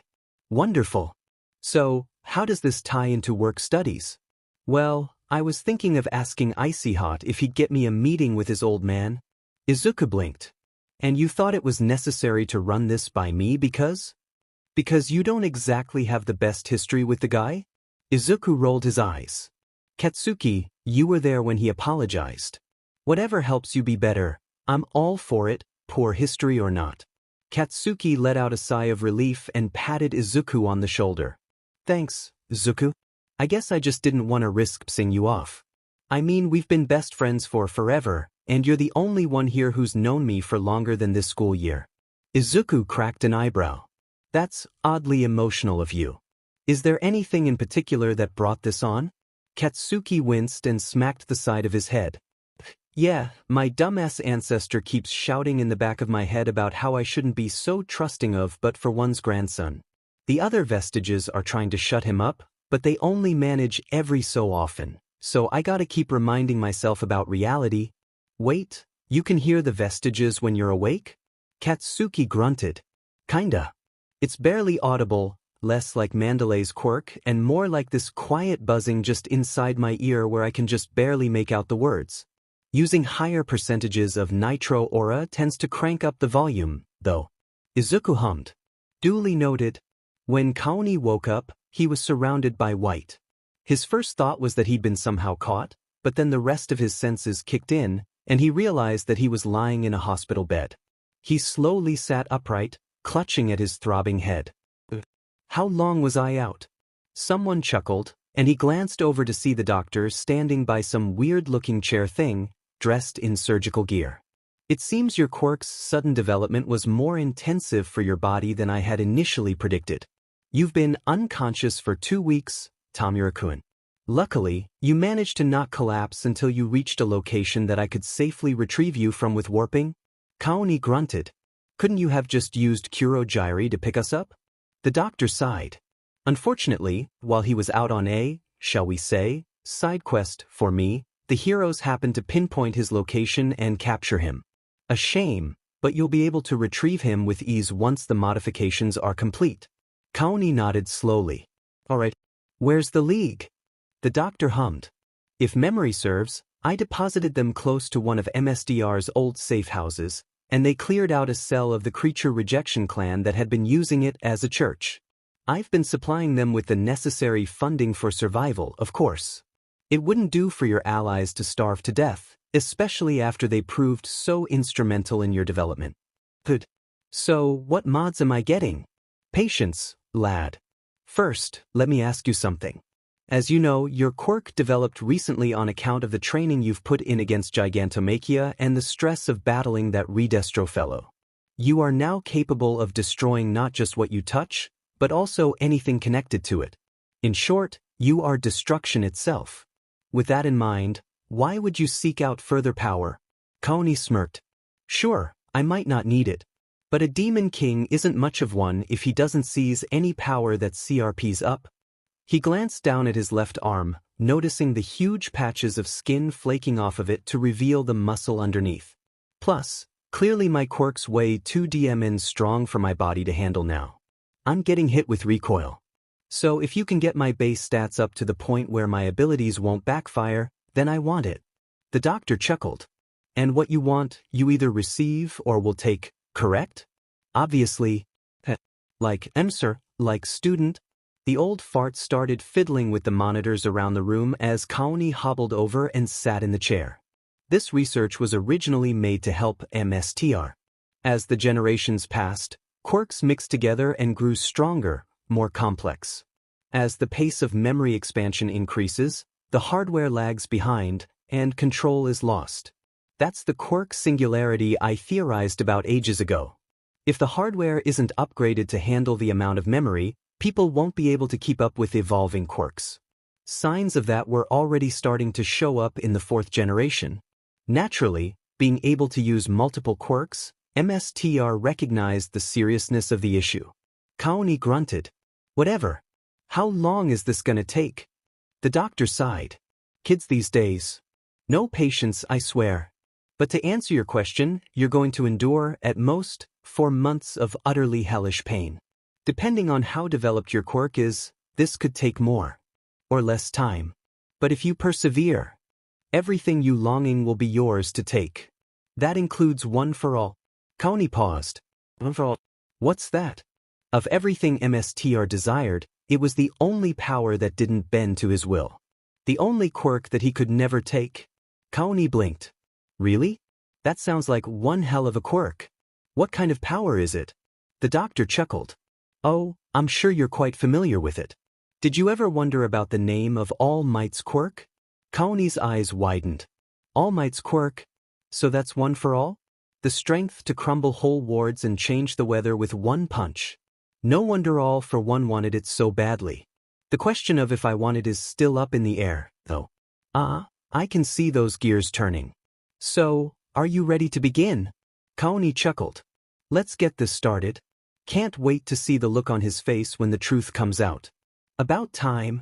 Wonderful. So, how does this tie into work studies? Well, I was thinking of asking Icy Hot if he'd get me a meeting with his old man. Izuku blinked. And you thought it was necessary to run this by me because? Because you don't exactly have the best history with the guy? Izuku rolled his eyes. Katsuki, you were there when he apologized. Whatever helps you be better, I'm all for it, poor history or not. Katsuki let out a sigh of relief and patted Izuku on the shoulder. Thanks, Izuku. I guess I just didn't want to risk pissing you off. I mean, we've been best friends for forever, and you're the only one here who's known me for longer than this school year. Izuku cracked an eyebrow. That's oddly emotional of you. Is there anything in particular that brought this on? Katsuki winced and smacked the side of his head. Yeah, my dumbass ancestor keeps shouting in the back of my head about how I shouldn't be so trusting of but for one's grandson. The other vestiges are trying to shut him up, but they only manage every so often, so I gotta keep reminding myself about reality. Wait, you can hear the vestiges when you're awake? Katsuki grunted. Kinda. It's barely audible, less like Mandalay's quirk and more like this quiet buzzing just inside my ear where I can just barely make out the words. Using higher percentages of Nitro Aura tends to crank up the volume, though. Izuku hummed. Duly noted. When Kaoni woke up, he was surrounded by white. His first thought was that he'd been somehow caught, but then the rest of his senses kicked in, and he realized that he was lying in a hospital bed. He slowly sat upright, clutching at his throbbing head. How long was I out? Someone chuckled, and he glanced over to see the doctor standing by some weird-looking chair thing, dressed in surgical gear. It seems your quirk's sudden development was more intensive for your body than I had initially predicted. You've been unconscious for 2 weeks, Tamura-kun. Luckily, you managed to not collapse until you reached a location that I could safely retrieve you from with warping. Kaoni grunted. Couldn't you have just used Kurogiri to pick us up? The doctor sighed. Unfortunately, while he was out on a, shall we say, side quest for me, the heroes happened to pinpoint his location and capture him. A shame, but you'll be able to retrieve him with ease once the modifications are complete. Kaoni nodded slowly. Alright, where's the league? The doctor hummed. If memory serves, I deposited them close to one of MSDR's old safe houses, and they cleared out a cell of the creature rejection clan that had been using it as a church. I've been supplying them with the necessary funding for survival, of course. It wouldn't do for your allies to starve to death, especially after they proved so instrumental in your development. Good. So, what mods am I getting? Patience, lad. First, let me ask you something. As you know, your quirk developed recently on account of the training you've put in against Gigantomachia and the stress of battling that Redestro fellow. You are now capable of destroying not just what you touch, but also anything connected to it. In short, You are destruction itself. With that in mind, why would you seek out further power? Kaoni smirked. Sure, I might not need it. But a demon king isn't much of one if he doesn't seize any power that CRP's up. He glanced down at his left arm, noticing the huge patches of skin flaking off of it to reveal the muscle underneath. Plus, clearly my quirks weigh 2 DMN strong for my body to handle now. I'm getting hit with recoil. So if you can get my base stats up to the point where my abilities won't backfire, then I want it. The doctor chuckled. And what you want, you either receive or will take, correct? Obviously. Like, sir, like student. The old fart started fiddling with the monitors around the room as Kaoni hobbled over and sat in the chair. This research was originally made to help MSTR. As the generations passed, quirks mixed together and grew stronger, more complex. As the pace of memory expansion increases, the hardware lags behind, and control is lost. That's the quirk singularity I theorized about ages ago. If the hardware isn't upgraded to handle the amount of memory, people won't be able to keep up with evolving quirks. Signs of that were already starting to show up in the 4th generation. Naturally, being able to use multiple quirks, MSTR recognized the seriousness of the issue. Kaoni grunted. Whatever. How long is this gonna take? The doctor sighed. Kids these days. No patience, I swear. But to answer your question, you're going to endure, at most, 4 months of utterly hellish pain. Depending on how developed your quirk is, this could take more or less time. But if you persevere, everything you longing will be yours to take. That includes one for all. Kaoni paused. One for all. What's that? Of everything MSTR desired, it was the only power that didn't bend to his will. The only quirk that he could never take. Kaoni blinked. Really? That sounds like one hell of a quirk. What kind of power is it? The doctor chuckled. Oh, I'm sure you're quite familiar with it. Did you ever wonder about the name of All Might's quirk? Kaoni's eyes widened. All Might's quirk? So that's one for all? The strength to crumble whole wards and change the weather with one punch. No wonder All for One wanted it so badly. The question of if I want it is still up in the air, though. I can see those gears turning. So, are you ready to begin? Kaoni chuckled. Let's get this started. Can't wait to see the look on his face when the truth comes out. About time.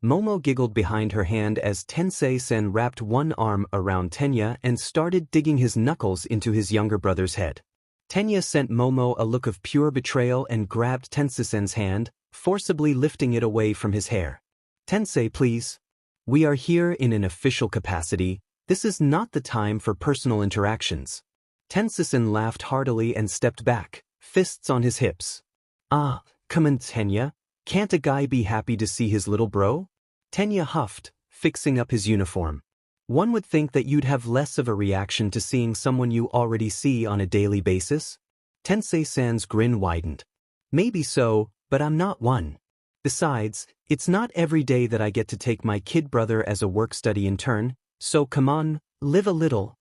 Momo giggled behind her hand as Tensei-sen wrapped one arm around Tenya and started digging his knuckles into his younger brother's head. Tenya sent Momo a look of pure betrayal and grabbed Tensei-sen's hand, forcibly lifting it away from his hair. Tensei, please. We are here in an official capacity. This is not the time for personal interactions. Tensei-sen laughed heartily and stepped back, fists on his hips. Come on, Tenya. Can't a guy be happy to see his little bro? Tenya huffed, fixing up his uniform. One would think that you'd have less of a reaction to seeing someone you already see on a daily basis. Tensei-san's grin widened. Maybe so, but I'm not one. Besides, it's not every day that I get to take my kid brother as a work-study intern, so come on, live a little.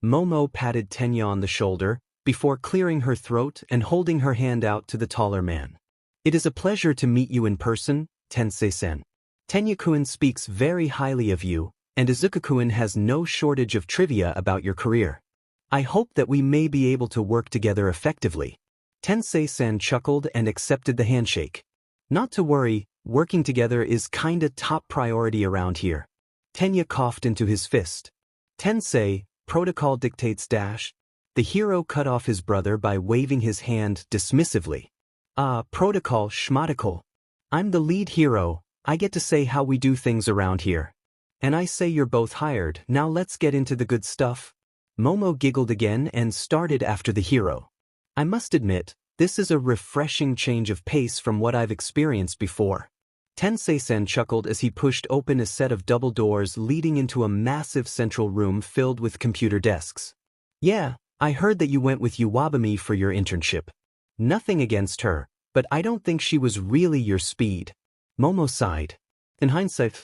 Momo patted Tenya on the shoulder, before clearing her throat and holding her hand out to the taller man. It is a pleasure to meet you in person, Tensei-sen. Tenya-kun speaks very highly of you, and Izuku-kun has no shortage of trivia about your career. I hope that we may be able to work together effectively. Tensei-sen chuckled and accepted the handshake. Not to worry, working together is kinda top priority around here. Tenya coughed into his fist. Tensei, protocol dictates dash. The hero cut off his brother by waving his hand dismissively. Protocol schmatical. I'm the lead hero, I get to say how we do things around here. And I say you're both hired, now let's get into the good stuff. Momo giggled again and started after the hero. I must admit, this is a refreshing change of pace from what I've experienced before. Tensei-sen chuckled as he pushed open a set of double doors leading into a massive central room filled with computer desks. Yeah, I heard that you went with Iwabami for your internship. Nothing against her, but I don't think she was really your speed. Momo sighed. In hindsight,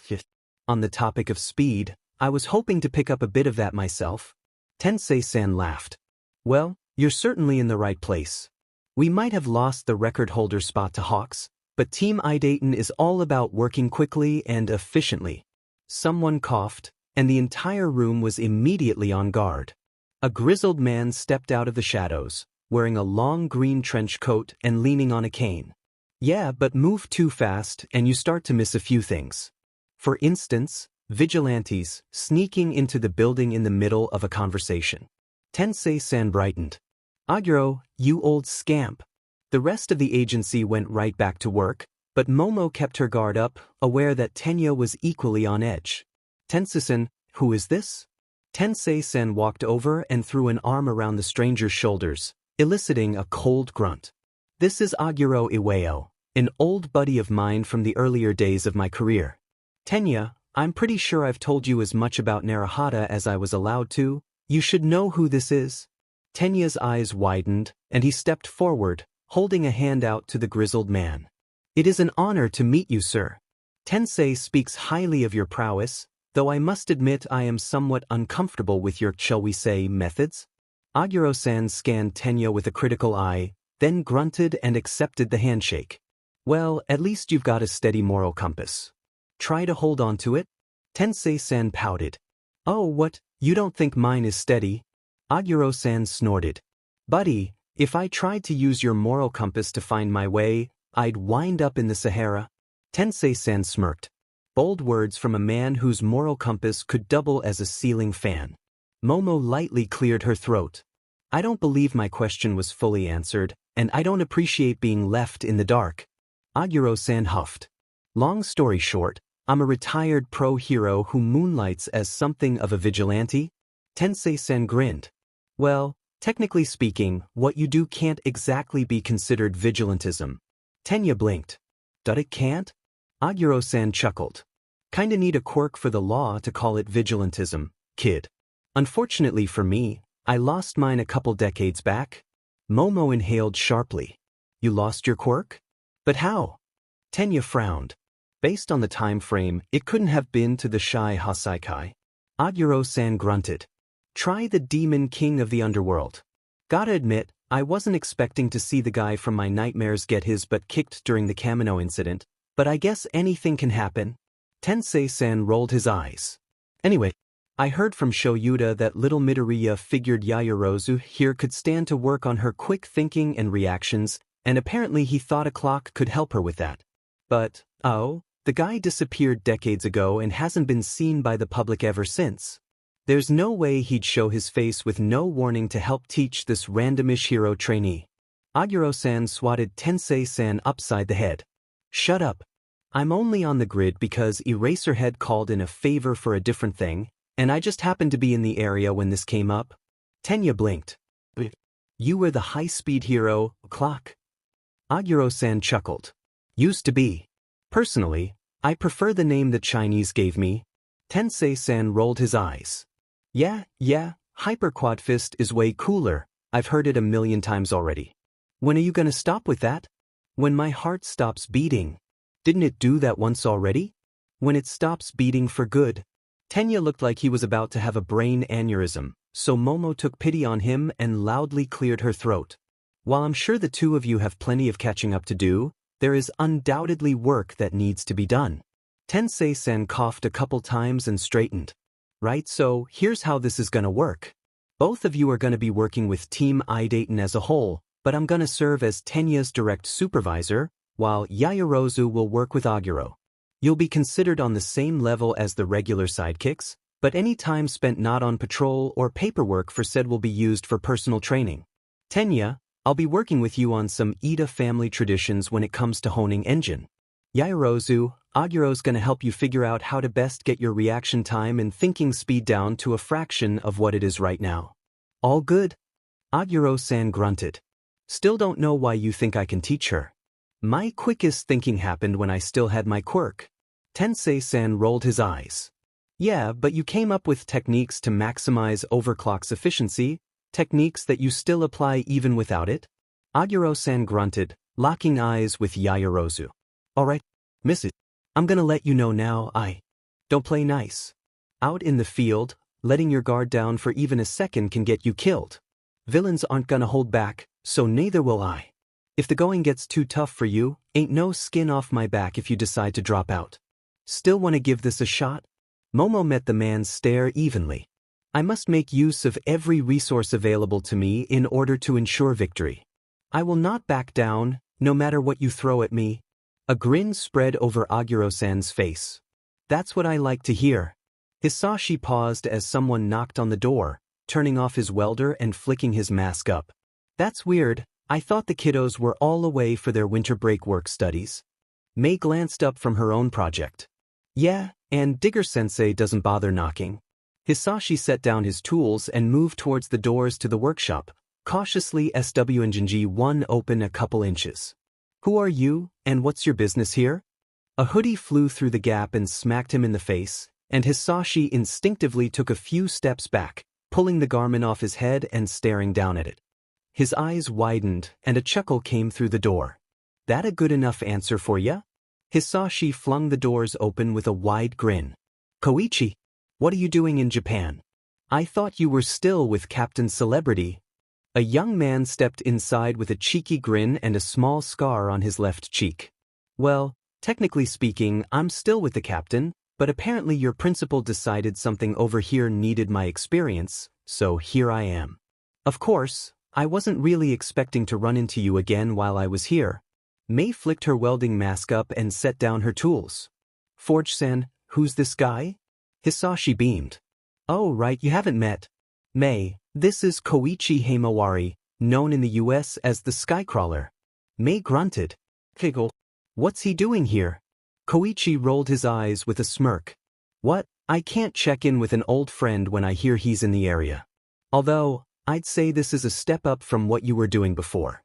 on the topic of speed, I was hoping to pick up a bit of that myself. Tensei-san laughed. Well, you're certainly in the right place. We might have lost the record holder spot to Hawks, but Team Dayton is all about working quickly and efficiently. Someone coughed, and the entire room was immediately on guard. A grizzled man stepped out of the shadows, wearing a long green trench coat and leaning on a cane. Yeah, but move too fast and you start to miss a few things. For instance, vigilantes sneaking into the building in the middle of a conversation. Tensei-san brightened. Aguro, you old scamp. The rest of the agency went right back to work, but Momo kept her guard up, aware that Tenya was equally on edge. Tensei-san, who is this? Tensei-san walked over and threw an arm around the stranger's shoulders, eliciting a cold grunt. This is Aguro Iwao, an old buddy of mine from the earlier days of my career. Tenya, I'm pretty sure I've told you as much about Naruhata as I was allowed to. You should know who this is. Tenya's eyes widened, and he stepped forward, holding a hand out to the grizzled man. It is an honor to meet you, sir. Tensei speaks highly of your prowess, though I must admit I am somewhat uncomfortable with your, shall we say, methods. Aguro-san scanned Tenya with a critical eye, then grunted and accepted the handshake. Well, at least you've got a steady moral compass. Try to hold on to it? Tensei-san pouted. Oh, what, you don't think mine is steady? Aguro-san snorted. Buddy, if I tried to use your moral compass to find my way, I'd wind up in the Sahara. Tensei-san smirked. Bold words from a man whose moral compass could double as a ceiling fan. Momo lightly cleared her throat. I don't believe my question was fully answered, and I don't appreciate being left in the dark. Aguro-san huffed. Long story short, I'm a retired pro-hero who moonlights as something of a vigilante. Tensei-san grinned. Well, technically speaking, what you do can't exactly be considered vigilantism. Tenya blinked. But it can't? Aguro-san chuckled. Kinda need a quirk for the law to call it vigilantism, kid. Unfortunately for me, I lost mine a couple decades back. Momo inhaled sharply. You lost your quirk? But how? Tenya frowned. Based on the time frame, it couldn't have been to the Shy Hasaikai. Aguro-san grunted. Try the Demon King of the Underworld. Gotta admit, I wasn't expecting to see the guy from my nightmares get his butt kicked during the Kamino incident, but I guess anything can happen. Tensei-san rolled his eyes. Anyway, I heard from Shoyuda that little Midoriya figured Yaoyorozu here could stand to work on her quick thinking and reactions, and apparently he thought a clock could help her with that. But, oh, the guy disappeared decades ago and hasn't been seen by the public ever since. There's no way he'd show his face with no warning to help teach this randomish hero trainee. Aguro-san swatted Tensei-san upside the head. Shut up. I'm only on the grid because Eraserhead called in a favor for a different thing, and I just happened to be in the area when this came up. Tenya blinked. You were the high-speed hero, clock. Aguro-san chuckled. Used to be. Personally, I prefer the name the Chinese gave me. Tensei-san rolled his eyes. Yeah, Hyper Quad Fist is way cooler. I've heard it 1,000,000 times already. When are you gonna stop with that? When my heart stops beating. Didn't it do that once already? When it stops beating for good. Tenya looked like he was about to have a brain aneurysm, so Momo took pity on him and loudly cleared her throat. While I'm sure the two of you have plenty of catching up to do, there is undoubtedly work that needs to be done. Tensei-san coughed a couple times and straightened. Right, so here's how this is gonna work. Both of you are gonna be working with Team Dayton as a whole, but I'm gonna serve as Tenya's direct supervisor, while Yaoyorozu will work with Aguro. You'll be considered on the same level as the regular sidekicks, but any time spent not on patrol or paperwork for said will be used for personal training. Tenya, I'll be working with you on some Ida family traditions when it comes to honing engine. Yaoyorozu, Aguro's gonna help you figure out how to best get your reaction time and thinking speed down to a fraction of what it is right now. All good? Aguro-san grunted. Still don't know why you think I can teach her. My quickest thinking happened when I still had my quirk. Tensei-san rolled his eyes. Yeah, but you came up with techniques to maximize overclock's efficiency, techniques that you still apply even without it? Aguro-san grunted, locking eyes with Yaoyorozu. Alright, miss it. I'm gonna let you know now don't play nice. Out in the field, letting your guard down for even a second can get you killed. Villains aren't gonna hold back, so neither will I. If the going gets too tough for you, ain't no skin off my back if you decide to drop out. Still wanna give this a shot? Momo met the man's stare evenly. I must make use of every resource available to me in order to ensure victory. I will not back down, no matter what you throw at me. A grin spread over Aguro-san's face. That's what I like to hear. Hisashi paused as someone knocked on the door, turning off his welder and flicking his mask up. That's weird, I thought the kiddos were all away for their winter break work studies. Mei glanced up from her own project. Yeah, and Digger-sensei doesn't bother knocking. Hisashi set down his tools and moved towards the doors to the workshop, cautiously swing one open a couple inches. Who are you, and what's your business here? A hoodie flew through the gap and smacked him in the face, and Hisashi instinctively took a few steps back, pulling the garment off his head and staring down at it. His eyes widened, and a chuckle came through the door. That a good enough answer for ya? Hisashi flung the doors open with a wide grin. Koichi, what are you doing in Japan? I thought you were still with Captain Celebrity. A young man stepped inside with a cheeky grin and a small scar on his left cheek. Well, technically speaking, I'm still with the captain, but apparently your principal decided something over here needed my experience, so here I am. Of course, I wasn't really expecting to run into you again while I was here. Mei flicked her welding mask up and set down her tools. Forge-san, who's this guy? Hisashi beamed. Oh right, you haven't met. Mei, this is Koichi Himawari, known in the US as the Skycrawler. Mei grunted. Giggle. What's he doing here? Koichi rolled his eyes with a smirk. What? I can't check in with an old friend when I hear he's in the area. Although, I'd say this is a step up from what you were doing before.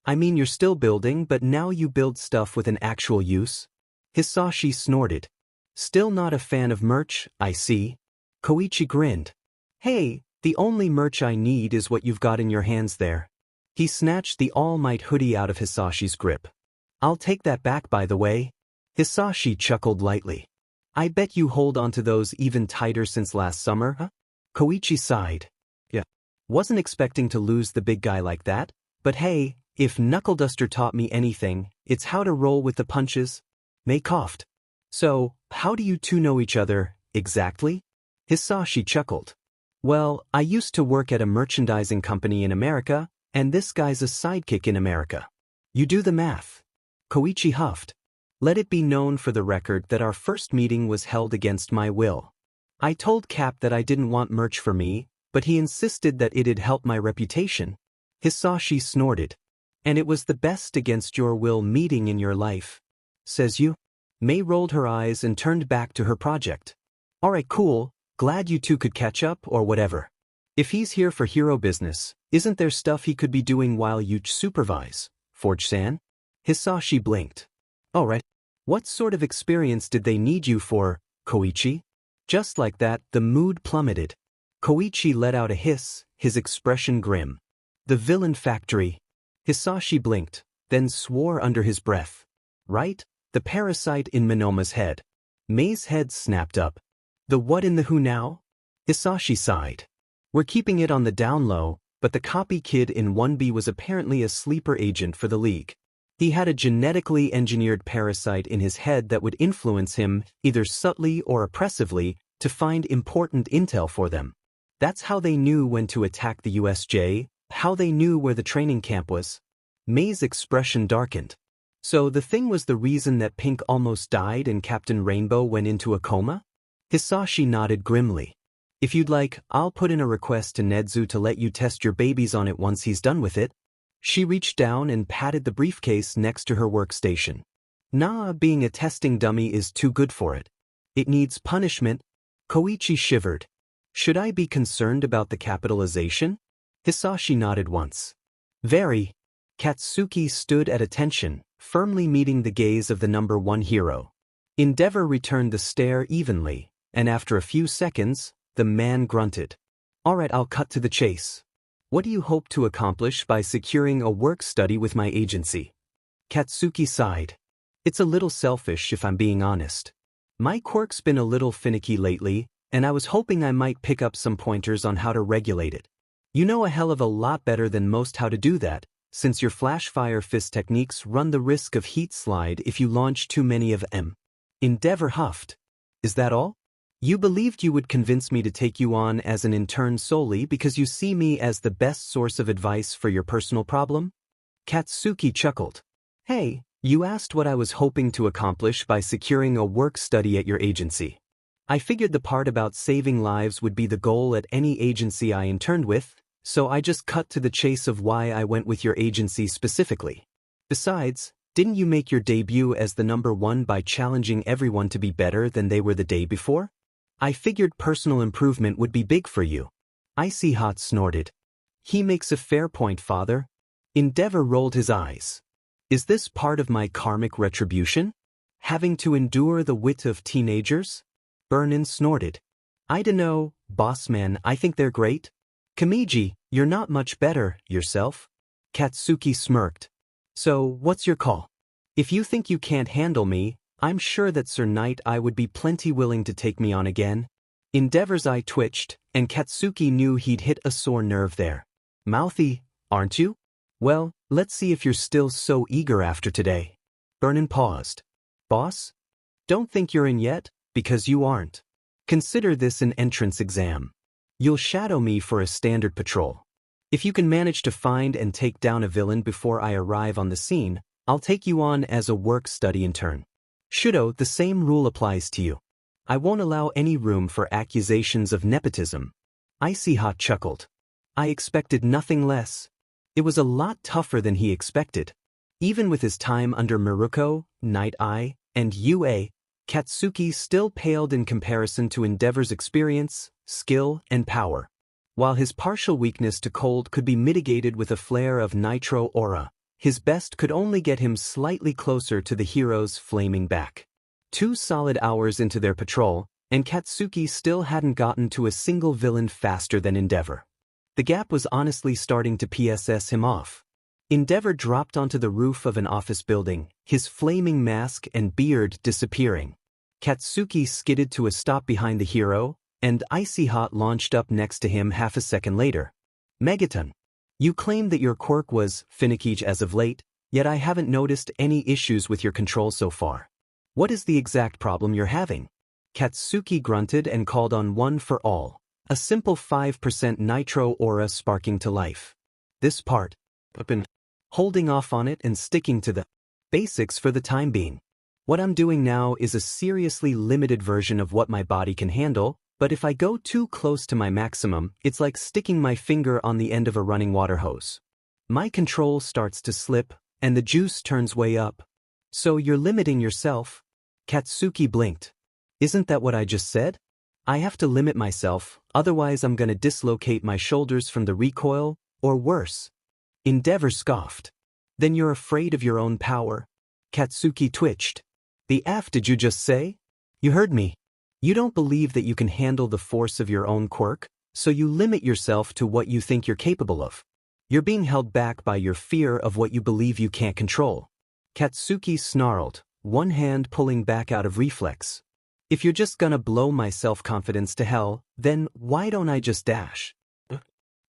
I mean you're still building, but now you build stuff with an actual use? Hisashi snorted. Still not a fan of merch, I see. Koichi grinned. Hey, the only merch I need is what you've got in your hands there. He snatched the All Might hoodie out of Hisashi's grip. I'll take that back by the way. Hisashi chuckled lightly. I bet you hold onto those even tighter since last summer, huh? Koichi sighed. Yeah. Wasn't expecting to lose the big guy like that, but hey, if Knuckle Duster taught me anything, it's how to roll with the punches. Mei coughed. So, how do you two know each other, exactly? Hisashi chuckled. Well, I used to work at a merchandising company in America, and this guy's a sidekick in America. You do the math. Koichi huffed. Let it be known for the record that our first meeting was held against my will. I told Cap that I didn't want merch for me, but he insisted that it'd help my reputation. Hisashi snorted. And it was the best against your will meeting in your life. Says you? Mei rolled her eyes and turned back to her project. Alright, cool, glad you two could catch up or whatever. If he's here for hero business, isn't there stuff he could be doing while you supervise, Forge-san? Hisashi blinked. Alright. What sort of experience did they need you for, Koichi? Just like that, the mood plummeted. Koichi let out a hiss, his expression grim. The villain factory. Hisashi blinked, then swore under his breath. Right? The parasite in Monoma's head. Mei's head snapped up. The what in the who now? Hisashi sighed. We're keeping it on the down low, but the copy kid in 1B was apparently a sleeper agent for the League. He had a genetically engineered parasite in his head that would influence him, either subtly or oppressively, to find important intel for them. That's how they knew when to attack the USJ, how they knew where the training camp was. Mei's expression darkened. So the thing was the reason that Pink almost died and Captain Rainbow went into a coma? Hisashi nodded grimly. If you'd like, I'll put in a request to Nedzu to let you test your babies on it once he's done with it. She reached down and patted the briefcase next to her workstation. Nah, being a testing dummy is too good for it. It needs punishment. Koichi shivered. Should I be concerned about the capitalization? Hisashi nodded once. Very. Katsuki stood at attention, firmly meeting the gaze of the number one hero. Endeavor returned the stare evenly, and after a few seconds, the man grunted. Alright, I'll cut to the chase. What do you hope to accomplish by securing a work study with my agency? Katsuki sighed. It's a little selfish if I'm being honest. My quirk's been a little finicky lately, and I was hoping I might pick up some pointers on how to regulate it. You know a hell of a lot better than most how to do that, since your flash fire fist techniques run the risk of heat slide if you launch too many of them. Endeavor huffed. Is that all? You believed you would convince me to take you on as an intern solely because you see me as the best source of advice for your personal problem? Katsuki chuckled. Hey, you asked what I was hoping to accomplish by securing a work study at your agency. I figured the part about saving lives would be the goal at any agency I interned with, so I just cut to the chase of why I went with your agency specifically. Besides, didn't you make your debut as the #1 by challenging everyone to be better than they were the day before? I figured personal improvement would be big for you. Icy Hot snorted. He makes a fair point, father. Endeavor rolled his eyes. Is this part of my karmic retribution? Having to endure the wit of teenagers? Burnin snorted. I dunno, boss man, I think they're great. Kamiji, you're not much better, yourself. Katsuki smirked. So, what's your call? If you think you can't handle me, I'm sure that Sir Knight I would be plenty willing to take me on again. Endeavor's eye twitched, and Katsuki knew he'd hit a sore nerve there. Mouthy, aren't you? Well, let's see if you're still so eager after today. Burnin paused. Boss? Don't think you're in yet, because you aren't. Consider this an entrance exam. You'll shadow me for a standard patrol. If you can manage to find and take down a villain before I arrive on the scene, I'll take you on as a work-study intern. Shudo, the same rule applies to you. I won't allow any room for accusations of nepotism. Icy Hot chuckled. I expected nothing less. It was a lot tougher than he expected. Even with his time under Miruko, Night Eye, and UA, Katsuki still paled in comparison to Endeavor's experience, skill, and power. While his partial weakness to cold could be mitigated with a flare of nitro aura, his best could only get him slightly closer to the hero's flaming back. 2 solid hours into their patrol, and Katsuki still hadn't gotten to a single villain faster than Endeavor. The gap was honestly starting to PSS him off. Endeavor dropped onto the roof of an office building, his flaming mask and beard disappearing. Katsuki skidded to a stop behind the hero, and Icy Hot launched up next to him half a second later. Megaton. You claimed that your quirk was finicky as of late, yet I haven't noticed any issues with your control so far. What is the exact problem you're having? Katsuki grunted and called on one for all, a simple 5% nitro aura sparking to life. This part, I've been holding off on it and sticking to the basics for the time being. What I'm doing now is a seriously limited version of what my body can handle, but if I go too close to my maximum, it's like sticking my finger on the end of a running water hose. My control starts to slip, and the juice turns way up. So you're limiting yourself? Katsuki blinked. Isn't that what I just said? I have to limit myself, otherwise I'm gonna dislocate my shoulders from the recoil, or worse. Endeavor scoffed. Then you're afraid of your own power? Katsuki twitched. The F did you just say? You heard me. You don't believe that you can handle the force of your own quirk, so you limit yourself to what you think you're capable of. You're being held back by your fear of what you believe you can't control. Katsuki snarled, one hand pulling back out of reflex. If you're just gonna blow my self-confidence to hell, then why don't I just dash?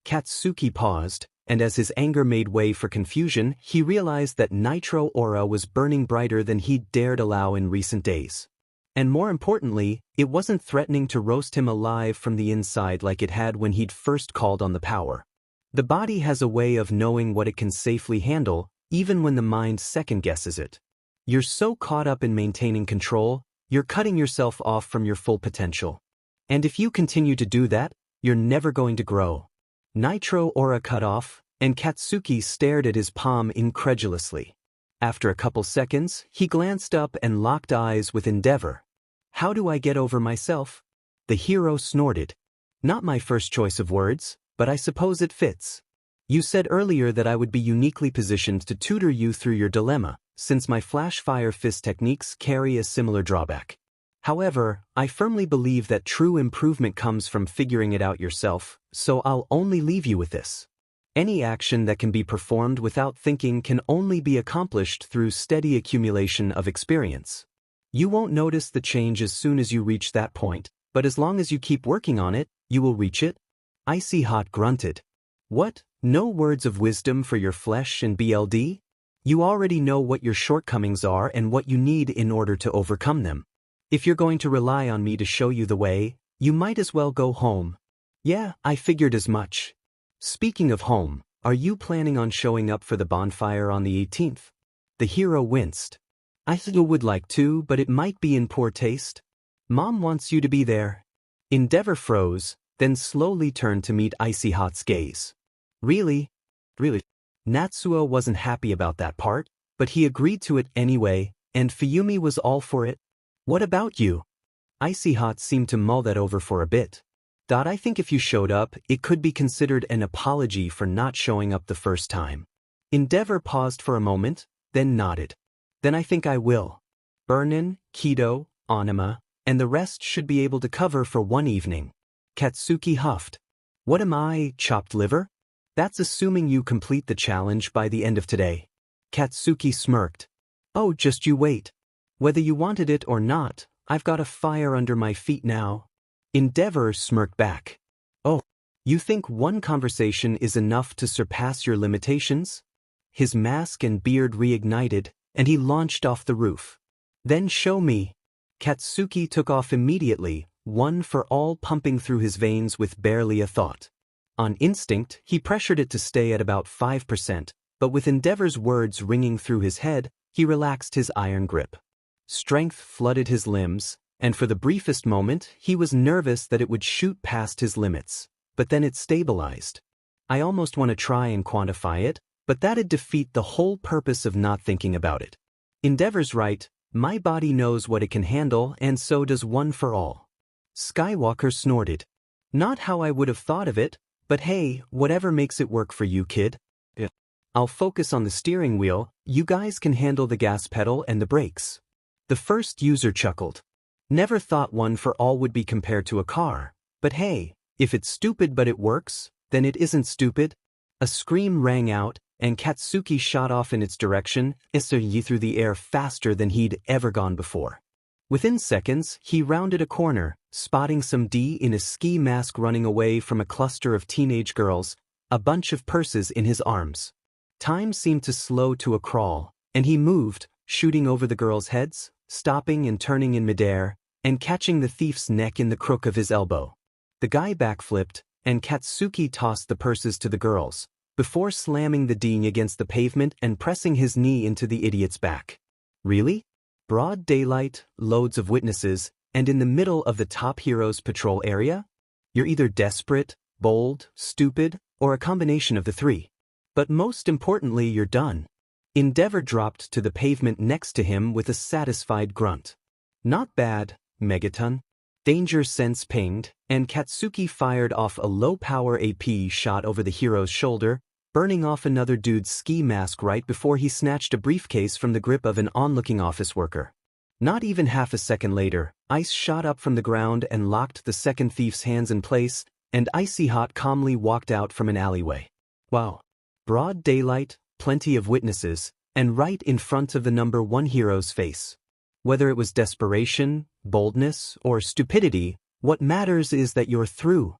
Katsuki paused, and as his anger made way for confusion, he realized that nitro aura was burning brighter than he'd dared allow in recent days. And more importantly, it wasn't threatening to roast him alive from the inside like it had when he'd first called on the power. The body has a way of knowing what it can safely handle, even when the mind second-guesses it. You're so caught up in maintaining control, you're cutting yourself off from your full potential. And if you continue to do that, you're never going to grow. Nitro aura cut off, and Katsuki stared at his palm incredulously. After a couple seconds, he glanced up and locked eyes with Endeavor. How do I get over myself? The hero snorted. Not my first choice of words, but I suppose it fits. You said earlier that I would be uniquely positioned to tutor you through your dilemma, since my flash fire fist techniques carry a similar drawback. However, I firmly believe that true improvement comes from figuring it out yourself, so I'll only leave you with this. Any action that can be performed without thinking can only be accomplished through steady accumulation of experience. You won't notice the change as soon as you reach that point, but as long as you keep working on it, you will reach it. Icy Hot grunted. What No words of wisdom for your flesh and BLD? You already know what your shortcomings are and what you need in order to overcome them. If you're going to rely on me to show you the way, you might as well go home. Yeah, I figured as much. Speaking of home, are you planning on showing up for the bonfire on the 18th? The hero winced. I still would like to, but it might be in poor taste. Mom wants you to be there. Endeavor froze, then slowly turned to meet Icy Hot's gaze. Really? Really? Natsuo wasn't happy about that part, but he agreed to it anyway, and Fuyumi was all for it. What about you? Icy Hot seemed to mull that over for a bit. I think if you showed up, it could be considered an apology for not showing up the first time. Endeavor paused for a moment, then nodded. Then I think I will. Burnin, Kido, Anima, and the rest should be able to cover for one evening. Katsuki huffed. What am I, chopped liver? That's assuming you complete the challenge by the end of today. Katsuki smirked. Oh, just you wait. Whether you wanted it or not, I've got a fire under my feet now. Endeavor smirked back. Oh, you think one conversation is enough to surpass your limitations? His mask and beard reignited, and he launched off the roof. Then show me. Katsuki took off immediately, one for all pumping through his veins with barely a thought. On instinct, he pressured it to stay at about 5%, but with Endeavor's words ringing through his head, he relaxed his iron grip. Strength flooded his limbs, and for the briefest moment, he was nervous that it would shoot past his limits. But then it stabilized. I almost want to try and quantify it, but that'd defeat the whole purpose of not thinking about it. Endeavor's right, my body knows what it can handle, and so does One for All. Skywalker snorted. Not how I would have thought of it, but hey, whatever makes it work for you, kid. Yeah. I'll focus on the steering wheel, you guys can handle the gas pedal and the brakes. The first user chuckled. Never thought One for All would be compared to a car, but hey, if it's stupid but it works, then it isn't stupid. A scream rang out, and Katsuki shot off in its direction, through the air faster than he'd ever gone before. Within seconds, he rounded a corner, spotting some D in a ski mask running away from a cluster of teenage girls, a bunch of purses in his arms. Time seemed to slow to a crawl, and he moved, shooting over the girls' heads, stopping and turning in midair, and catching the thief's neck in the crook of his elbow. The guy backflipped, and Katsuki tossed the purses to the girls, before slamming the D against the pavement and pressing his knee into the idiot's back. Really? Broad daylight, loads of witnesses, and in the middle of the top hero's patrol area? You're either desperate, bold, stupid, or a combination of the three. But most importantly, you're done. Endeavor dropped to the pavement next to him with a satisfied grunt. Not bad, Megaton. Danger sense pinged, and Katsuki fired off a low-power AP shot over the hero's shoulder, burning off another dude's ski mask right before he snatched a briefcase from the grip of an onlooking office worker. Not even half a second later, Ice shot up from the ground and locked the second thief's hands in place, and Icy Hot calmly walked out from an alleyway. Wow. Broad daylight, plenty of witnesses, and right in front of the number one hero's face. Whether it was desperation, boldness, or stupidity, what matters is that you're through.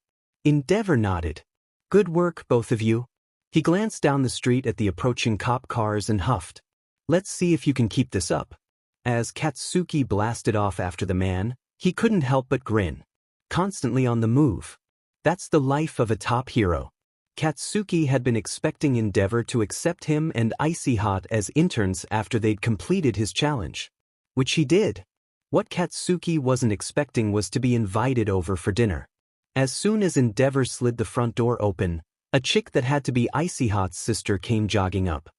Endeavor nodded. Good work, both of you. He glanced down the street at the approaching cop cars and huffed. Let's see if you can keep this up. As Katsuki blasted off after the man, he couldn't help but grin. Constantly on the move. That's the life of a top hero. Katsuki had been expecting Endeavor to accept him and Icy Hot as interns after they'd completed his challenge. Which he did. What Katsuki wasn't expecting was to be invited over for dinner. As soon as Endeavor slid the front door open, a chick that had to be Icy Hot's sister came jogging up.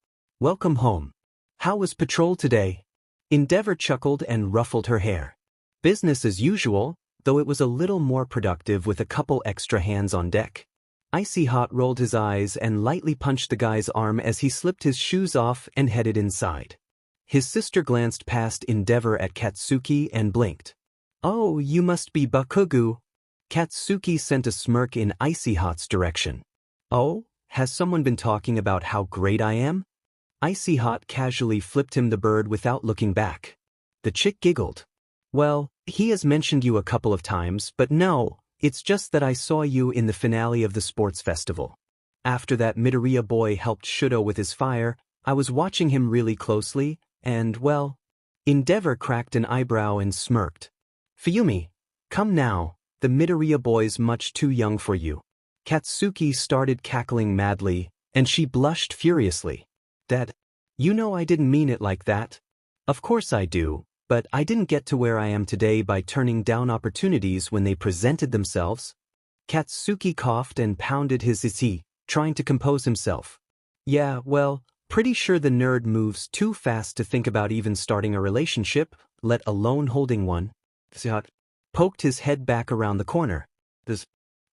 Welcome home. How was patrol today? Endeavor chuckled and ruffled her hair. Business as usual, though it was a little more productive with a couple extra hands on deck. Icy Hot rolled his eyes and lightly punched the guy's arm as he slipped his shoes off and headed inside. His sister glanced past Endeavor at Katsuki and blinked. Oh, you must be Bakugu. Katsuki sent a smirk in Icy Hot's direction. Oh, has someone been talking about how great I am? Icy Hot casually flipped him the bird without looking back. The chick giggled. Well, he has mentioned you a couple of times, but no, it's just that I saw you in the finale of the sports festival. After that Midoriya boy helped Shudo with his fire, I was watching him really closely, and, well, Endeavor cracked an eyebrow and smirked. Fuyumi, come now, the Midoriya boy's much too young for you. Katsuki started cackling madly, and she blushed furiously. Dad, you know I didn't mean it like that. Of course I do, but I didn't get to where I am today by turning down opportunities when they presented themselves. Katsuki coughed and pounded his tea, trying to compose himself. Yeah, well, pretty sure the nerd moves too fast to think about even starting a relationship, let alone holding one. Zihat poked his head back around the corner. This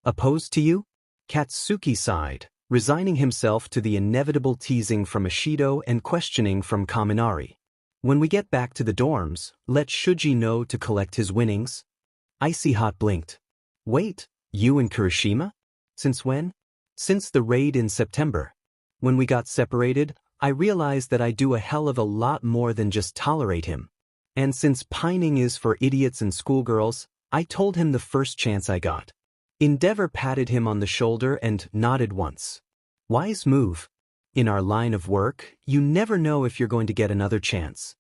opposed to you? Katsuki sighed, resigning himself to the inevitable teasing from Ishido and questioning from Kaminari. When we get back to the dorms, let Shuji know to collect his winnings. Icy Hot blinked. Wait, you and Kirishima? Since when? Since the raid in September. When we got separated, I realized that I do a hell of a lot more than just tolerate him. And since pining is for idiots and schoolgirls, I told him the first chance I got. Endeavor patted him on the shoulder and nodded once. Wise move. In our line of work, you never know if you're going to get another chance.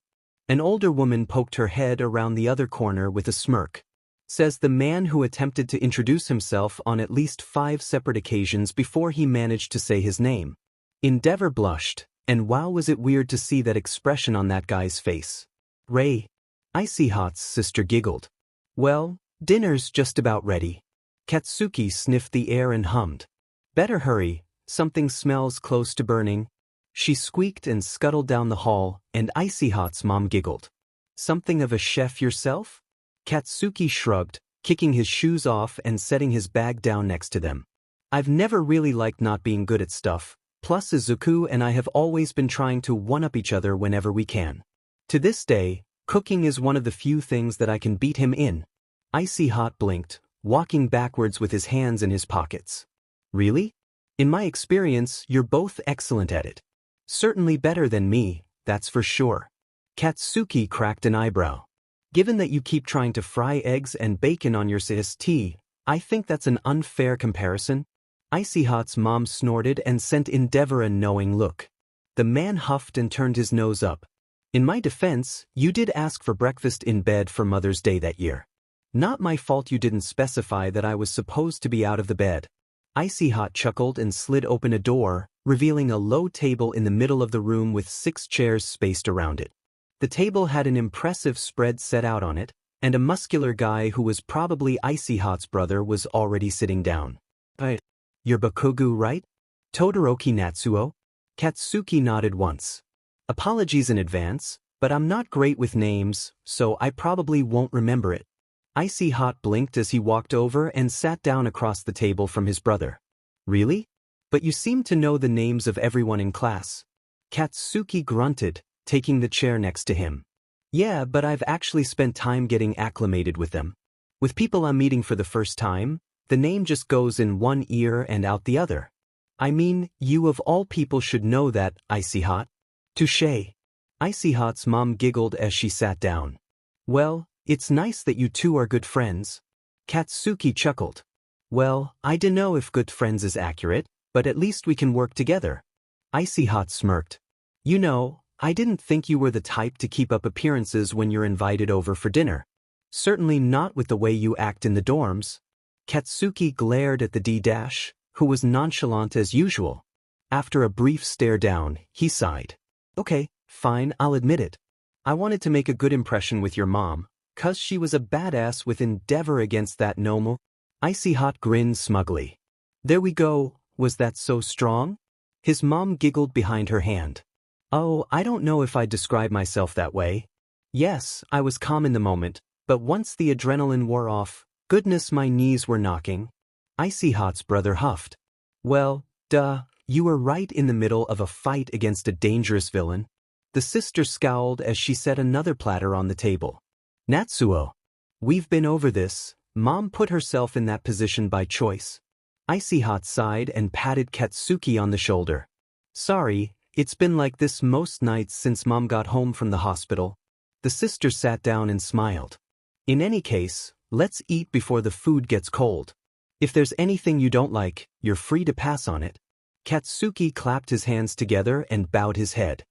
An older woman poked her head around the other corner with a smirk. Says the man who attempted to introduce himself on at least 5 separate occasions before he managed to say his name. Endeavor blushed, and wow was it weird to see that expression on that guy's face. Ray. Icy Hot's sister giggled. Well, dinner's just about ready. Katsuki sniffed the air and hummed. Better hurry, something smells close to burning. She squeaked and scuttled down the hall, and Icy Hot's mom giggled. Something of a chef yourself? Katsuki shrugged, kicking his shoes off and setting his bag down next to them. I've never really liked not being good at stuff, plus Izuku and I have always been trying to one-up each other whenever we can. To this day, cooking is one of the few things that I can beat him in. Icy Hot blinked, walking backwards with his hands in his pockets. Really? In my experience, you're both excellent at it. Certainly better than me, that's for sure. Katsuki cracked an eyebrow. Given that you keep trying to fry eggs and bacon on your tea, I think that's an unfair comparison. Icy Hot's mom snorted and sent Endeavor a knowing look. The man huffed and turned his nose up. In my defense, you did ask for breakfast in bed for Mother's Day that year. Not my fault you didn't specify that I was supposed to be out of the bed. Icy Hot chuckled and slid open a door, revealing a low table in the middle of the room with 6 chairs spaced around it. The table had an impressive spread set out on it, and a muscular guy who was probably Icy Hot's brother was already sitting down. You're Bakugu, right? Todoroki Natsuo? Katsuki nodded once. Apologies in advance, but I'm not great with names, so I probably won't remember it. Icy Hot blinked as he walked over and sat down across the table from his brother. Really? But you seem to know the names of everyone in class. Katsuki grunted, taking the chair next to him. Yeah, but I've actually spent time getting acclimated with them. With people I'm meeting for the first time, the name just goes in one ear and out the other. I mean, you of all people should know that, Icy Hot. Touché. Icy Hot's mom giggled as she sat down. Well, it's nice that you two are good friends. Katsuki chuckled. Well, I dunno if good friends is accurate, but at least we can work together. Icy Hot smirked. You know, I didn't think you were the type to keep up appearances when you're invited over for dinner. Certainly not with the way you act in the dorms. Katsuki glared at the D-, who was nonchalant as usual. After a brief stare down, he sighed. Okay, fine, I'll admit it. I wanted to make a good impression with your mom, 'cause she was a badass with Endeavor against that Nomu. Icy Hot grinned smugly. There we go, was that so strong? His mom giggled behind her hand. Oh, I don't know if I'd describe myself that way. Yes, I was calm in the moment, but once the adrenaline wore off, goodness my knees were knocking. Icy Hot's brother huffed. Well, duh, you were right in the middle of a fight against a dangerous villain. The sister scowled as she set another platter on the table. Natsuo. We've been over this, Mom put herself in that position by choice. Icy Hot sighed and patted Katsuki on the shoulder. Sorry, it's been like this most nights since Mom got home from the hospital. The sister sat down and smiled. In any case, let's eat before the food gets cold. If there's anything you don't like, you're free to pass on it. Katsuki clapped his hands together and bowed his head.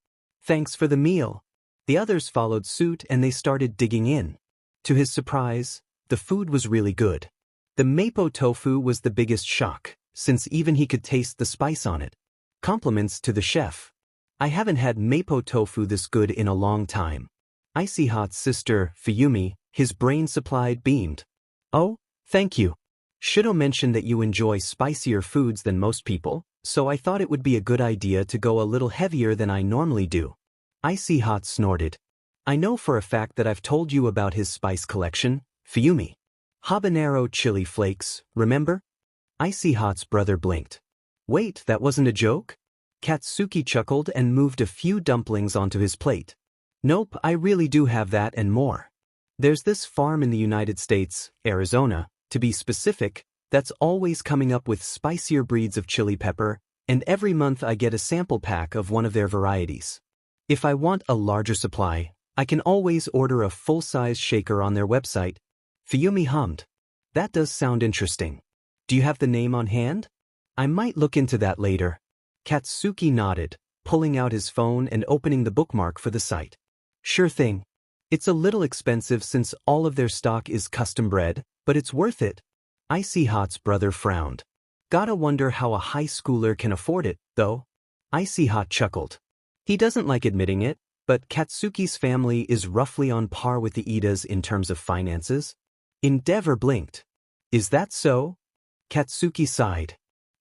Thanks for the meal. The others followed suit and they started digging in. To his surprise, the food was really good. The mapo tofu was the biggest shock, since even he could taste the spice on it. Compliments to the chef. I haven't had mapo tofu this good in a long time. Icy Hot's sister, Fuyumi, his brain supplied, beamed. Oh, thank you. Shoulda mentioned that you enjoy spicier foods than most people, so I thought it would be a good idea to go a little heavier than I normally do. Icy Hot snorted. I know for a fact that I've told you about his spice collection, Fuyumi. Habanero chili flakes, remember? Icy Hot's brother blinked. Wait, that wasn't a joke? Katsuki chuckled and moved a few dumplings onto his plate. Nope, I really do have that and more. There's this farm in the United States, Arizona, to be specific, that's always coming up with spicier breeds of chili pepper, and every month I get a sample pack of one of their varieties. If I want a larger supply, I can always order a full-size shaker on their website. Fuyumi hummed. That does sound interesting. Do you have the name on hand? I might look into that later. Katsuki nodded, pulling out his phone and opening the bookmark for the site. Sure thing. It's a little expensive since all of their stock is custom bred, but it's worth it. Icy Hot's brother frowned. Gotta wonder how a high schooler can afford it, though. Icy Hot chuckled. He doesn't like admitting it, but Katsuki's family is roughly on par with the Idas in terms of finances. Endeavor blinked. Is that so? Katsuki sighed.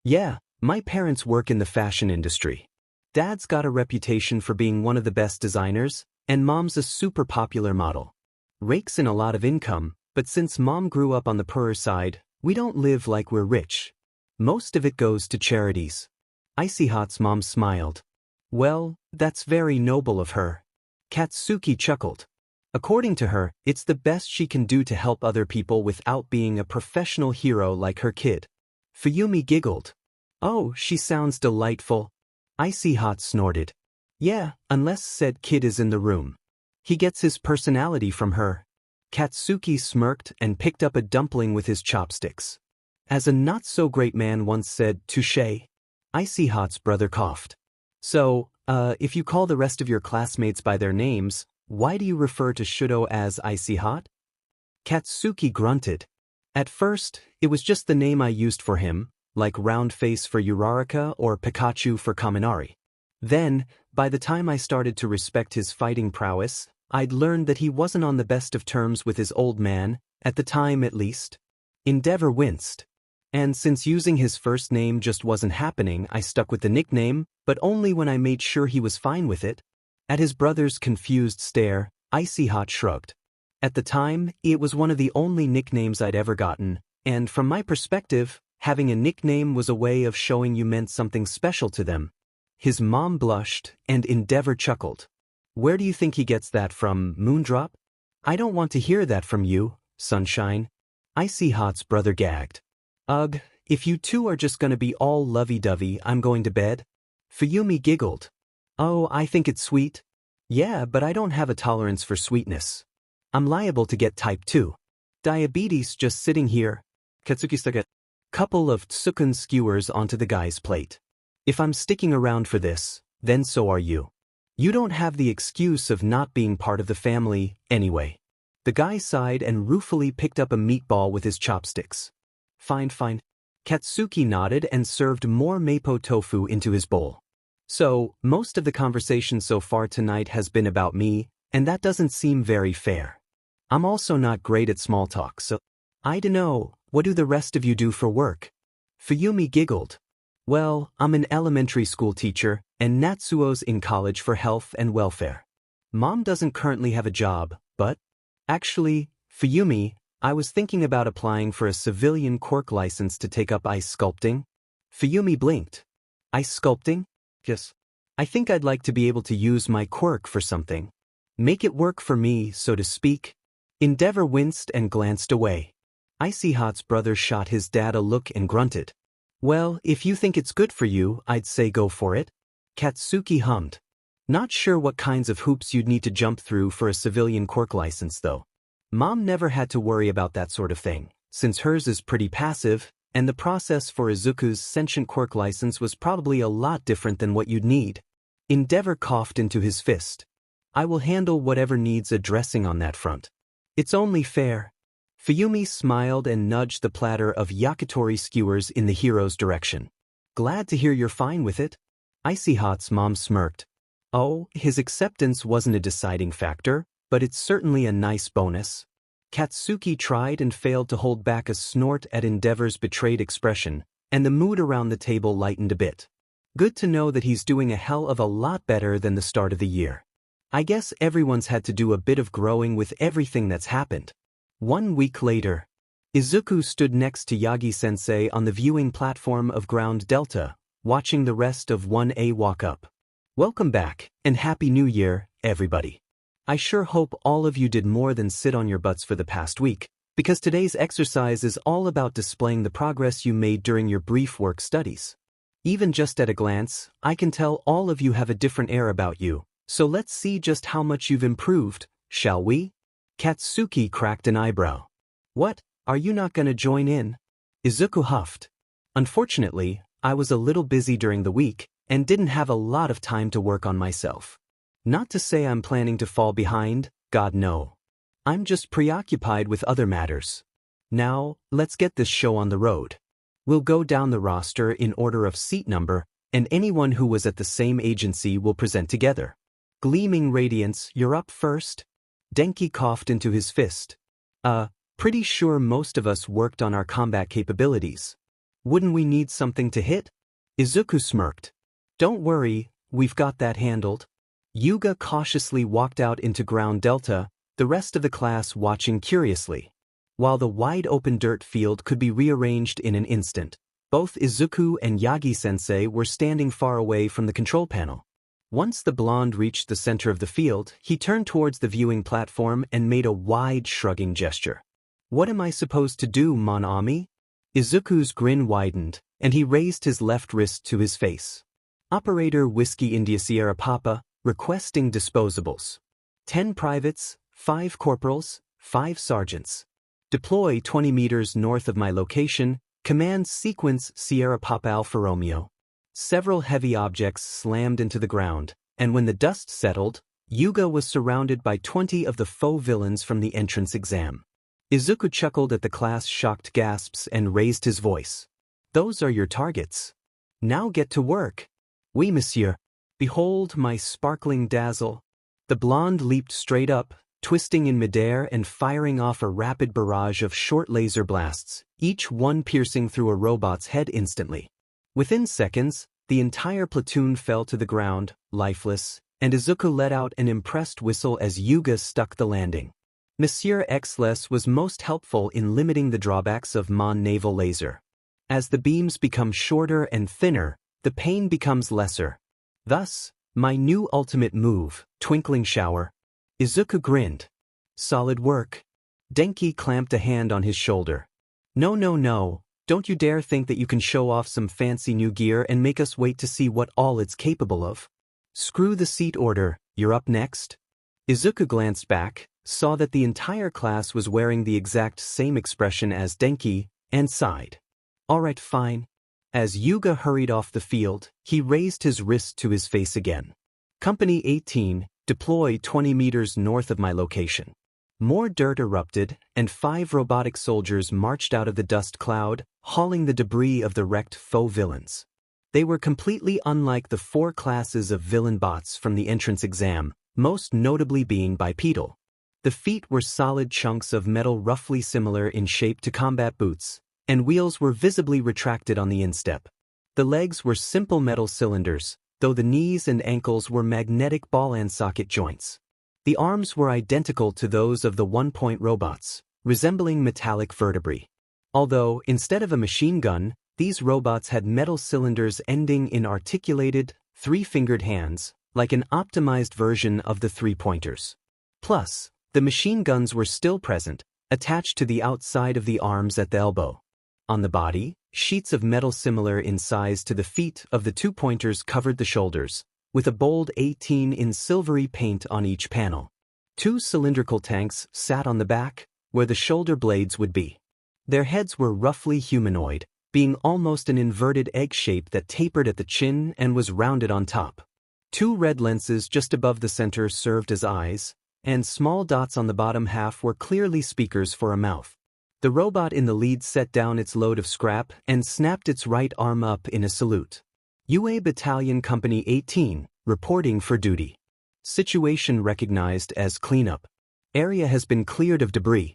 Yeah, my parents work in the fashion industry. Dad's got a reputation for being one of the best designers, and Mom's a super popular model. Rakes in a lot of income, but since Mom grew up on the poorer side, we don't live like we're rich. Most of it goes to charities. Icy Hot's mom smiled. Well, that's very noble of her. Katsuki chuckled. According to her, it's the best she can do to help other people without being a professional hero like her kid. Fuyumi giggled. Oh, she sounds delightful. Icy Hot snorted. Yeah, unless said kid is in the room. He gets his personality from her. Katsuki smirked and picked up a dumpling with his chopsticks. As a not-so-great man once said, touché. Icy Hot's brother coughed. So, if you call the rest of your classmates by their names, why do you refer to Shudo as Icy Hot? Katsuki grunted. At first, it was just the name I used for him, like Roundface for Uraraka or Pikachu for Kaminari. Then, by the time I started to respect his fighting prowess, I'd learned that he wasn't on the best of terms with his old man, at the time at least. Endeavor winced. And since using his first name just wasn't happening, I stuck with the nickname, but only when I made sure he was fine with it. At his brother's confused stare, Icy Hot shrugged. At the time, it was one of the only nicknames I'd ever gotten, and from my perspective, having a nickname was a way of showing you meant something special to them. His mom blushed, and Endeavor chuckled. Where do you think he gets that from, Moondrop? I don't want to hear that from you, Sunshine. Icy Hot's brother gagged. Ugh, if you two are just gonna be all lovey-dovey, I'm going to bed. Fuyumi giggled. Oh, I think it's sweet. Yeah, but I don't have a tolerance for sweetness. I'm liable to get type 2 diabetes just sitting here. Katsuki stuck a couple of tsukun skewers onto the guy's plate. If I'm sticking around for this, then so are you. You don't have the excuse of not being part of the family, anyway. The guy sighed and ruefully picked up a meatball with his chopsticks. Fine, fine. Katsuki nodded and served more mapo tofu into his bowl. So, most of the conversation so far tonight has been about me, and that doesn't seem very fair. I'm also not great at small talk, so I dunno, what do the rest of you do for work? Fuyumi giggled. Well, I'm an elementary school teacher, and Natsuo's in college for health and welfare. Mom doesn't currently have a job, but actually, Fuyumi, I was thinking about applying for a civilian quirk license to take up ice sculpting. Fuyumi blinked. Ice sculpting? Yes. I think I'd like to be able to use my quirk for something. Make it work for me, so to speak. Endeavor winced and glanced away. Icy Hot's brother shot his dad a look and grunted. Well, if you think it's good for you, I'd say go for it. Katsuki hummed. Not sure what kinds of hoops you'd need to jump through for a civilian quirk license, though. Mom never had to worry about that sort of thing, since hers is pretty passive, and the process for Izuku's Sentient Quirk license was probably a lot different than what you'd need. Endeavor coughed into his fist. I will handle whatever needs addressing on that front. It's only fair. Fuyumi smiled and nudged the platter of yakitori skewers in the hero's direction. Glad to hear you're fine with it. Icy Hot's mom smirked. Oh, his acceptance wasn't a deciding factor, but it's certainly a nice bonus. Katsuki tried and failed to hold back a snort at Endeavor's betrayed expression, and the mood around the table lightened a bit. Good to know that he's doing a hell of a lot better than the start of the year. I guess everyone's had to do a bit of growing with everything that's happened. 1 week later, Izuku stood next to Yagi-sensei on the viewing platform of Ground Delta, watching the rest of 1A walk up. Welcome back, and Happy New Year, everybody. I sure hope all of you did more than sit on your butts for the past week, because today's exercise is all about displaying the progress you made during your brief work studies. Even just at a glance, I can tell all of you have a different air about you, so let's see just how much you've improved, shall we? Katsuki cracked an eyebrow. What, are you not gonna join in? Izuku huffed. Unfortunately, I was a little busy during the week, and didn't have a lot of time to work on myself. Not to say I'm planning to fall behind, God no. I'm just preoccupied with other matters. Now, let's get this show on the road. We'll go down the roster in order of seat number, and anyone who was at the same agency will present together. Gleaming Radiance, you're up first. Denki coughed into his fist. Pretty sure most of us worked on our combat capabilities. Wouldn't we need something to hit? Izuku smirked. Don't worry, we've got that handled. Yuga cautiously walked out into Ground Delta, the rest of the class watching curiously. While the wide-open dirt field could be rearranged in an instant, both Izuku and Yagi-sensei were standing far away from the control panel. Once the blonde reached the center of the field, he turned towards the viewing platform and made a wide shrugging gesture. What am I supposed to do, mon ami? Izuku's grin widened, and he raised his left wrist to his face. Operator Whiskey India Sierra Papa, requesting disposables. 10 privates, 5 corporals, 5 sergeants. Deploy 20 meters north of my location, command sequence Sierra Papa Alfa Romeo. Several heavy objects slammed into the ground, and when the dust settled, Yuga was surrounded by 20 of the faux villains from the entrance exam. Izuku chuckled at the class' shocked gasps and raised his voice. Those are your targets. Now get to work. Oui, monsieur. Behold my sparkling dazzle. The blonde leaped straight up, twisting in midair and firing off a rapid barrage of short laser blasts, each one piercing through a robot's head instantly. Within seconds, the entire platoon fell to the ground, lifeless, and Izuku let out an impressed whistle as Yuga stuck the landing. Monsieur Xles was most helpful in limiting the drawbacks of Mon naval laser. As the beams become shorter and thinner, the pain becomes lesser. Thus, my new ultimate move, Twinkling Shower. Izuku grinned. Solid work. Denki clamped a hand on his shoulder. No. Don't you dare think that you can show off some fancy new gear and make us wait to see what all it's capable of. Screw the seat order, you're up next. Izuku glanced back, saw that the entire class was wearing the exact same expression as Denki, and sighed. Alright, fine. As Yuga hurried off the field, he raised his wrist to his face again. Company 18, deploy 20 meters north of my location. More dirt erupted, and 5 robotic soldiers marched out of the dust cloud, hauling the debris of the wrecked faux villains. They were completely unlike the 4 classes of villain bots from the entrance exam, most notably being bipedal. The feet were solid chunks of metal roughly similar in shape to combat boots, and wheels were visibly retracted on the instep. The legs were simple metal cylinders, though the knees and ankles were magnetic ball and socket joints. The arms were identical to those of the one-point robots, resembling metallic vertebrae. Although, instead of a machine gun, these robots had metal cylinders ending in articulated, 3-fingered hands, like an optimized version of the 3-pointers. Plus, the machine guns were still present, attached to the outside of the arms at the elbow. On the body, sheets of metal similar in size to the feet of the 2-pointers covered the shoulders, with a bold 18 in silvery paint on each panel. 2 cylindrical tanks sat on the back, where the shoulder blades would be. Their heads were roughly humanoid, being almost an inverted egg shape that tapered at the chin and was rounded on top. 2 red lenses just above the center served as eyes, and small dots on the bottom half were clearly speakers for a mouth. The robot in the lead set down its load of scrap and snapped its right arm up in a salute. UA Battalion Company 18, reporting for duty. Situation recognized as cleanup. Area has been cleared of debris.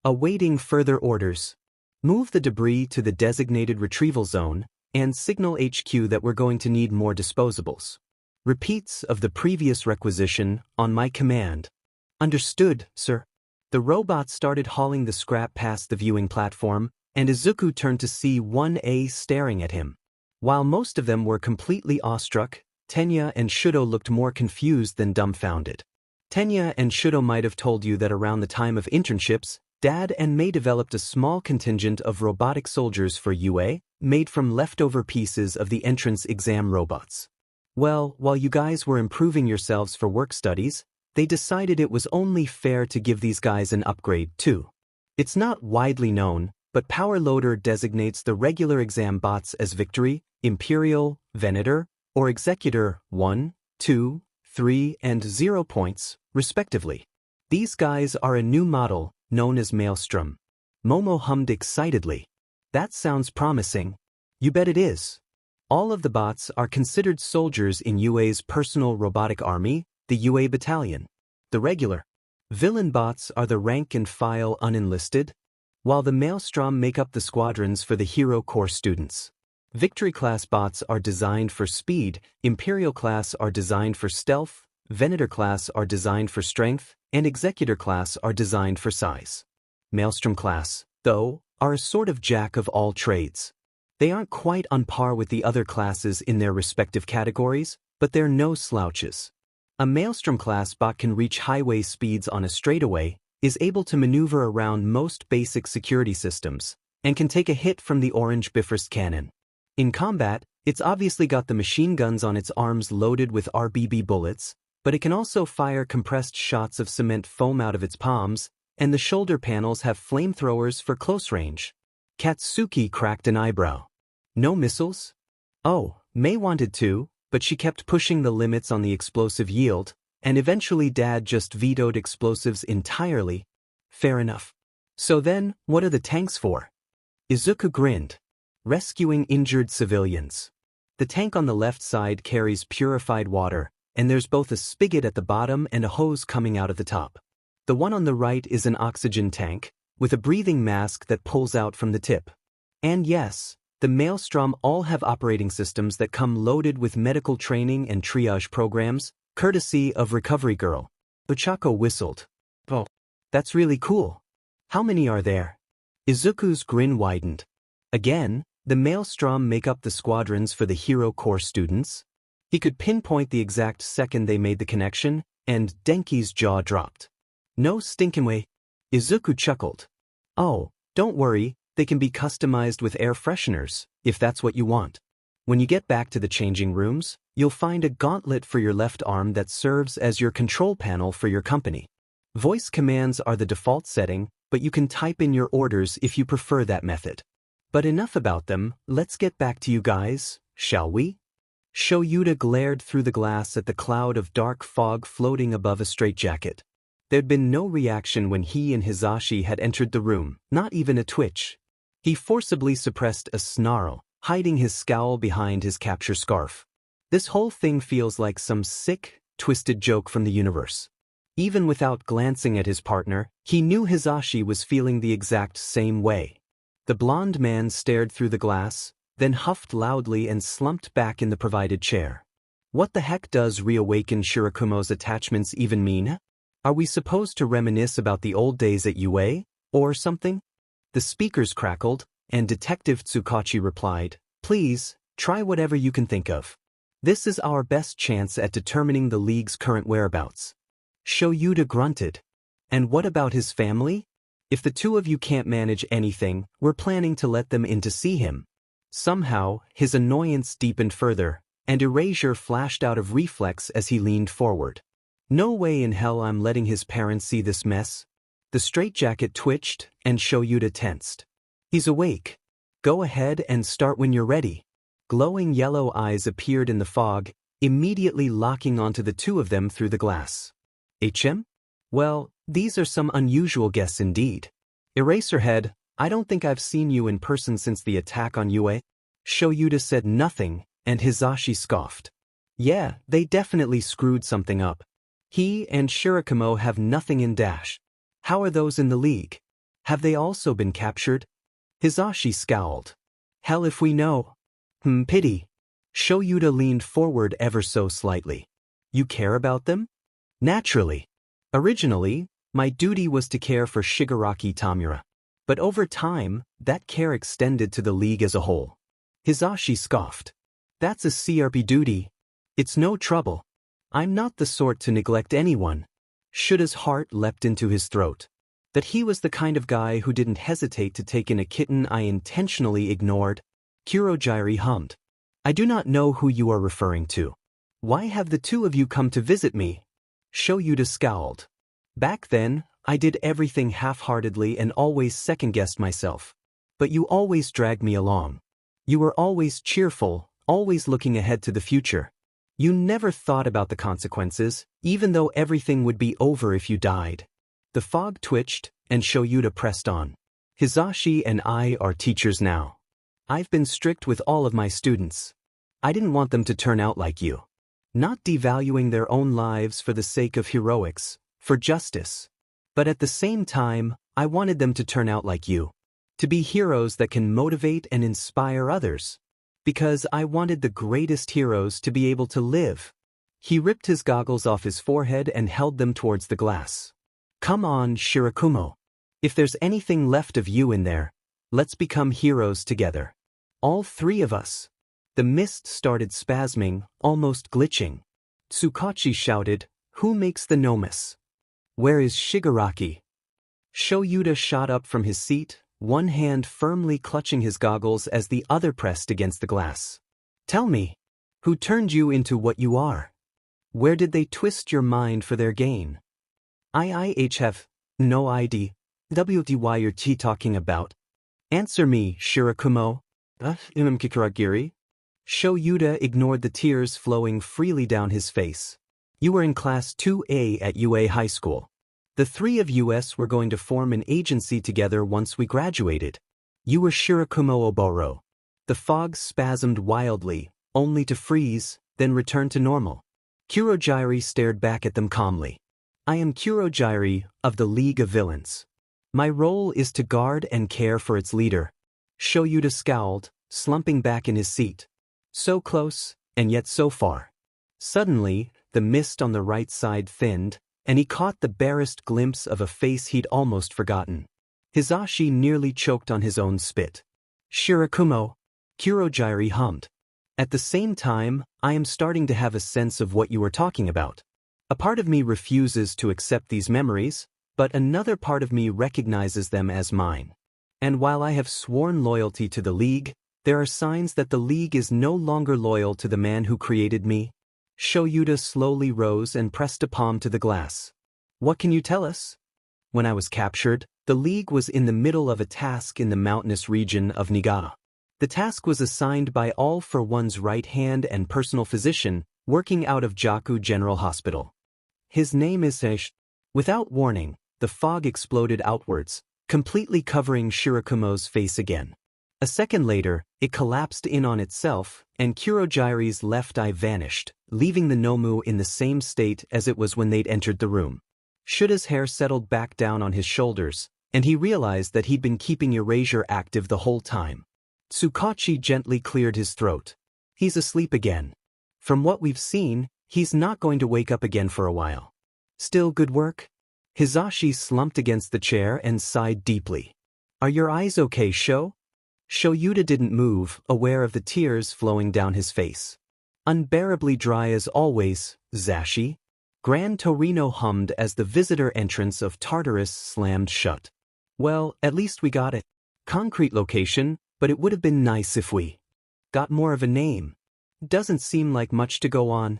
Awaiting further orders. Move the debris to the designated retrieval zone and signal HQ that we're going to need more disposables. Repeats of the previous requisition on my command. Understood, sir. The robot started hauling the scrap past the viewing platform, and Izuku turned to see 1A staring at him. While most of them were completely awestruck, Tenya and Shudo looked more confused than dumbfounded. Tenya and Shudo might have told you that around the time of internships, Dad and May developed a small contingent of robotic soldiers for UA, made from leftover pieces of the entrance exam robots. Well, while you guys were improving yourselves for work studies, they decided it was only fair to give these guys an upgrade too. It's not widely known, but Power Loader designates the regular exam bots as Victory, Imperial, Venator, or Executor 1, 2, 3, and 0 points, respectively. These guys are a new model, known as Maelstrom. Momo hummed excitedly. That sounds promising. You bet it is. All of the bots are considered soldiers in UA's personal robotic army, the UA Battalion. The regular villain bots are the rank and file unenlisted, while the Maelstrom make up the squadrons for the Hero Corps students. Victory class bots are designed for speed, Imperial class are designed for stealth, Venator class are designed for strength, and Executor class are designed for size. Maelstrom class, though, are a sort of jack of all trades. They aren't quite on par with the other classes in their respective categories, but they're no slouches. A Maelstrom class bot can reach highway speeds on a straightaway, is able to maneuver around most basic security systems, and can take a hit from the orange Bifrost cannon. In combat, it's obviously got the machine guns on its arms loaded with RBB bullets, but it can also fire compressed shots of cement foam out of its palms, and the shoulder panels have flamethrowers for close range. Katsuki cracked an eyebrow. No missiles? Oh, May wanted to, but she kept pushing the limits on the explosive yield, and eventually Dad just vetoed explosives entirely. Fair enough. So then, what are the tanks for? Izuku grinned. Rescuing injured civilians. The tank on the left side carries purified water, and there's both a spigot at the bottom and a hose coming out of the top. The one on the right is an oxygen tank, with a breathing mask that pulls out from the tip. And yes, the Maelstrom all have operating systems that come loaded with medical training and triage programs, courtesy of Recovery Girl. Ochako whistled. Oh, that's really cool. How many are there? Izuku's grin widened. Again, the Maelstrom make up the squadrons for the Hero Corps students. He could pinpoint the exact second they made the connection, and Denki's jaw dropped. No stinkin' way. Izuku chuckled. Oh, don't worry, they can be customized with air fresheners, if that's what you want. When you get back to the changing rooms, you'll find a gauntlet for your left arm that serves as your control panel for your company. Voice commands are the default setting, but you can type in your orders if you prefer that method. But enough about them, let's get back to you guys, shall we? Shoyuta glared through the glass at the cloud of dark fog floating above a straitjacket. There'd been no reaction when he and Hizashi had entered the room, not even a twitch. He forcibly suppressed a snarl, hiding his scowl behind his capture scarf. This whole thing feels like some sick, twisted joke from the universe. Even without glancing at his partner, he knew Hizashi was feeling the exact same way. The blond man stared through the glass, then huffed loudly and slumped back in the provided chair. What the heck does reawaken Shirakumo's attachments even mean? Are we supposed to reminisce about the old days at UA, or something? The speakers crackled, and Detective Tsukachi replied, "Please, try whatever you can think of. This is our best chance at determining the League's current whereabouts." Shoyuta grunted. "And what about his family? If the two of you can't manage anything, we're planning to let them in to see him." Somehow, his annoyance deepened further, and erasure flashed out of reflex as he leaned forward. "No way in hell I'm letting his parents see this mess." The straitjacket twitched, and Shoyuta tensed. "He's awake." Go ahead and start when you're ready. Glowing yellow eyes appeared in the fog, immediately locking onto the two of them through the glass. HM? Well, these are some unusual guests indeed. Eraserhead, I don't think I've seen you in person since the attack on Yue. Shoyuda said nothing, and Hizashi scoffed. Yeah, they definitely screwed something up. He and Shirakumo have nothing in dash. How are those in the league? Have they also been captured? Hizashi scowled. Hell if we know. Pity. Shoyuda leaned forward ever so slightly. You care about them? Naturally. Originally, my duty was to care for Shigaraki Tamura. But over time, that care extended to the league as a whole. Hizashi scoffed. That's a CRP duty. It's no trouble. I'm not the sort to neglect anyone. Shuda's heart leapt into his throat. That he was the kind of guy who didn't hesitate to take in a kitten I intentionally ignored. Kurogiri hummed. I do not know who you are referring to. Why have the two of you come to visit me? Shoyuda scowled. Back then, I did everything half-heartedly and always second-guessed myself. But you always dragged me along. You were always cheerful, always looking ahead to the future. You never thought about the consequences, even though everything would be over if you died. The fog twitched, and Shoyuda pressed on. Hizashi and I are teachers now. I've been strict with all of my students. I didn't want them to turn out like you. Not devaluing their own lives for the sake of heroics, for justice. But at the same time, I wanted them to turn out like you. To be heroes that can motivate and inspire others. Because I wanted the greatest heroes to be able to live. He ripped his goggles off his forehead and held them towards the glass. Come on, Shirakumo. If there's anything left of you in there, let's become heroes together. All three of us. The mist started spasming, almost glitching. Tsukachi shouted, Who makes the nomus? Where is Shigaraki? Shoyuda shot up from his seat, one hand firmly clutching his goggles as the other pressed against the glass. Tell me, who turned you into what you are? Where did they twist your mind for their gain? I have no idea. Why you're talking about? Answer me, Shirakumo. Kurogiri? Shoyuda ignored the tears flowing freely down his face. You were in Class 2A at UA High School. The three of us were going to form an agency together once we graduated. You were Shirakumo Oboro. The fog spasmed wildly, only to freeze, then return to normal. Kurogiri stared back at them calmly. I am Kurogiri, of the League of Villains. My role is to guard and care for its leader. Shoyuda scowled, slumping back in his seat. So close, and yet so far. Suddenly, the mist on the right side thinned, and he caught the barest glimpse of a face he'd almost forgotten. Hizashi nearly choked on his own spit. Shirakumo, Kurogiri hummed. At the same time, I am starting to have a sense of what you were talking about. A part of me refuses to accept these memories, but another part of me recognizes them as mine. And while I have sworn loyalty to the League, there are signs that the League is no longer loyal to the man who created me. Shoyuda slowly rose and pressed a palm to the glass. What can you tell us? When I was captured, the League was in the middle of a task in the mountainous region of Niigata. The task was assigned by All for One's right hand and personal physician, working out of Jaku General Hospital. His name is Seish. Without warning, the fog exploded outwards, completely covering Shirakumo's face again. A second later, it collapsed in on itself, and Kurogiri's left eye vanished, leaving the Nomu in the same state as it was when they'd entered the room. Shuda's hair settled back down on his shoulders, and he realized that he'd been keeping erasure active the whole time. Tsukachi gently cleared his throat. He's asleep again. From what we've seen, he's not going to wake up again for a while. Still good work? Hizashi slumped against the chair and sighed deeply. Are your eyes okay, Sho? Shoyuda didn't move, aware of the tears flowing down his face. Unbearably dry as always, Zashi. Gran Torino hummed as the visitor entrance of Tartarus slammed shut. Well, at least we got it. Concrete location, but it would have been nice if we got more of a name. Doesn't seem like much to go on.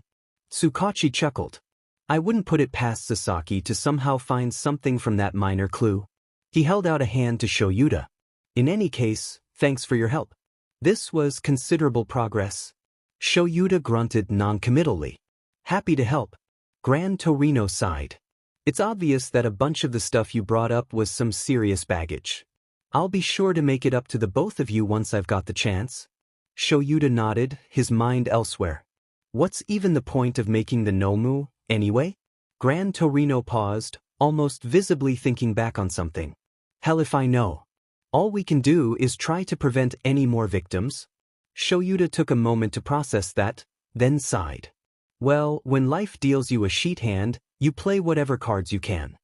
Tsukachi chuckled. I wouldn't put it past Sasaki to somehow find something from that minor clue. He held out a hand to Shoyuda. In any case, Thanks for your help. This was considerable progress. Shoyuta grunted non-committally. Happy to help. Gran Torino sighed. It's obvious that a bunch of the stuff you brought up was some serious baggage. I'll be sure to make it up to the both of you once I've got the chance. Shoyuta nodded, his mind elsewhere. What's even the point of making the Nomu, anyway? Gran Torino paused, almost visibly thinking back on something. Hell if I know. All we can do is try to prevent any more victims. Shoyuta took a moment to process that, then sighed. Well, when life deals you a sheet hand, you play whatever cards you can.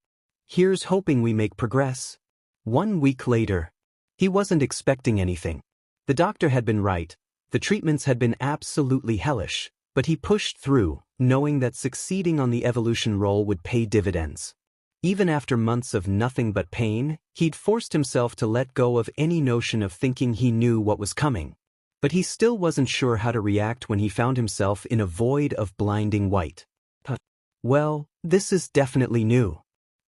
Here's hoping we make progress. 1 week later. He wasn't expecting anything. The doctor had been right. The treatments had been absolutely hellish, but he pushed through, knowing that succeeding on the evolution roll would pay dividends. Even after months of nothing but pain, he'd forced himself to let go of any notion of thinking he knew what was coming. But he still wasn't sure how to react when he found himself in a void of blinding white. Well, this is definitely new.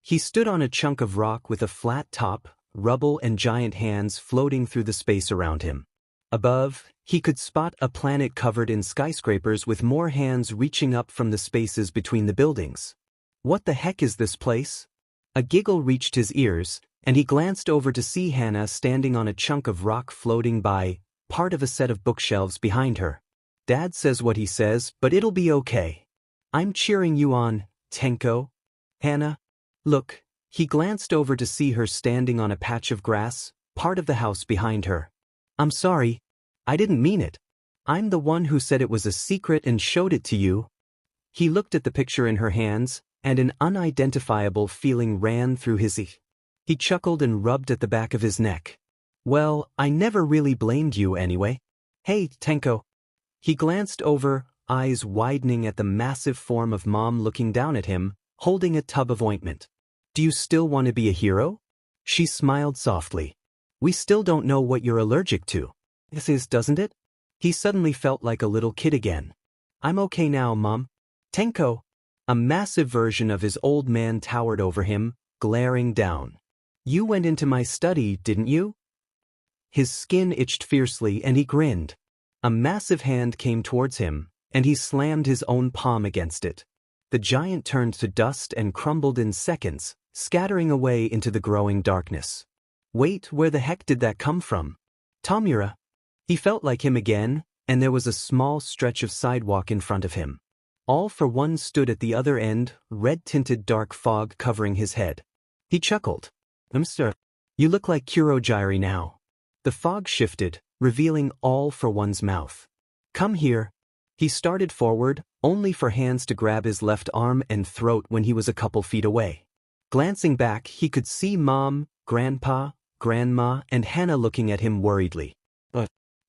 He stood on a chunk of rock with a flat top, rubble and giant hands floating through the space around him. Above, he could spot a planet covered in skyscrapers with more hands reaching up from the spaces between the buildings. What the heck is this place? A giggle reached his ears, and he glanced over to see Hana standing on a chunk of rock floating by, part of a set of bookshelves behind her. Dad says what he says, but it'll be okay. I'm cheering you on, Tenko. Hana. Look, he glanced over to see her standing on a patch of grass, part of the house behind her. I'm sorry. I didn't mean it. I'm the one who said it was a secret and showed it to you. He looked at the picture in her hands, and an unidentifiable feeling ran through his ear. He chuckled and rubbed at the back of his neck. Well, I never really blamed you anyway. Hey, Tenko. He glanced over, eyes widening at the massive form of Mom looking down at him, holding a tub of ointment. Do you still want to be a hero? She smiled softly. We still don't know what you're allergic to. This is, doesn't it? He suddenly felt like a little kid again. I'm okay now, Mom. Tenko. A massive version of his old man towered over him, glaring down. You went into my study, didn't you? His skin itched fiercely and he grinned. A massive hand came towards him, and he slammed his own palm against it. The giant turned to dust and crumbled in seconds, scattering away into the growing darkness. Wait, where the heck did that come from? Tamura. He felt like him again, and there was a small stretch of sidewalk in front of him. All for One stood at the other end, red-tinted dark fog covering his head. He chuckled. Sir, you look like Kurogiri now. The fog shifted, revealing All for One's mouth. Come here. He started forward, only for hands to grab his left arm and throat when he was a couple feet away. Glancing back, he could see Mom, Grandpa, Grandma, and Hana looking at him worriedly.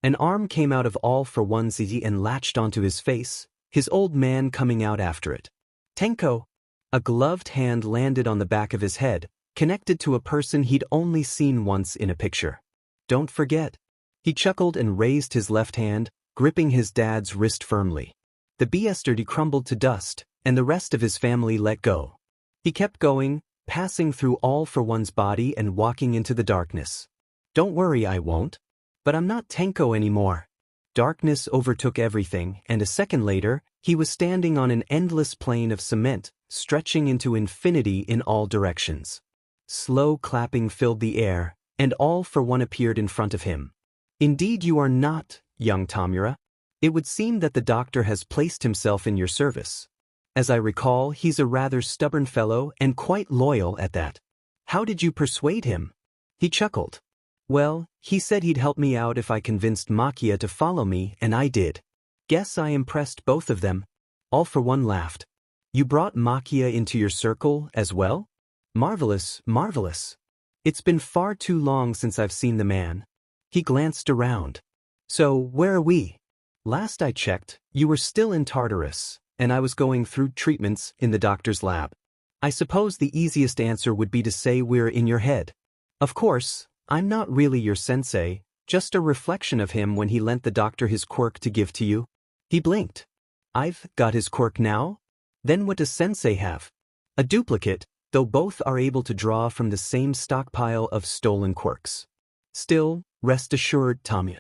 An arm came out of All for One's easy and latched onto his face, his old man coming out after it. Tenko. A gloved hand landed on the back of his head, connected to a person he'd only seen once in a picture. Don't forget. He chuckled and raised his left hand, gripping his dad's wrist firmly. The BSD crumbled to dust, and the rest of his family let go. He kept going, passing through All for One's body and walking into the darkness. Don't worry, I won't. But I'm not Tenko anymore. Darkness overtook everything, and a second later, he was standing on an endless plain of cement, stretching into infinity in all directions. Slow clapping filled the air, and All for One appeared in front of him. Indeed you are not, young Tamura. It would seem that the doctor has placed himself in your service. As I recall, he's a rather stubborn fellow and quite loyal at that. How did you persuade him? He chuckled. Well, he said he'd help me out if I convinced Makia to follow me, and I did. Guess I impressed both of them. All for One laughed. You brought Makia into your circle as well? Marvelous, marvelous. It's been far too long since I've seen the man. He glanced around. So, where are we? Last I checked, you were still in Tartarus, and I was going through treatments in the doctor's lab. I suppose the easiest answer would be to say we're in your head. Of course, I'm not really your sensei, just a reflection of him when he lent the doctor his quirk to give to you. He blinked. I've got his quirk now? Then what does sensei have? A duplicate, though both are able to draw from the same stockpile of stolen quirks. Still, Rest assured, Tommy.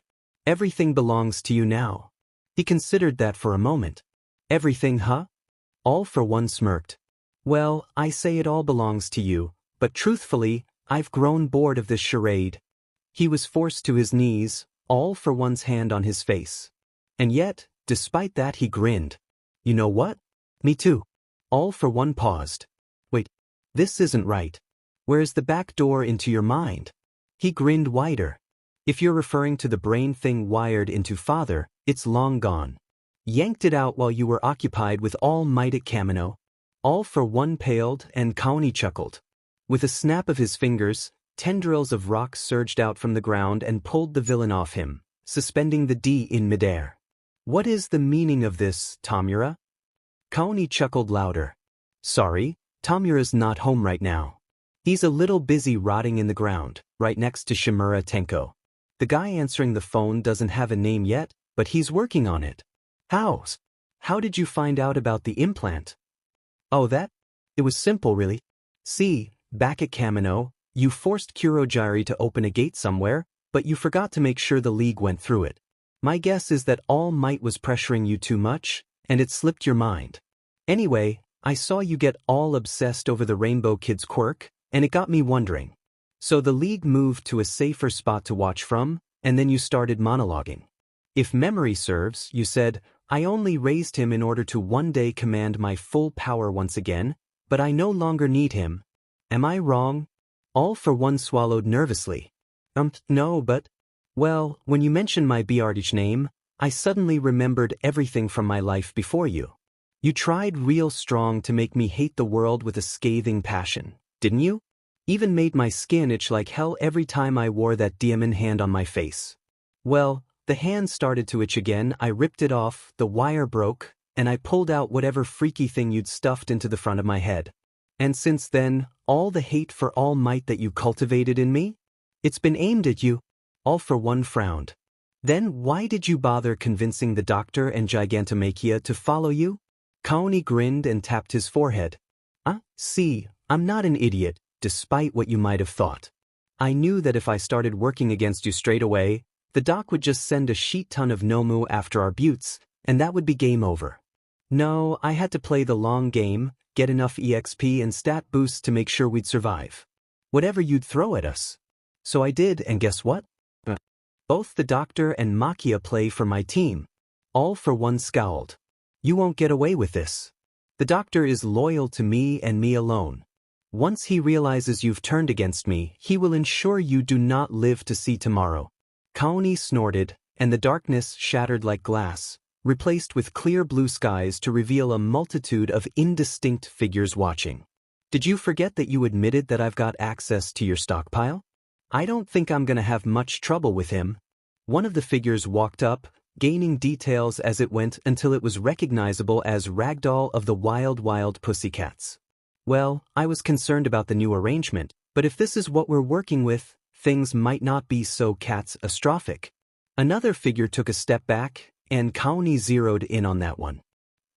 Everything belongs to you now. He considered that for a moment. Everything, huh? All for One smirked. Well, I say it all belongs to you, but truthfully, I've grown bored of this charade. He was forced to his knees, All for One's hand on his face. And yet, despite that he grinned. You know what? Me too. All for One paused. Wait, this isn't right. Where's the back door into your mind? He grinned wider. If you're referring to the brain thing wired into father, it's long gone. Yanked it out while you were occupied with All Might at Kamino. All for One paled and Kaoni chuckled. With a snap of his fingers, tendrils of rock surged out from the ground and pulled the villain off him, suspending the D in midair. What is the meaning of this, Tamura? Kaoni chuckled louder. Sorry, Tamura's not home right now. He's a little busy rotting in the ground, right next to Shimura Tenko. The guy answering the phone doesn't have a name yet, but he's working on it. How did you find out about the implant? Oh, that? It was simple, really. See, back at Kamino, you forced Kurogiri to open a gate somewhere, but you forgot to make sure the League went through it. My guess is that All Might was pressuring you too much, and it slipped your mind. Anyway, I saw you get all obsessed over the Rainbow Kid's quirk, and it got me wondering. So the League moved to a safer spot to watch from, and then you started monologuing. If memory serves, you said, I only raised him in order to one day command my full power once again, but I no longer need him. Am I wrong? All for One swallowed nervously. No, but... Well, when you mentioned my Bardich name, I suddenly remembered everything from my life before you. You tried real strong to make me hate the world with a scathing passion, didn't you? Even made my skin itch like hell every time I wore that diamond hand on my face. Well, the hand started to itch again, I ripped it off, the wire broke, and I pulled out whatever freaky thing you'd stuffed into the front of my head. And since then, all the hate for All Might that you cultivated in me? It's been aimed at you. All for One frowned. Then why did you bother convincing the doctor and Gigantomachia to follow you? Kaoni grinned and tapped his forehead. See, I'm not an idiot, despite what you might have thought. I knew that if I started working against you straight away, the doc would just send a sheet ton of Nomu after our buttes, and that would be game over. No, I had to play the long game, get enough EXP and stat boosts to make sure we'd survive. Whatever you'd throw at us. So I did, and guess what? Both the doctor and Machia play for my team. All for One scowled. You won't get away with this. The doctor is loyal to me and me alone. Once he realizes you've turned against me, he will ensure you do not live to see tomorrow. Kaoni snorted, and the darkness shattered like glass, replaced with clear blue skies to reveal a multitude of indistinct figures watching. Did you forget that you admitted that I've got access to your stockpile? I don't think I'm gonna have much trouble with him. One of the figures walked up, gaining details as it went until it was recognizable as Ragdoll of the Wild Wild Pussycats. Well, I was concerned about the new arrangement, but if this is what we're working with, things might not be so catastrophic. Another figure took a step back, and Kaoni zeroed in on that one.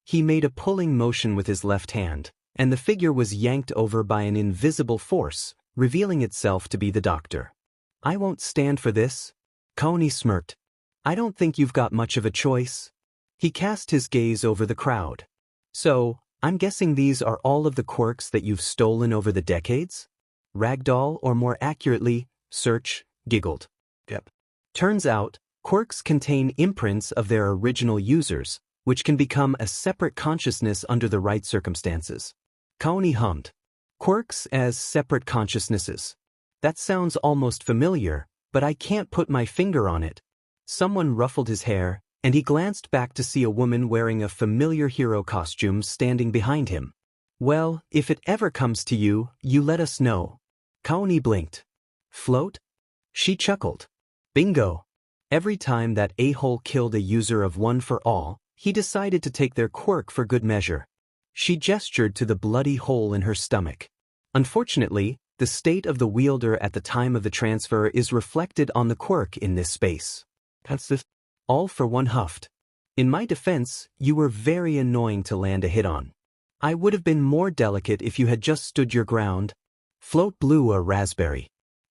He made a pulling motion with his left hand, and the figure was yanked over by an invisible force, revealing itself to be the doctor. I won't stand for this. Kaoni smirked. I don't think you've got much of a choice. He cast his gaze over the crowd. So, I'm guessing these are all of the quirks that you've stolen over the decades? Ragdoll, or more accurately, Search, giggled. Yep. Turns out, quirks contain imprints of their original users, which can become a separate consciousness under the right circumstances. Kaoni hummed. Quirks as separate consciousnesses. That sounds almost familiar, but I can't put my finger on it. Someone ruffled his hair, and he glanced back to see a woman wearing a familiar hero costume standing behind him. Well, if it ever comes to you, you let us know. Kaoni blinked. Float? She chuckled. Bingo. Every time that a-hole killed a user of One for All, he decided to take their quirk for good measure. She gestured to the bloody hole in her stomach. Unfortunately, the state of the wielder at the time of the transfer is reflected on the quirk in this space. That's this. All for One huffed. In my defense, you were very annoying to land a hit on. I would have been more delicate if you had just stood your ground. Float blew a raspberry.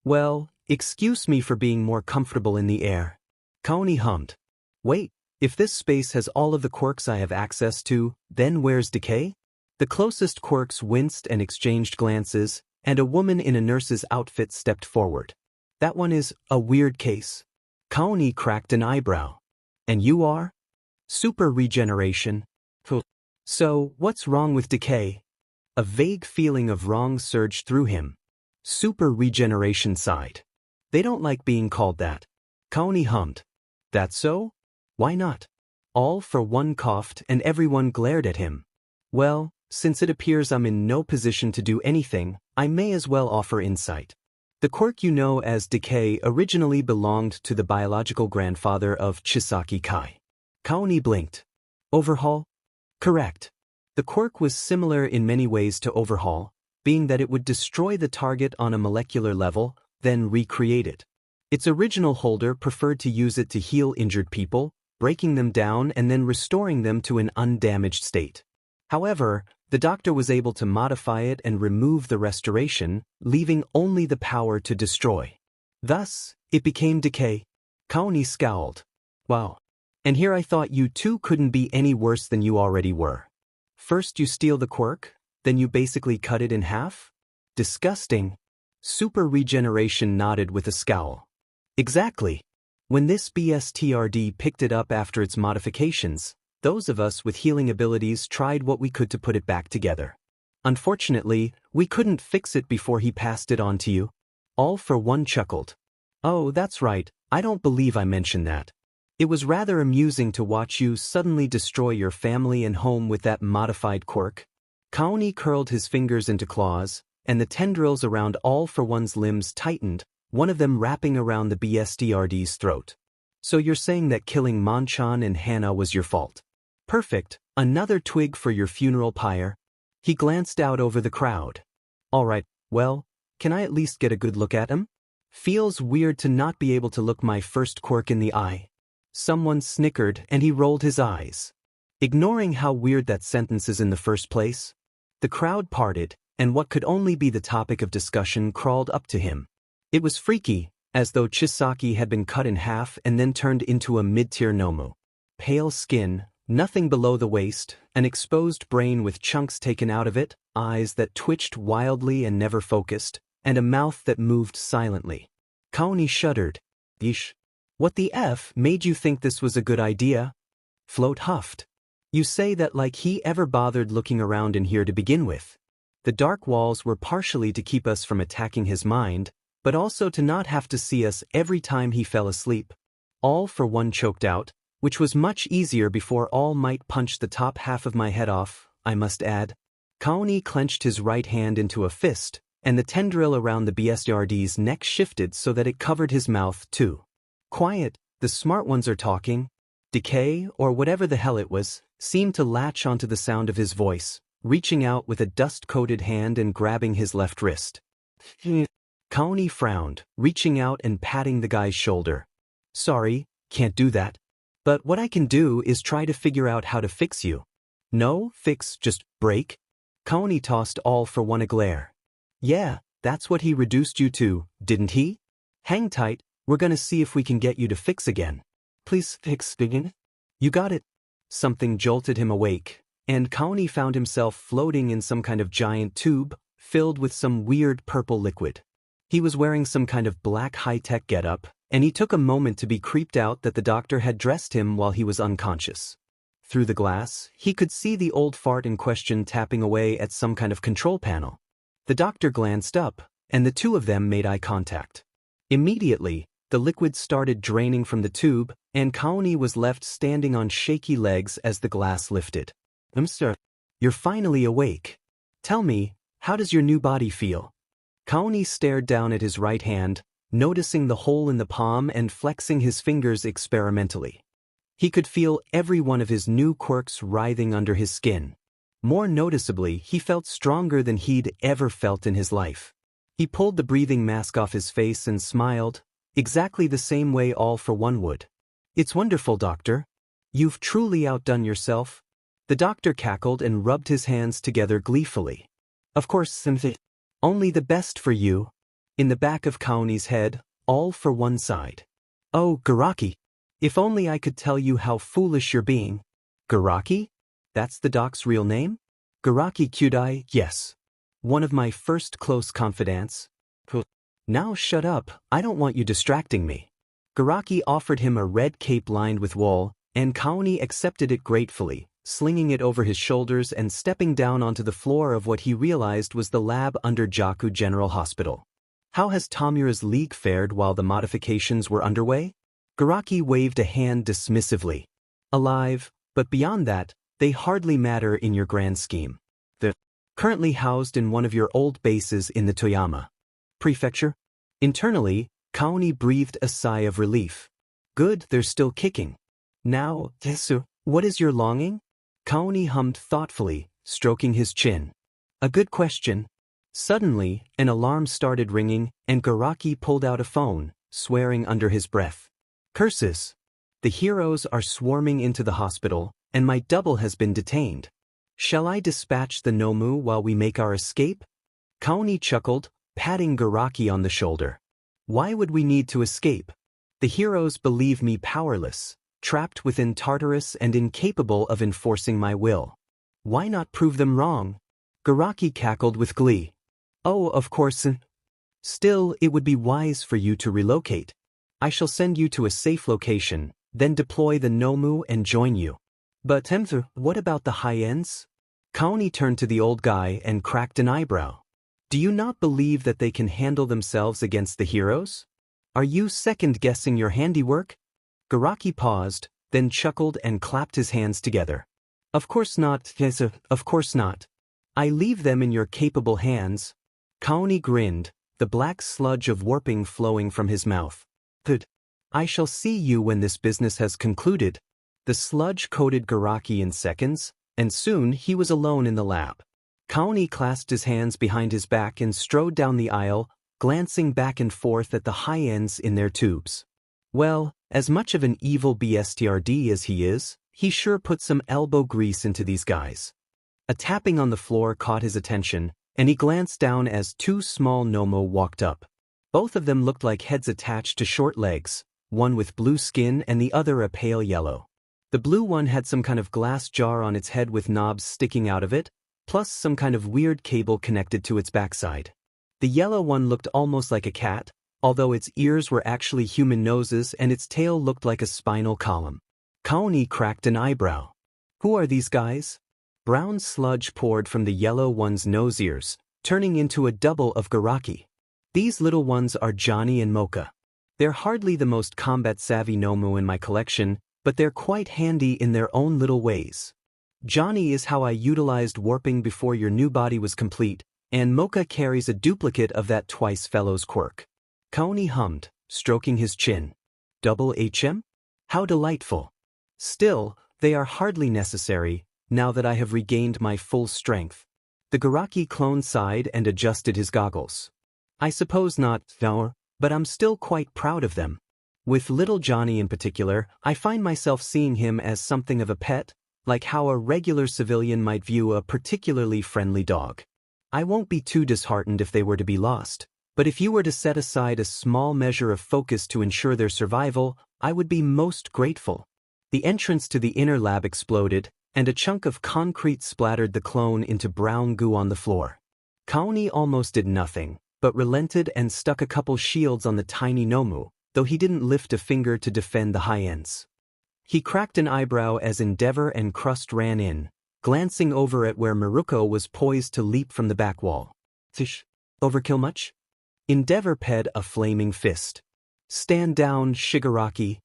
Well, Excuse me for being more comfortable in the air. Kaoni hummed. Wait, if this space has all of the quirks I have access to, then where's Decay? The closest quirks winced and exchanged glances, and a woman in a nurse's outfit stepped forward. That one is a weird case. Kaoni cracked an eyebrow. And you are? Super regeneration. So, what's wrong with Decay? A vague feeling of wrong surged through him. Super regeneration sighed. They don't like being called that. Kaoni hummed. That's so? Why not? All for one coughed and everyone glared at him. Well, since it appears I'm in no position to do anything, I may as well offer insight. The quirk you know as Decay originally belonged to the biological grandfather of Chisaki Kai. Kaoni blinked. Overhaul? Correct. The quirk was similar in many ways to Overhaul, being that it would destroy the target on a molecular level, then recreate it. Its original holder preferred to use it to heal injured people, breaking them down and then restoring them to an undamaged state. However, the doctor was able to modify it and remove the restoration, leaving only the power to destroy. Thus, it became Decay. Kaoni scowled. Wow. And here I thought you two couldn't be any worse than you already were. First you steal the quirk, then you basically cut it in half? Disgusting. Super regeneration nodded with a scowl. Exactly. When this BSTRD picked it up after its modifications, those of us with healing abilities tried what we could to put it back together. Unfortunately, we couldn't fix it before he passed it on to you. All for one chuckled. Oh, that's right, I don't believe I mentioned that. It was rather amusing to watch you suddenly destroy your family and home with that modified quirk. Kaoni curled his fingers into claws, and the tendrils around All for One's limbs tightened, one of them wrapping around the BSDRD's throat. So you're saying that killing Monchan and Hana was your fault? Perfect, another twig for your funeral pyre. He glanced out over the crowd. Alright, well, can I at least get a good look at him? Feels weird to not be able to look my first quirk in the eye. Someone snickered and he rolled his eyes. Ignoring how weird that sentence is in the first place, the crowd parted, and what could only be the topic of discussion crawled up to him. It was freaky, as though Chisaki had been cut in half and then turned into a mid-tier Nomu. Pale skin, nothing below the waist, an exposed brain with chunks taken out of it, eyes that twitched wildly and never focused, and a mouth that moved silently. Kaoni shuddered. Yeesh. What the F made you think this was a good idea? Float huffed. You say that like he ever bothered looking around in here to begin with. The dark walls were partially to keep us from attacking his mind, but also to not have to see us every time he fell asleep. All for one choked out, which was much easier before All Might punched the top half of my head off, I must add. Kaoni clenched his right hand into a fist, and the tendril around the BSRD's neck shifted so that it covered his mouth too. Quiet, the smart ones are talking. Decay, or whatever the hell it was, seemed to latch onto the sound of his voice, reaching out with a dust-coated hand and grabbing his left wrist. Kaoni frowned, reaching out and patting the guy's shoulder. Sorry, can't do that. But what I can do is try to figure out how to fix you. No, fix, just break? Kaoni tossed All for One a glare. Yeah, that's what he reduced you to, didn't he? Hang tight, we're gonna see if we can get you to fix again. Please fix again? You got it. Something jolted him awake, and Kaoni found himself floating in some kind of giant tube, filled with some weird purple liquid. He was wearing some kind of black high-tech getup, and he took a moment to be creeped out that the doctor had dressed him while he was unconscious. Through the glass, he could see the old fart in question tapping away at some kind of control panel. The doctor glanced up, and the two of them made eye contact. Immediately, the liquid started draining from the tube, and Kaoni was left standing on shaky legs as the glass lifted. Sir, you're finally awake. Tell me, how does your new body feel? Kaoni stared down at his right hand, noticing the hole in the palm and flexing his fingers experimentally. He could feel every one of his new quirks writhing under his skin. More noticeably, he felt stronger than he'd ever felt in his life. He pulled the breathing mask off his face and smiled, exactly the same way All for One would. It's wonderful, Doctor. You've truly outdone yourself. The doctor cackled and rubbed his hands together gleefully. Of course, only the best for you. In the back of Kaoni's head, all for one side. Oh, Garaki. If only I could tell you how foolish you're being. Garaki? That's the doc's real name? Garaki Kyudai, yes. One of my first close confidants. Now shut up, I don't want you distracting me. Garaki offered him a red cape lined with wool, and Kaoni accepted it gratefully, slinging it over his shoulders and stepping down onto the floor of what he realized was the lab under Jaku General Hospital. How has Tamura's league fared while the modifications were underway? Garaki waved a hand dismissively. Alive, but beyond that, they hardly matter in your grand scheme. They're currently housed in one of your old bases in the Toyama Prefecture. Internally, Kaoni breathed a sigh of relief. Good, they're still kicking. Now, Tesu, what is your longing? Kaoni hummed thoughtfully, stroking his chin. A good question. Suddenly, an alarm started ringing, and Garaki pulled out a phone, swearing under his breath. Curses! The heroes are swarming into the hospital, and my double has been detained. Shall I dispatch the Nomu while we make our escape? Kaoni chuckled, patting Garaki on the shoulder. Why would we need to escape? The heroes believe me powerless, trapped within Tartarus and incapable of enforcing my will. Why not prove them wrong? Garaki cackled with glee. Oh, of course. Still, it would be wise for you to relocate. I shall send you to a safe location, then deploy the Nomu and join you. But Temthu, what about the high-ends? Kaoni turned to the old guy and cracked an eyebrow. Do you not believe that they can handle themselves against the heroes? Are you second-guessing your handiwork? Garaki paused, then chuckled and clapped his hands together. Of course not, Tesu, of course not. I leave them in your capable hands. Kaoni grinned, the black sludge of warping flowing from his mouth. Good. I shall see you when this business has concluded. The sludge coated Garaki in seconds, and soon he was alone in the lab. Kaoni clasped his hands behind his back and strode down the aisle, glancing back and forth at the high ends in their tubes. Well, as much of an evil BSTRD as he is, he sure put some elbow grease into these guys. A tapping on the floor caught his attention, and he glanced down as two small Nomo walked up. Both of them looked like heads attached to short legs, one with blue skin and the other a pale yellow. The blue one had some kind of glass jar on its head with knobs sticking out of it, plus some kind of weird cable connected to its backside. The yellow one looked almost like a cat, although its ears were actually human noses and its tail looked like a spinal column. Kaoni cracked an eyebrow. Who are these guys? Brown sludge poured from the yellow one's nose ears, turning into a double of Garaki. These little ones are Johnny and Mocha. They're hardly the most combat-savvy Nomu in my collection, but they're quite handy in their own little ways. Johnny is how I utilized warping before your new body was complete, and Mocha carries a duplicate of that twice fellow's quirk. Kaoni hummed, stroking his chin. Double HM? How delightful. Still, they are hardly necessary, now that I have regained my full strength. The Garaki clone sighed and adjusted his goggles. I suppose not, no, but I'm still quite proud of them. With little Johnny in particular, I find myself seeing him as something of a pet, like how a regular civilian might view a particularly friendly dog. I won't be too disheartened if they were to be lost, but if you were to set aside a small measure of focus to ensure their survival, I would be most grateful. The entrance to the inner lab exploded, and a chunk of concrete splattered the clone into brown goo on the floor. Kaoni almost did nothing, but relented and stuck a couple shields on the tiny Nomu, though he didn't lift a finger to defend the high ends. He cracked an eyebrow as Endeavor and Crust ran in, glancing over at where Miruko was poised to leap from the back wall. Fish, overkill much? Endeavor ped a flaming fist. Stand down, Shigaraki.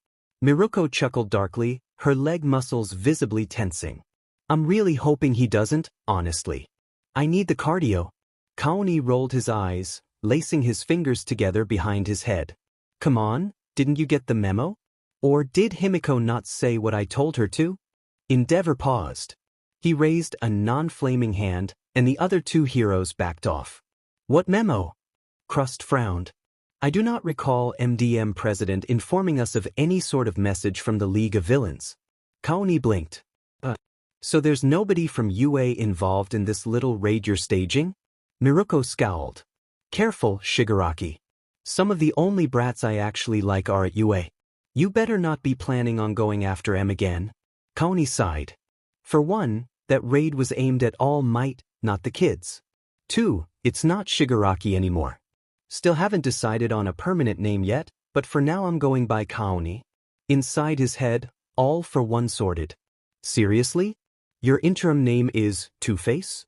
Miruko chuckled darkly, her leg muscles visibly tensing. I'm really hoping he doesn't, honestly. I need the cardio. Kaoni rolled his eyes, lacing his fingers together behind his head. Come on, didn't you get the memo? Or did Himiko not say what I told her to? Endeavor paused. He raised a non-flaming hand, and the other two heroes backed off. What memo? Crust frowned. I do not recall MDM President informing us of any sort of message from the League of Villains. Kaoni blinked. So there's nobody from UA involved in this little raid you're staging? Miruko scowled. Careful, Shigaraki. Some of the only brats I actually like are at UA. You better not be planning on going after M again. Kaoni sighed. For one, that raid was aimed at All Might, not the kids. 2, it's not Shigaraki anymore. Still haven't decided on a permanent name yet, but for now I'm going by Kaoni. Inside his head, All for One sorted. Seriously? Your interim name is Two-Face?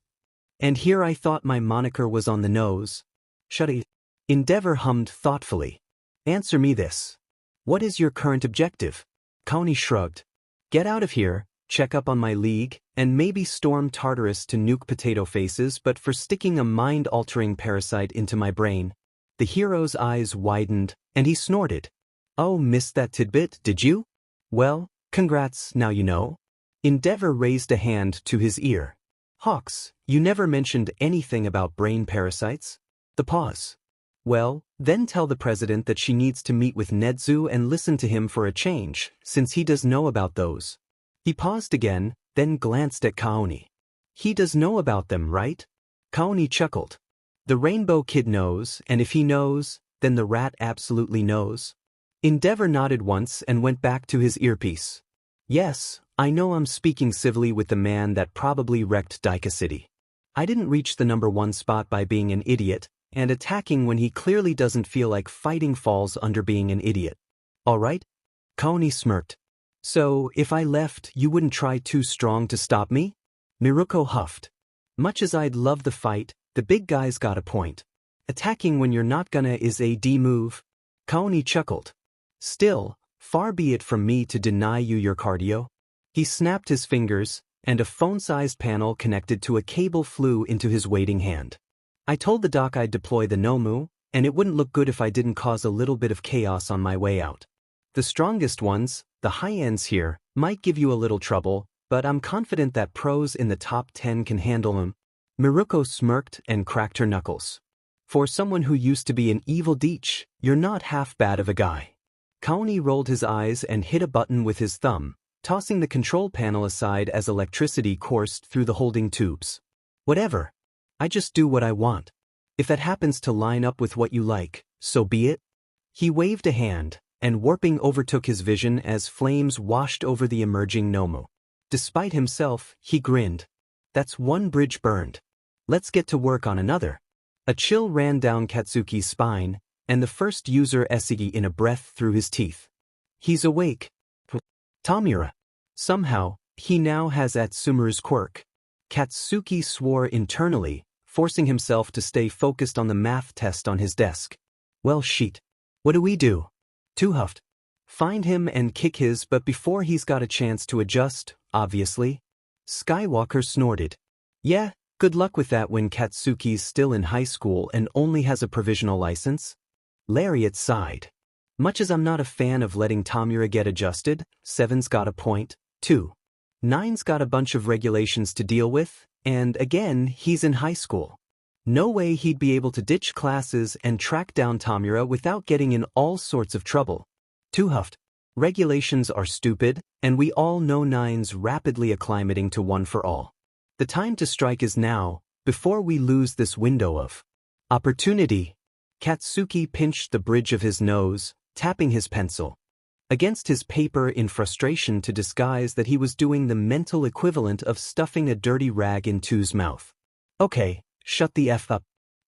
And here I thought my moniker was on the nose. Shut it. Endeavor hummed thoughtfully. Answer me this. What is your current objective? Kaoni shrugged. Get out of here, check up on my league, and maybe storm Tartarus to nuke Potato Faces, but for sticking a mind-altering parasite into my brain. The hero's eyes widened, and he snorted. Oh, missed that tidbit, did you? Well, congrats, now you know. Endeavor raised a hand to his ear. Hawks, you never mentioned anything about brain parasites? The pause. Well, then tell the president that she needs to meet with Nedzu and listen to him for a change, since he does know about those. He paused again, then glanced at Kaoni. He does know about them, right? Kaoni chuckled. The Rainbow Kid knows, and if he knows, then the rat absolutely knows. Endeavor nodded once and went back to his earpiece. Yes, I know I'm speaking civilly with the man that probably wrecked Deika City. I didn't reach the #1 spot by being an idiot, and attacking when he clearly doesn't feel like fighting falls under being an idiot. All right? Kaoni smirked. So, if I left, you wouldn't try too strong to stop me? Miruko huffed. Much as I'd love the fight, the big guy's got a point. Attacking when you're not gonna is a D move. Kaoni chuckled. Still, far be it from me to deny you your cardio. He snapped his fingers, and a phone-sized panel connected to a cable flew into his waiting hand. I told the doc I'd deploy the Nomu, and it wouldn't look good if I didn't cause a little bit of chaos on my way out. The strongest ones, the high-ends here, might give you a little trouble, but I'm confident that pros in the top 10 can handle them. Miruko smirked and cracked her knuckles. For someone who used to be an evil deech, you're not half bad of a guy. Kaoni rolled his eyes and hit a button with his thumb, tossing the control panel aside as electricity coursed through the holding tubes. Whatever. I just do what I want. If that happens to line up with what you like, so be it. He waved a hand, and warping overtook his vision as flames washed over the emerging Nomu. Despite himself, he grinned. That's one bridge burned. Let's get to work on another. A chill ran down Katsuki's spine, and the first user Esigi in a breath through his teeth. He's awake. Tamura. Somehow, he now has Atsumuru's quirk. Katsuki swore internally, forcing himself to stay focused on the math test on his desk. Well shit. What do we do? Two huffed. Find him and kick his but before he's got a chance to adjust, obviously. Skywalker snorted. Yeah, good luck with that when Katsuki's still in high school and only has a provisional license. Lariat sighed. Much as I'm not a fan of letting Tamura get adjusted, 7's got a point, too. 9's got a bunch of regulations to deal with, and again, he's in high school. No way he'd be able to ditch classes and track down Tamura without getting in all sorts of trouble. Two huffed. Regulations are stupid, and we all know 9's rapidly acclimating to one for all. The time to strike is now, before we lose this window of opportunity. Katsuki pinched the bridge of his nose, tapping his pencil against his paper in frustration to disguise that he was doing the mental equivalent of stuffing a dirty rag in 2's mouth. Okay, shut the F up.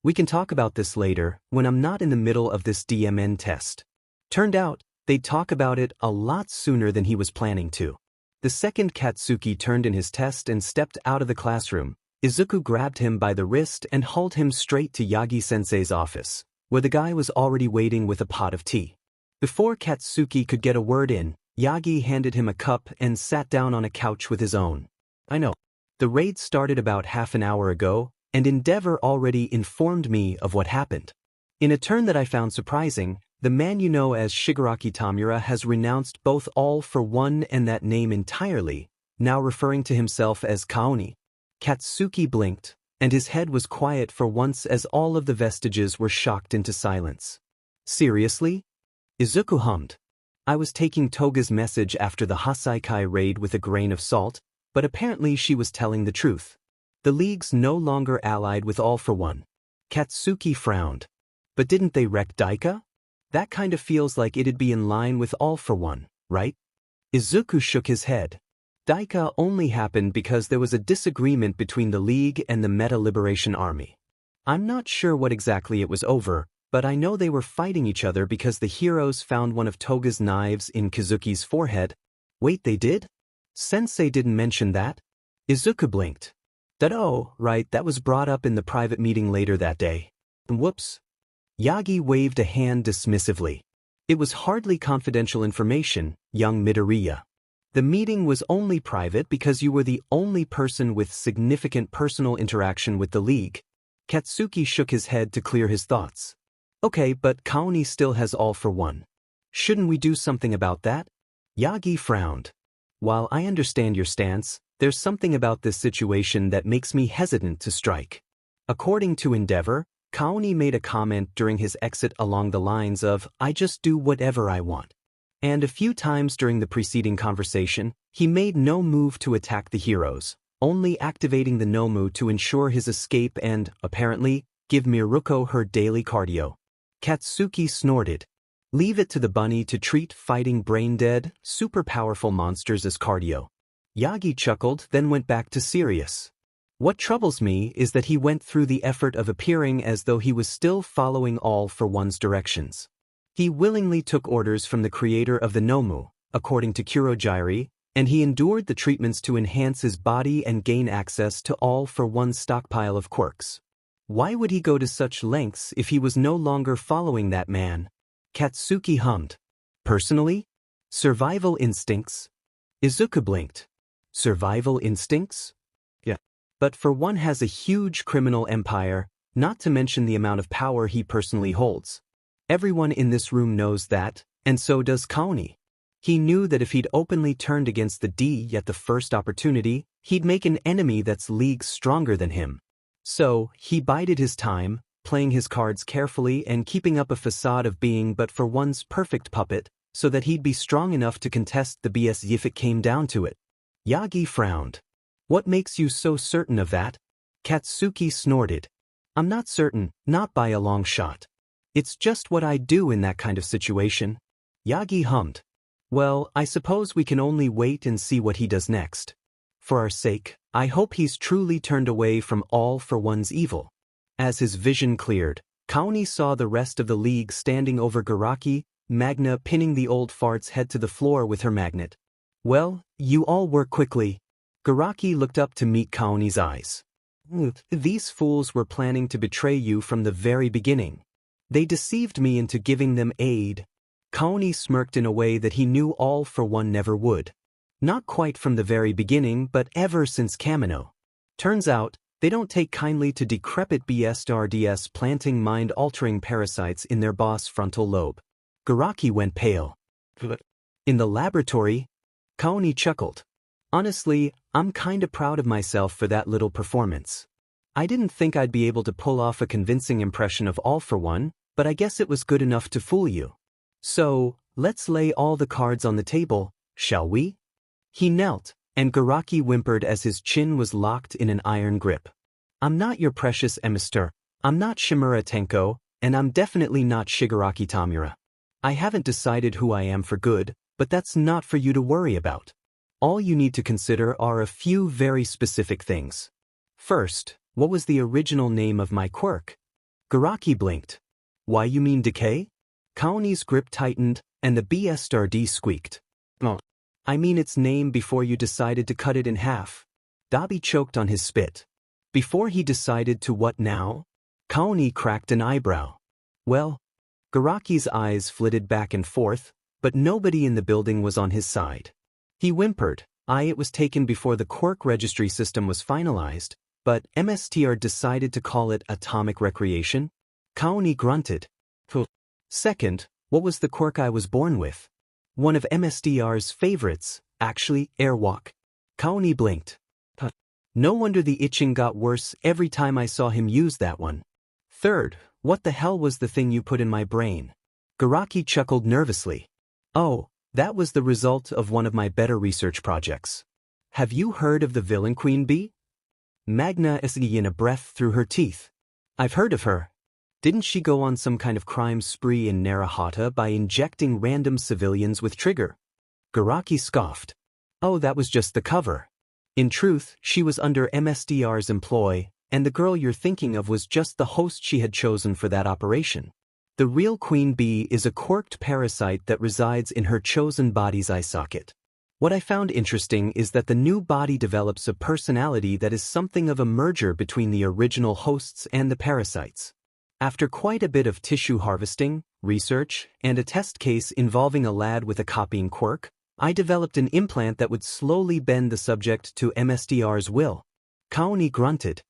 We can talk about this later, when I'm not in the middle of this DMN test. Turned out, they'd talk about it a lot sooner than he was planning to. The second Katsuki turned in his test and stepped out of the classroom, Izuku grabbed him by the wrist and hauled him straight to Yagi-sensei's office, where the guy was already waiting with a pot of tea. Before Katsuki could get a word in, Yagi handed him a cup and sat down on a couch with his own. I know. The raid started about half an hour ago, and Endeavor already informed me of what happened. In a turn that I found surprising, the man you know as Shigaraki Tamura has renounced both All for One and that name entirely, now referring to himself as Kaoni. Katsuki blinked, and his head was quiet for once as all of the vestiges were shocked into silence. Seriously? Izuku hummed. I was taking Toga's message after the Hasaikai raid with a grain of salt, but apparently she was telling the truth. The League's no longer allied with All for One. Katsuki frowned. But didn't they wreck Deika? That kind of feels like it'd be in line with All for One, right? Izuku shook his head. Deika only happened because there was a disagreement between the League and the Meta Liberation Army. I'm not sure what exactly it was over, but I know they were fighting each other because the heroes found one of Toga's knives in Kazuki's forehead. Wait, they did? Sensei didn't mention that? Izuku blinked. Oh, right, that was brought up in the private meeting later that day. Whoops. Yagi waved a hand dismissively. It was hardly confidential information, young Midoriya. The meeting was only private because you were the only person with significant personal interaction with the League. Katsuki shook his head to clear his thoughts. Okay, but Kaoni still has All for One. Shouldn't we do something about that? Yagi frowned. While I understand your stance, there's something about this situation that makes me hesitant to strike. According to Endeavor, Kaoni made a comment during his exit along the lines of, I just do whatever I want. And a few times during the preceding conversation, he made no move to attack the heroes, only activating the Nomu to ensure his escape and, apparently, give Miruko her daily cardio. Katsuki snorted. Leave it to the bunny to treat fighting brain-dead, super powerful monsters as cardio. Yagi chuckled, then went back to serious. What troubles me is that he went through the effort of appearing as though he was still following All for One's directions. He willingly took orders from the creator of the Nomu, according to Kurogiri, and he endured the treatments to enhance his body and gain access to All for One's stockpile of quirks. Why would he go to such lengths if he was no longer following that man? Katsuki hummed. Personally? Survival instincts? Izuku blinked. Survival instincts? Yeah. But for one has a huge criminal empire, not to mention the amount of power he personally holds. Everyone in this room knows that, and so does Kaoni. He knew that if he'd openly turned against the D at the first opportunity, he'd make an enemy that's leagues stronger than him. So, he bided his time, playing his cards carefully and keeping up a facade of being but for one's perfect puppet, so that he'd be strong enough to contest the BS if it came down to it. Yagi frowned. What makes you so certain of that? Katsuki snorted. I'm not certain, not by a long shot. It's just what I do in that kind of situation. Yagi hummed. Well, I suppose we can only wait and see what he does next. For our sake, I hope he's truly turned away from All for One's evil. As his vision cleared, Kaoni saw the rest of the League standing over Garaki, Magna pinning the old fart's head to the floor with her magnet. Well, you all work quickly. Garaki looked up to meet Kaoni's eyes. These fools were planning to betray you from the very beginning. They deceived me into giving them aid. Kaoni smirked in a way that he knew All for One never would. Not quite from the very beginning, but ever since Kamino. Turns out, they don't take kindly to decrepit BSRDS planting mind-altering parasites in their boss' frontal lobe. Garaki went pale. In the laboratory? Kaoni chuckled. Honestly, I'm kinda proud of myself for that little performance. I didn't think I'd be able to pull off a convincing impression of All for One, but I guess it was good enough to fool you. So, let's lay all the cards on the table, shall we? He knelt, and Garaki whimpered as his chin was locked in an iron grip. I'm not your precious emissary, I'm not Shimura Tenko, and I'm definitely not Shigaraki Tamura. I haven't decided who I am for good, but that's not for you to worry about. All you need to consider are a few very specific things. First, what was the original name of my quirk? Garaki blinked. Why, you mean decay? Kaoni's grip tightened, and the BSRD squeaked. Oh. I mean its name before you decided to cut it in half. Dabi choked on his spit. Before he decided to what now? Kaoni cracked an eyebrow. Well, Garaki's eyes flitted back and forth, but nobody in the building was on his side. He whimpered. It was taken before the quirk registry system was finalized, but MSTR decided to call it Atomic Recreation. Kaoni grunted. Second, what was the quirk I was born with? One of MSDR's favorites, actually, Airwalk. Kaoni blinked. No wonder the itching got worse every time I saw him use that one. Third, what the hell was the thing you put in my brain? Garaki chuckled nervously. Oh, that was the result of one of my better research projects. Have you heard of the villain Queen Bee? Magna sighed in a breath through her teeth. I've heard of her. Didn't she go on some kind of crime spree in Narahata by injecting random civilians with trigger? Shigaraki scoffed. Oh, that was just the cover. In truth, she was under MSDR's employ, and the girl you're thinking of was just the host she had chosen for that operation. The real Queen Bee is a quirked parasite that resides in her chosen body's eye socket. What I found interesting is that the new body develops a personality that is something of a merger between the original hosts and the parasites. After quite a bit of tissue harvesting, research, and a test case involving a lad with a copying quirk, I developed an implant that would slowly bend the subject to MSDR's will. Kaoni grunted.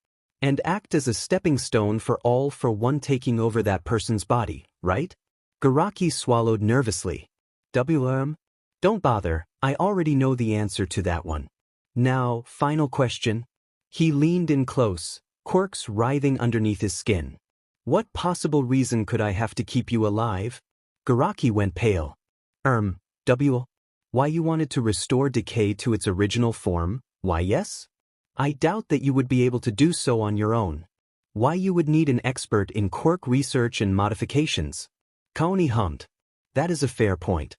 And act as a stepping stone for all for one taking over that person's body, right? Shigaraki swallowed nervously. Don't bother, I already know the answer to that one. Now, final question. He leaned in close, quirks writhing underneath his skin. What possible reason could I have to keep you alive? Shigaraki went pale. Why you wanted to restore decay to its original form? Why yes? I doubt that you would be able to do so on your own. Why you would need an expert in quirk research and modifications? Kaoni hummed. That is a fair point.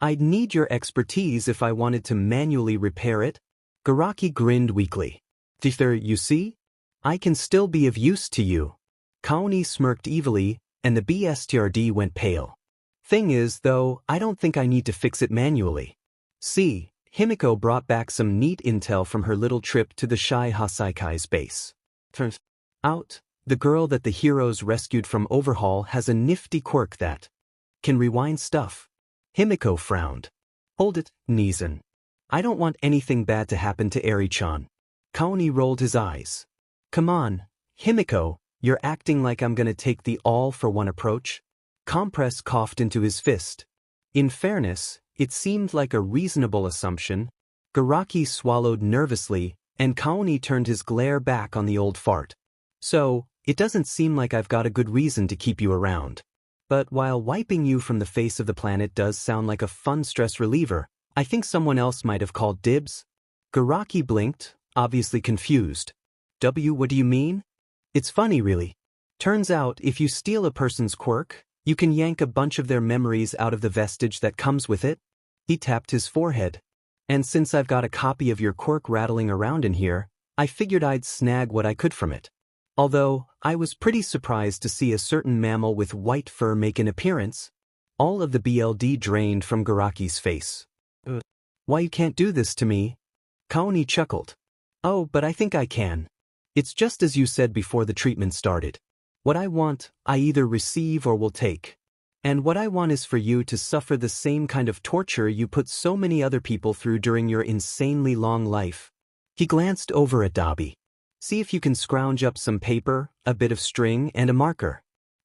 I'd need your expertise if I wanted to manually repair it. Shigaraki grinned weakly. You see? I can still be of use to you. Kaoni smirked evilly, and the BSTRD went pale. Thing is, though, I don't think I need to fix it manually. See, Himiko brought back some neat intel from her little trip to the Shai Hasaikai's base. Turns out, the girl that the heroes rescued from Overhaul has a nifty quirk that can rewind stuff. Himiko frowned. Hold it, Nizan. I don't want anything bad to happen to Eri-chan. Kaoni rolled his eyes. Come on, Himiko, you're acting like I'm gonna take the all-for-one approach? Compress coughed into his fist. In fairness, it seemed like a reasonable assumption. Shigaraki swallowed nervously, and Kaoni turned his glare back on the old fart. So, it doesn't seem like I've got a good reason to keep you around. But while wiping you from the face of the planet does sound like a fun stress reliever, I think someone else might have called dibs. Shigaraki blinked, obviously confused. What do you mean? It's funny really. Turns out, if you steal a person's quirk, you can yank a bunch of their memories out of the vestige that comes with it. He tapped his forehead. And since I've got a copy of your quirk rattling around in here, I figured I'd snag what I could from it. Although, I was pretty surprised to see a certain mammal with white fur make an appearance. All of the BLD drained from Garaki's face. Why you can't do this to me? Kaoni chuckled. Oh, but I think I can. It's just as you said before the treatment started. What I want, I either receive or will take. And what I want is for you to suffer the same kind of torture you put so many other people through during your insanely long life. He glanced over at Dabi. See if you can scrounge up some paper, a bit of string, and a marker.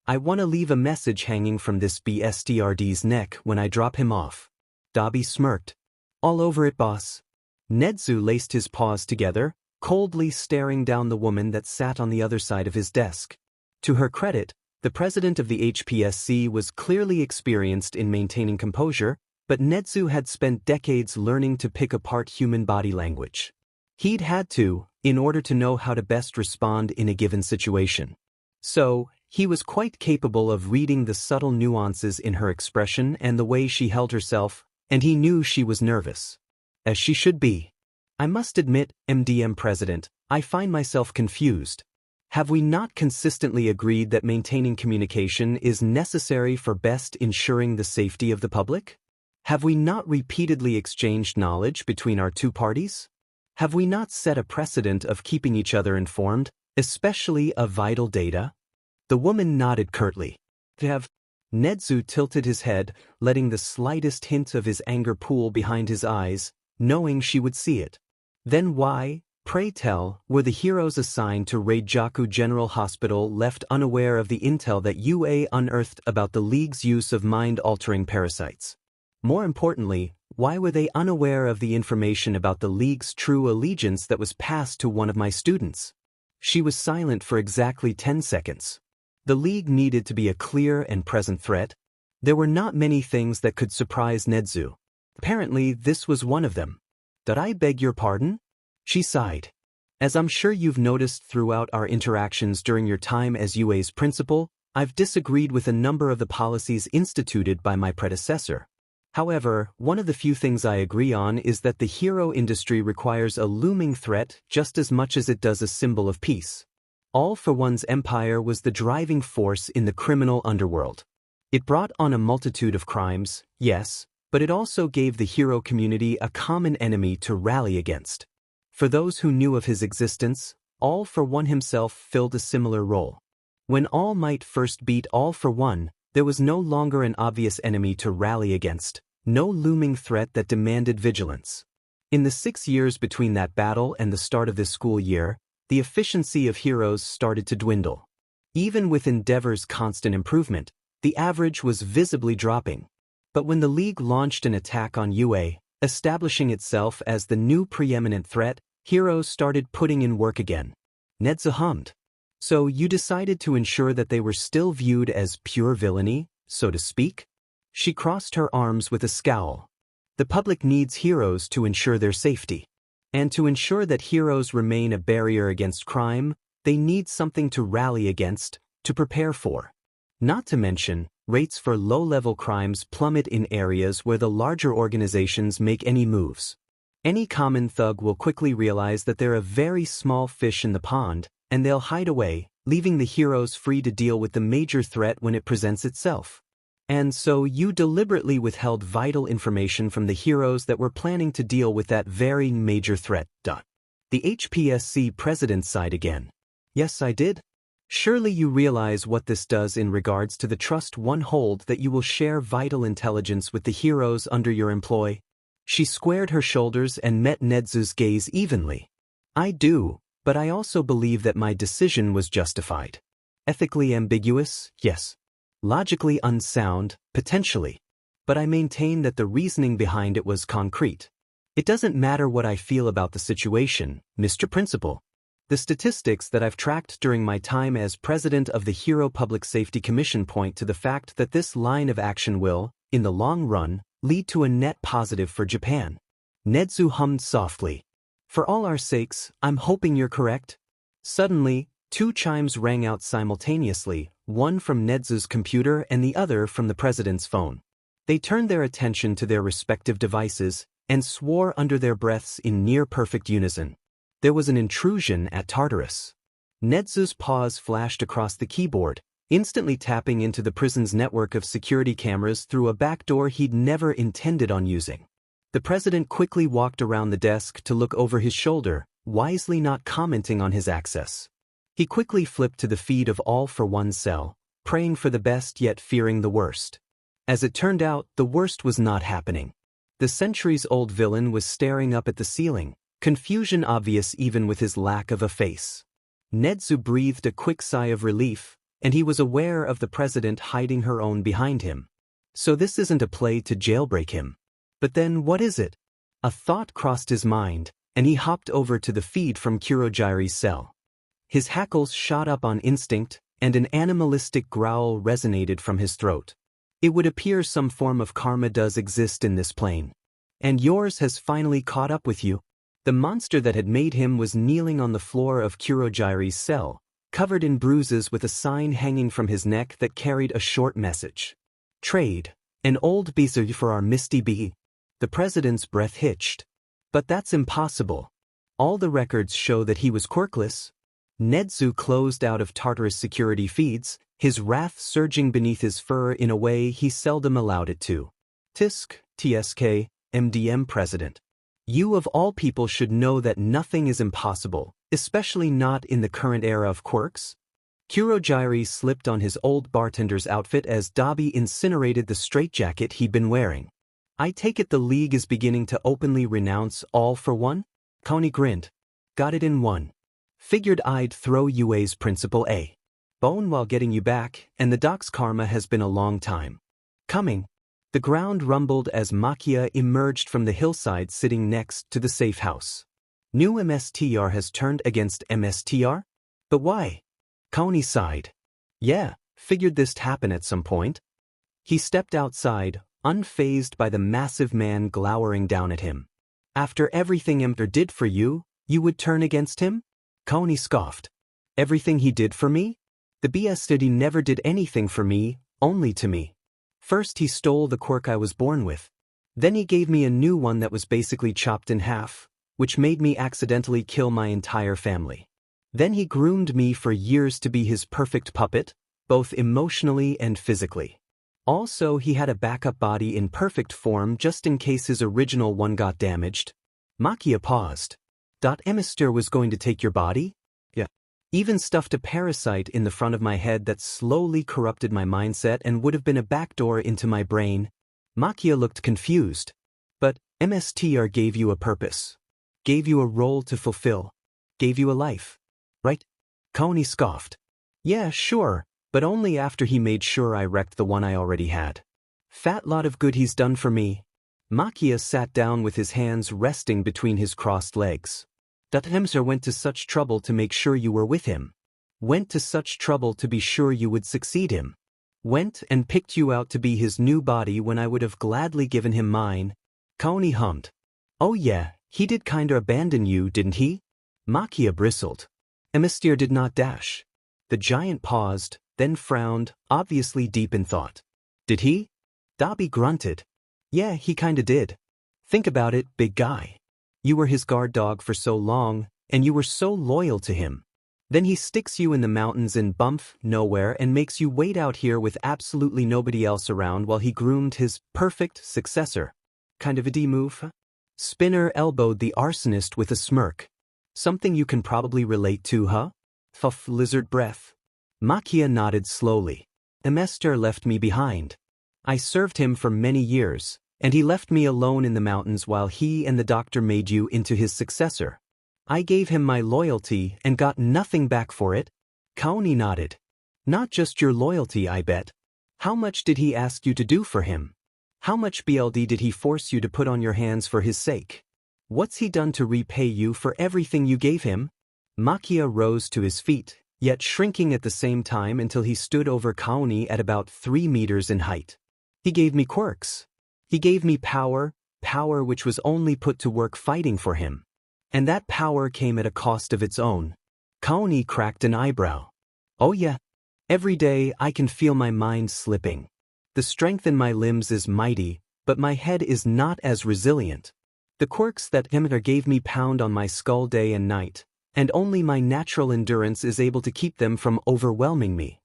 I want to leave a message hanging from this BSTRD's neck when I drop him off. Dabi smirked. All over it, boss. Nedzu laced his paws together, coldly staring down the woman that sat on the other side of his desk. To her credit, the president of the HPSC was clearly experienced in maintaining composure, but Nedzu had spent decades learning to pick apart human body language. He'd had to, in order to know how to best respond in a given situation. So, he was quite capable of reading the subtle nuances in her expression and the way she held herself, and he knew she was nervous. As she should be. I must admit, MDM President, I find myself confused. Have we not consistently agreed that maintaining communication is necessary for best ensuring the safety of the public? Have we not repeatedly exchanged knowledge between our two parties? Have we not set a precedent of keeping each other informed, especially of vital data? The woman nodded curtly. Nedzu tilted his head, letting the slightest hint of his anger pool behind his eyes, knowing she would see it. Then why, pray tell, were the heroes assigned to Reijaku General Hospital left unaware of the intel that UA unearthed about the League's use of mind-altering parasites? More importantly, why were they unaware of the information about the League's true allegiance that was passed to one of my students? She was silent for exactly 10 seconds. The League needed to be a clear and present threat. There were not many things that could surprise Nedzu. Apparently, this was one of them. Did I beg your pardon? She sighed. As I'm sure you've noticed throughout our interactions during your time as UA's principal, I've disagreed with a number of the policies instituted by my predecessor. However, one of the few things I agree on is that the hero industry requires a looming threat just as much as it does a symbol of peace. All for One's empire was the driving force in the criminal underworld. It brought on a multitude of crimes, yes, but it also gave the hero community a common enemy to rally against. For those who knew of his existence, All for One himself filled a similar role. When All Might first beat All for One, there was no longer an obvious enemy to rally against, no looming threat that demanded vigilance. In the 6 years between that battle and the start of this school year, the efficiency of heroes started to dwindle. Even with Endeavor's constant improvement, the average was visibly dropping. But when the League launched an attack on UA, establishing itself as the new preeminent threat, heroes started putting in work again. Nedzu hummed. So you decided to ensure that they were still viewed as pure villainy, so to speak? She crossed her arms with a scowl. The public needs heroes to ensure their safety. And to ensure that heroes remain a barrier against crime, they need something to rally against, to prepare for. Not to mention, rates for low-level crimes plummet in areas where the larger organizations make any moves. Any common thug will quickly realize that they're a very small fish in the pond, and they'll hide away, leaving the heroes free to deal with the major threat when it presents itself. And so you deliberately withheld vital information from the heroes that were planning to deal with that very major threat. The HPSC president sighed again. Yes, I did. Surely you realize what this does in regards to the trust one holds that you will share vital intelligence with the heroes under your employ. She squared her shoulders and met Nedzu's gaze evenly. I do, but I also believe that my decision was justified. Ethically ambiguous, yes. Logically unsound, potentially. But I maintain that the reasoning behind it was concrete. It doesn't matter what I feel about the situation, Mr. Principal. The statistics that I've tracked during my time as president of the Hero Public Safety Commission point to the fact that this line of action will, in the long run, lead to a net positive for Japan. Nedzu hummed softly. For all our sakes, I'm hoping you're correct. Suddenly, 2 chimes rang out simultaneously, one from Nedzu's computer and the other from the president's phone. They turned their attention to their respective devices and swore under their breaths in near-perfect unison. There was an intrusion at Tartarus. Nedzu's paws flashed across the keyboard, instantly tapping into the prison's network of security cameras through a back door he'd never intended on using. The president quickly walked around the desk to look over his shoulder, wisely not commenting on his access. He quickly flipped to the feed of All for One cell, praying for the best yet fearing the worst. As it turned out, the worst was not happening. The centuries-old villain was staring up at the ceiling, confusion obvious even with his lack of a face. Nedzu breathed a quick sigh of relief, and he was aware of the president hiding her own behind him. So this isn't a play to jailbreak him. But then what is it? A thought crossed his mind, and he hopped over to the feed from Kurogiri's cell. His hackles shot up on instinct, and an animalistic growl resonated from his throat. It would appear some form of karma does exist in this plane. And yours has finally caught up with you. The monster that had made him was kneeling on the floor of Kurogiri's cell, covered in bruises with a sign hanging from his neck that carried a short message. Trade. An old beast for our Misty Bee. The president's breath hitched. But that's impossible. All the records show that he was quirkless. Nedzu closed out of Tartarus security feeds, his wrath surging beneath his fur in a way he seldom allowed it to. Tisk, TSK, MDM President. You of all people should know that nothing is impossible, especially not in the current era of quirks. Kurogiri slipped on his old bartender's outfit as Dabi incinerated the straitjacket he'd been wearing. I take it the League is beginning to openly renounce All for One? Koni grinned. Got it in one. Figured I'd throw UA's principal a bone while getting you back, and the doc's karma has been a long time coming. The ground rumbled as Makia emerged from the hillside sitting next to the safe house. New MSTR has turned against MSTR? But why? Koni sighed. Yeah, figured this'd happen at some point. He stepped outside, unfazed by the massive man glowering down at him. After everything Emter did for you, you would turn against him? Koni scoffed. Everything he did for me? The BSD never did anything for me, only to me. First he stole the quirk I was born with. Then he gave me a new one that was basically chopped in half, which made me accidentally kill my entire family. Then he groomed me for years to be his perfect puppet, both emotionally and physically. Also, he had a backup body in perfect form just in case his original one got damaged. Makia paused. Emister was going to take your body? Yeah. Even stuffed a parasite in the front of my head that slowly corrupted my mindset and would have been a backdoor into my brain. Makia looked confused. But MSTR gave you a purpose. Gave you a role to fulfill. Gave you a life. Right? Kaoni scoffed. Yeah, sure, but only after he made sure I wrecked the one I already had. Fat lot of good he's done for me. Makia sat down with his hands resting between his crossed legs. Hemser went to such trouble to make sure you were with him. Went to such trouble to be sure you would succeed him. Went and picked you out to be his new body when I would have gladly given him mine. Kaoni hummed. Oh yeah, he did kinda abandon you, didn't he? Makia bristled. Emister did not dash. The giant paused, then frowned, obviously deep in thought. Did he? Dabi grunted. Yeah, he kinda did. Think about it, big guy. You were his guard dog for so long, and you were so loyal to him. Then he sticks you in the mountains in bump nowhere and makes you wait out here with absolutely nobody else around while he groomed his perfect successor. Kind of a D-move, huh? Spinner elbowed the arsonist with a smirk. Something you can probably relate to, huh? Fuff lizard breath. Makia nodded slowly. Emister left me behind. I served him for many years, and he left me alone in the mountains while he and the doctor made you into his successor. I gave him my loyalty and got nothing back for it. Kaoni nodded. Not just your loyalty, I bet. How much did he ask you to do for him? How much BLD did he force you to put on your hands for his sake? What's he done to repay you for everything you gave him? Makia rose to his feet, yet shrinking at the same time until he stood over Kaoni at about 3 meters in height. He gave me quirks. He gave me power which was only put to work fighting for him. And that power came at a cost of its own. Kaoni cracked an eyebrow. Oh yeah. Every day I can feel my mind slipping. The strength in my limbs is mighty, but my head is not as resilient. The quirks that Emitter gave me pound on my skull day and night, and only my natural endurance is able to keep them from overwhelming me.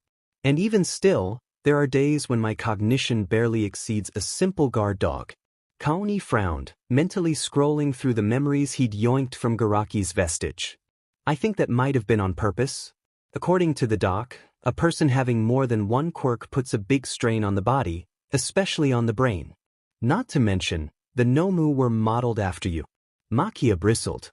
And even still, there are days when my cognition barely exceeds a simple guard dog. Kaoni frowned, mentally scrolling through the memories he'd yoinked from Garaki's vestige. I think that might have been on purpose. According to the doc, a person having more than one quirk puts a big strain on the body, especially on the brain. Not to mention, the Nomu were modeled after you. Makia bristled.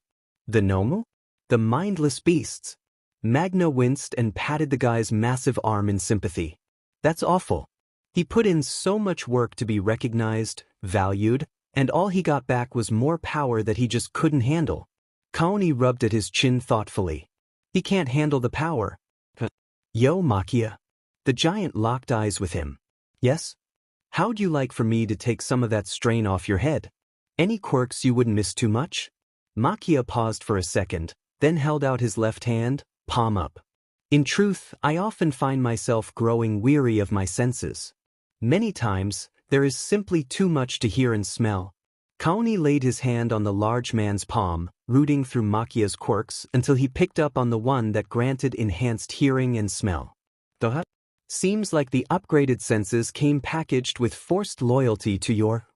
The Nomu? The mindless beasts. Magna winced and patted the guy's massive arm in sympathy. That's awful. He put in so much work to be recognized, valued, and all he got back was more power that he just couldn't handle. Kaoni rubbed at his chin thoughtfully. He can't handle the power. Yo, Makia. The giant locked eyes with him. Yes? How'd you like for me to take some of that strain off your head? Any quirks you wouldn't miss too much? Makia paused for a second, then held out his left hand, palm up. In truth, I often find myself growing weary of my senses. Many times, there is simply too much to hear and smell. Kaoni laid his hand on the large man's palm, rooting through Makia's quirks until he picked up on the one that granted enhanced hearing and smell. Seems like the upgraded senses came packaged with forced loyalty to your...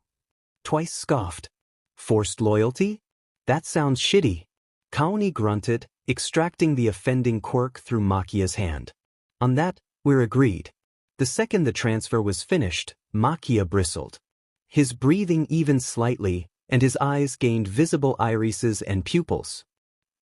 Twice scoffed. Forced loyalty? That sounds shitty. Kaoni grunted, extracting the offending quirk through Makia's hand. On that, we're agreed. The second the transfer was finished, Makia bristled. His breathing evened slightly, and his eyes gained visible irises and pupils.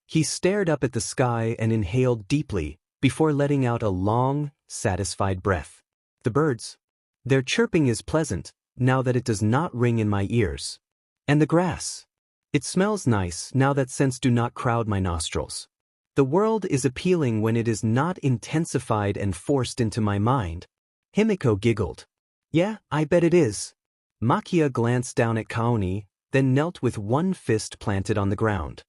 He stared up at the sky and inhaled deeply, before letting out a long, satisfied breath. The birds. Their chirping is pleasant, now that it does not ring in my ears. And the grass. It smells nice now that scents do not crowd my nostrils. The world is appealing when it is not intensified and forced into my mind. Himiko giggled. Yeah, I bet it is. Makia glanced down at Kaoni, then knelt with one fist planted on the ground.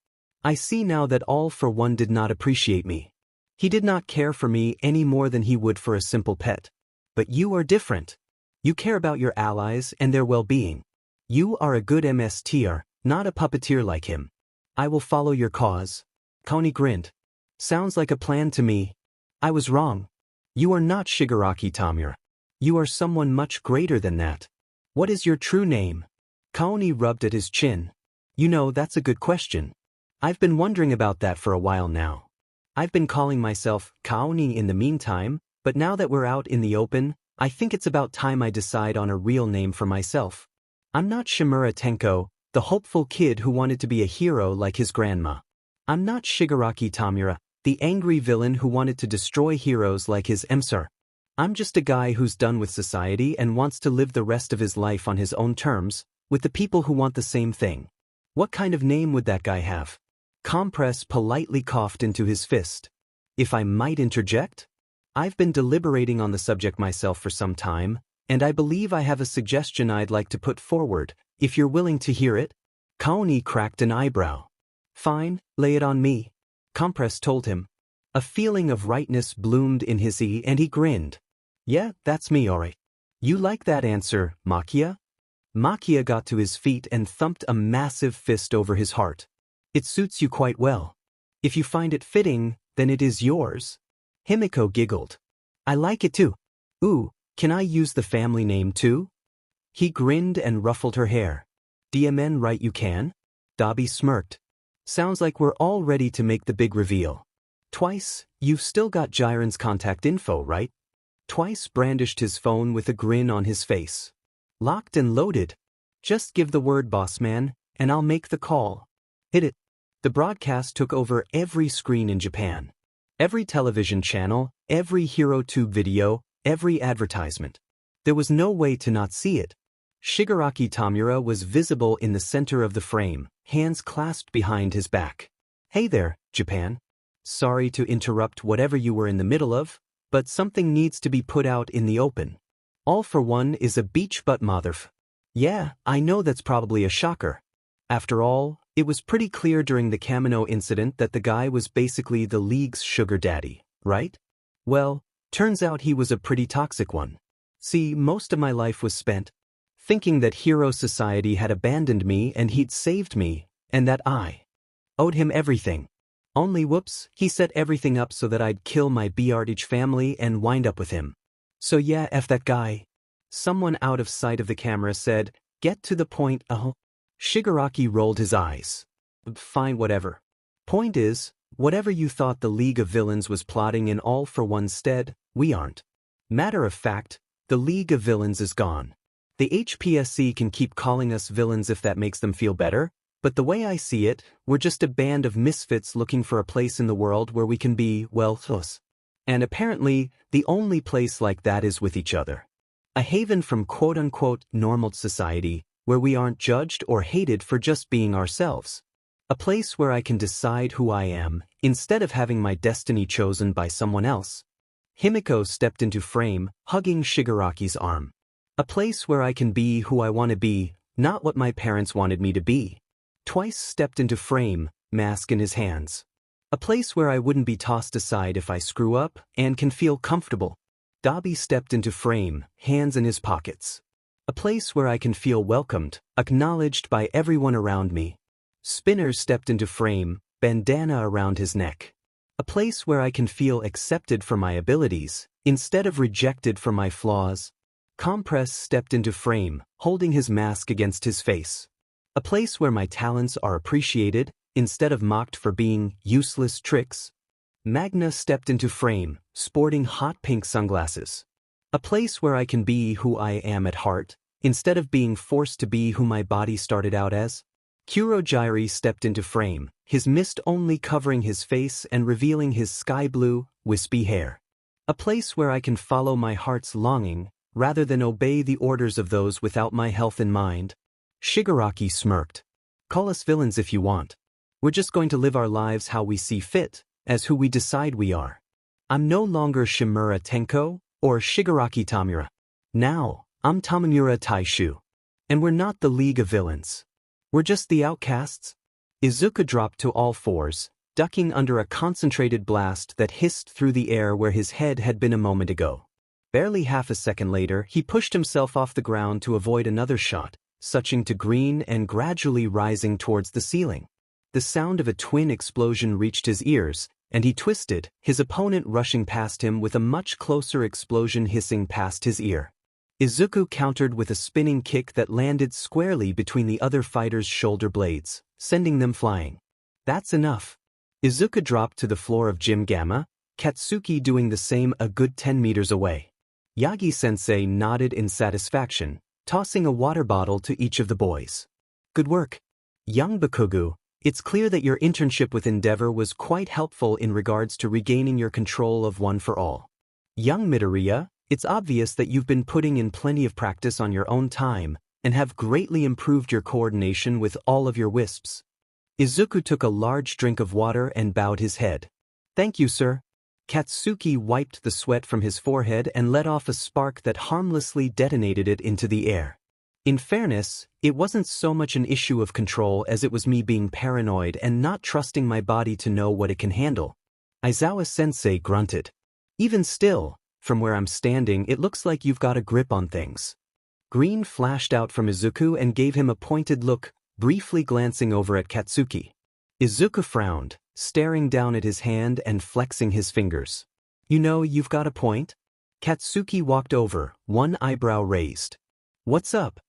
I see now that All for One did not appreciate me. He did not care for me any more than he would for a simple pet. But you are different. You care about your allies and their well-being. You are a good MSTR, not a puppeteer like him. I will follow your cause. Kaoni grinned. Sounds like a plan to me. I was wrong. You are not Shigaraki Tamura. You are someone much greater than that. What is your true name? Kaoni rubbed at his chin. You know, that's a good question. I've been wondering about that for a while now. I've been calling myself Kaoni in the meantime, but now that we're out in the open, I think it's about time I decide on a real name for myself. I'm not Shimura Tenko, the hopeful kid who wanted to be a hero like his grandma. I'm not Shigaraki Tamura, the angry villain who wanted to destroy heroes like his emsir. I'm just a guy who's done with society and wants to live the rest of his life on his own terms, with the people who want the same thing. What kind of name would that guy have? Compress politely coughed into his fist. If I might interject? I've been deliberating on the subject myself for some time, and I believe I have a suggestion I'd like to put forward, if you're willing to hear it. Kaoni cracked an eyebrow. Fine, lay it on me, Compress told him. A feeling of rightness bloomed in his eye and he grinned. Yeah, that's me, alright. You like that answer, Makia? Makia got to his feet and thumped a massive fist over his heart. It suits you quite well. If you find it fitting, then it is yours. Himiko giggled. I like it too. Ooh, can I use the family name too? He grinned and ruffled her hair. DMN right you can? Dabi smirked. Sounds like we're all ready to make the big reveal. Twice, you've still got Jiren's contact info, right? Twice brandished his phone with a grin on his face. Locked and loaded. Just give the word, boss man, and I'll make the call. Hit it. The broadcast took over every screen in Japan. Every television channel, every HeroTube video, every advertisement. There was no way to not see it. Shigaraki Tamura was visible in the center of the frame, hands clasped behind his back. Hey there, Japan. Sorry to interrupt whatever you were in the middle of, but something needs to be put out in the open. All for One is a beach butt motherf. Yeah, I know that's probably a shocker. After all, it was pretty clear during the Kamino incident that the guy was basically the league's sugar daddy, right? Well, turns out he was a pretty toxic one. See, most of my life was spent thinking that hero society had abandoned me and he'd saved me, and that I owed him everything. Only whoops, he set everything up so that I'd kill my Bardage family and wind up with him. So yeah, F that guy. Someone out of sight of the camera said, get to the point, Shigaraki rolled his eyes. Fine, whatever. Point is, whatever you thought the League of Villains was plotting in All for One's stead, we aren't. Matter of fact, the League of Villains is gone. The HPSC can keep calling us villains if that makes them feel better, but the way I see it, we're just a band of misfits looking for a place in the world where we can be, well, us. And apparently, the only place like that is with each other. A haven from quote-unquote normal society, where we aren't judged or hated for just being ourselves. A place where I can decide who I am, instead of having my destiny chosen by someone else. Himiko stepped into frame, hugging Shigaraki's arm. A place where I can be who I want to be, not what my parents wanted me to be. Twice stepped into frame, mask in his hands. A place where I wouldn't be tossed aside if I screw up, and can feel comfortable. Dabi stepped into frame, hands in his pockets. A place where I can feel welcomed, acknowledged by everyone around me. Spinner stepped into frame, bandana around his neck. A place where I can feel accepted for my abilities, instead of rejected for my flaws. Compress stepped into frame, holding his mask against his face. A place where my talents are appreciated, instead of mocked for being useless tricks. Magna stepped into frame, sporting hot pink sunglasses. A place where I can be who I am at heart, instead of being forced to be who my body started out as. Kurogiri stepped into frame, his mist only covering his face and revealing his sky blue, wispy hair. A place where I can follow my heart's longing, rather than obey the orders of those without my health in mind. Shigaraki smirked. Call us villains if you want. We're just going to live our lives how we see fit, as who we decide we are. I'm no longer Shimura Tenko, or Shigaraki Tamura. Now, I'm Tamamura Taishu. And we're not the League of Villains. We're just the outcasts. Izuku dropped to all fours, ducking under a concentrated blast that hissed through the air where his head had been a moment ago. Barely half a second later, he pushed himself off the ground to avoid another shot, switching to green and gradually rising towards the ceiling. The sound of a twin explosion reached his ears, and he twisted, his opponent rushing past him with a much closer explosion hissing past his ear. Izuku countered with a spinning kick that landed squarely between the other fighter's shoulder blades, sending them flying. That's enough. Izuku dropped to the floor of Gym Gamma, Katsuki doing the same a good 10 meters away. Yagi-sensei nodded in satisfaction, tossing a water bottle to each of the boys. Good work. Young Bakugu, it's clear that your internship with Endeavor was quite helpful in regards to regaining your control of One for All. Young Midoriya, it's obvious that you've been putting in plenty of practice on your own time, and have greatly improved your coordination with all of your wisps. Izuku took a large drink of water and bowed his head. Thank you, sir. Katsuki wiped the sweat from his forehead and let off a spark that harmlessly detonated it into the air. In fairness, it wasn't so much an issue of control as it was me being paranoid and not trusting my body to know what it can handle. Aizawa-sensei grunted. Even still, from where I'm standing, it looks like you've got a grip on things. Green flashed out from Izuku and gave him a pointed look, briefly glancing over at Katsuki. Izuku frowned, staring down at his hand and flexing his fingers. You know, you've got a point. Katsuki walked over, one eyebrow raised. What's up?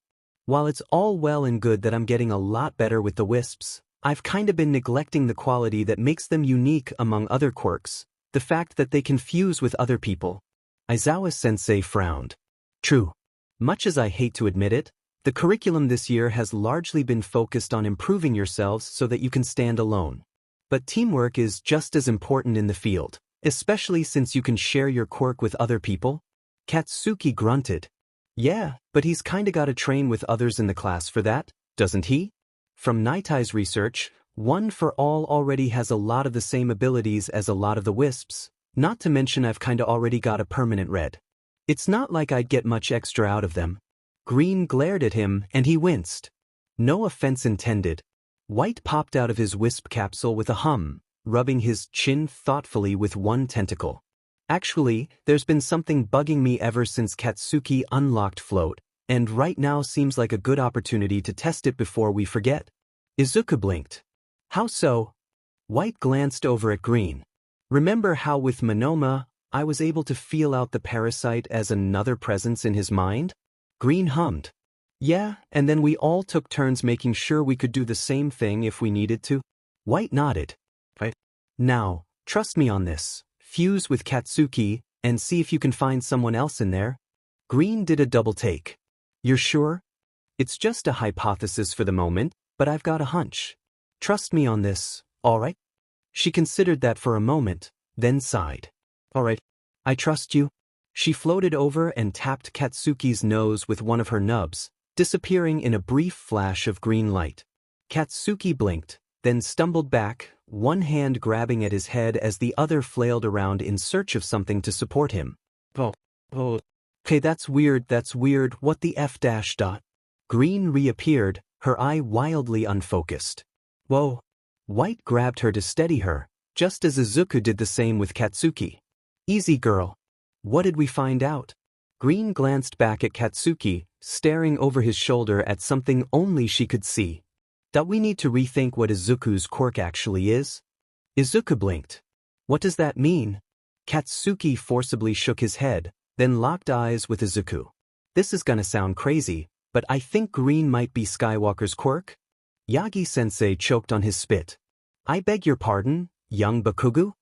While it's all well and good that I'm getting a lot better with the wisps, I've kinda been neglecting the quality that makes them unique among other quirks, the fact that they can fuse with other people. Aizawa-sensei frowned. True. Much as I hate to admit it, the curriculum this year has largely been focused on improving yourselves so that you can stand alone. But teamwork is just as important in the field, especially since you can share your quirk with other people. Katsuki grunted. Yeah, but he's kinda gotta train with others in the class for that, doesn't he? From Nitai's research, One for All already has a lot of the same abilities as a lot of the wisps, not to mention I've kinda already got a permanent red. It's not like I'd get much extra out of them. Green glared at him and he winced. No offense intended. White popped out of his wisp capsule with a hum, rubbing his chin thoughtfully with one tentacle. Actually, there's been something bugging me ever since Katsuki unlocked Float, and right now seems like a good opportunity to test it before we forget. Izuku blinked. How so? White glanced over at Green. Remember how with Monoma, I was able to feel out the parasite as another presence in his mind? Green hummed. Yeah, and then we all took turns making sure we could do the same thing if we needed to. White nodded. Right. Now, trust me on this. Fuse with Katsuki, and see if you can find someone else in there. Green did a double take. You're sure? It's just a hypothesis for the moment, but I've got a hunch. Trust me on this, alright? She considered that for a moment, then sighed. Alright, I trust you. She floated over and tapped Katsuki's nose with one of her nubs, disappearing in a brief flash of green light. Katsuki blinked, then stumbled back, one hand grabbing at his head as the other flailed around in search of something to support him. Okay, that's weird, what the F dash dot? Green reappeared, her eye wildly unfocused. Whoa. White grabbed her to steady her, just as Izuku did the same with Katsuki. Easy girl. What did we find out? Green glanced back at Katsuki, staring over his shoulder at something only she could see. That we need to rethink what Izuku's quirk actually is? Izuku blinked. What does that mean? Katsuki forcibly shook his head, then locked eyes with Izuku. This is gonna sound crazy, but I think green might be Skywalker's quirk? Yagi-sensei choked on his spit. I beg your pardon, young Bakugu?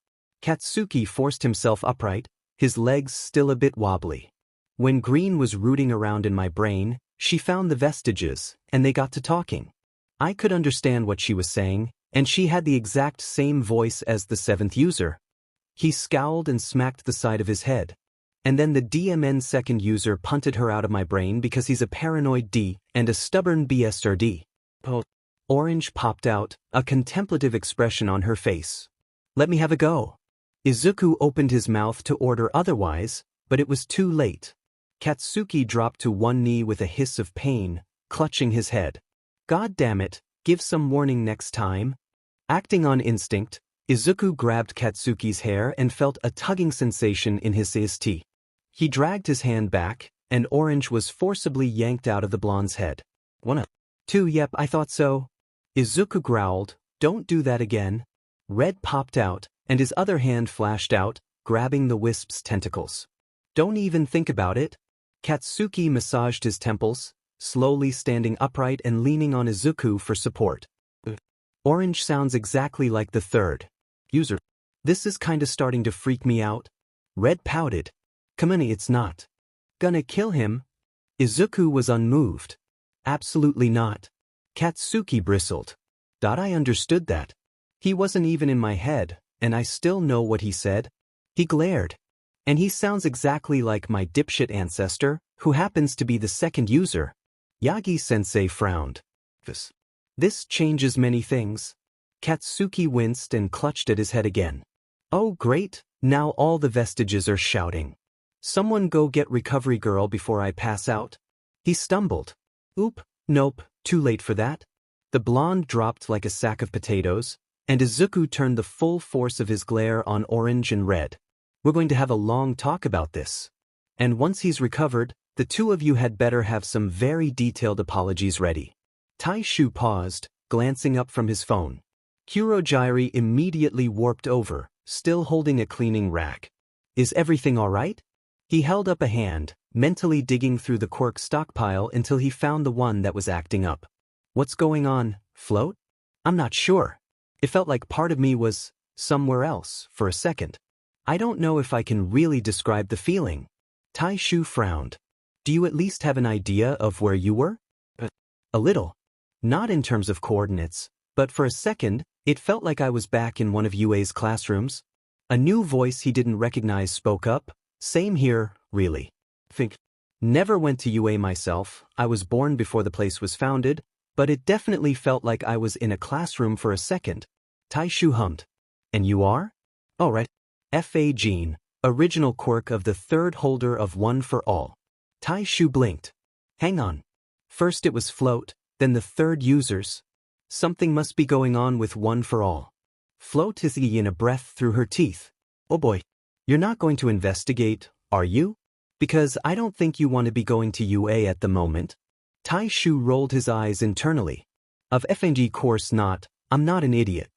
Katsuki forced himself upright, his legs still a bit wobbly. When Green was rooting around in my brain, she found the vestiges, and they got to talking. I could understand what she was saying, and she had the exact same voice as the seventh user. He scowled and smacked the side of his head. And then the DMN second user punted her out of my brain because he's a paranoid D and a stubborn BSRD. Orange popped out, a contemplative expression on her face. Let me have a go. Izuku opened his mouth to order otherwise, but it was too late. Katsuki dropped to one knee with a hiss of pain, clutching his head. God damn it, give some warning next time. Acting on instinct, Izuku grabbed Katsuki's hair and felt a tugging sensation in his CST. He dragged his hand back, and Orange was forcibly yanked out of the blonde's head. 1, 2, yep, I thought so. Izuku growled, don't do that again. Red popped out, and his other hand flashed out, grabbing the wisp's tentacles. Don't even think about it. Katsuki massaged his temples, slowly standing upright and leaning on Izuku for support. Orange sounds exactly like the third user. This is kinda starting to freak me out. Red pouted. Come on, it's not gonna kill him. Izuku was unmoved. Absolutely not. Katsuki bristled. I understood that. He wasn't even in my head, and I still know what he said. He glared. And he sounds exactly like my dipshit ancestor, who happens to be the second user. Yagi-sensei frowned. This changes many things. Katsuki winced and clutched at his head again. Oh great, now all the vestiges are shouting. Someone go get recovery girl before I pass out. He stumbled. Oop, nope, too late for that. The blonde dropped like a sack of potatoes, and Izuku turned the full force of his glare on Orange and Red. We're going to have a long talk about this. And once he's recovered, the two of you had better have some very detailed apologies ready. Taishu paused, glancing up from his phone. Kurogiri immediately warped over, still holding a cleaning rag. Is everything all right? He held up a hand, mentally digging through the quirk stockpile until he found the one that was acting up. What's going on, Float? I'm not sure. It felt like part of me was somewhere else for a second. I don't know if I can really describe the feeling. Taishu frowned. Do you at least have an idea of where you were? A little. Not in terms of coordinates, but for a second, it felt like I was back in one of UA's classrooms. A new voice he didn't recognize spoke up. Same here, really. Never went to UA myself. I was born before the place was founded, but it definitely felt like I was in a classroom for a second. Taishu hummed. And you are? Oh right. F.A. Gene, original quirk of the third holder of One for All. Taishu blinked. Hang on. First it was Float, then the third users. Something must be going on with One for All. Float hissed in a breath through her teeth. Oh boy. You're not going to investigate, are you? Because I don't think you want to be going to UA at the moment. Taishu rolled his eyes internally. Of FNG course not, I'm not an idiot.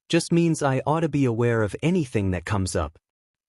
Just means I ought to be aware of anything that comes up.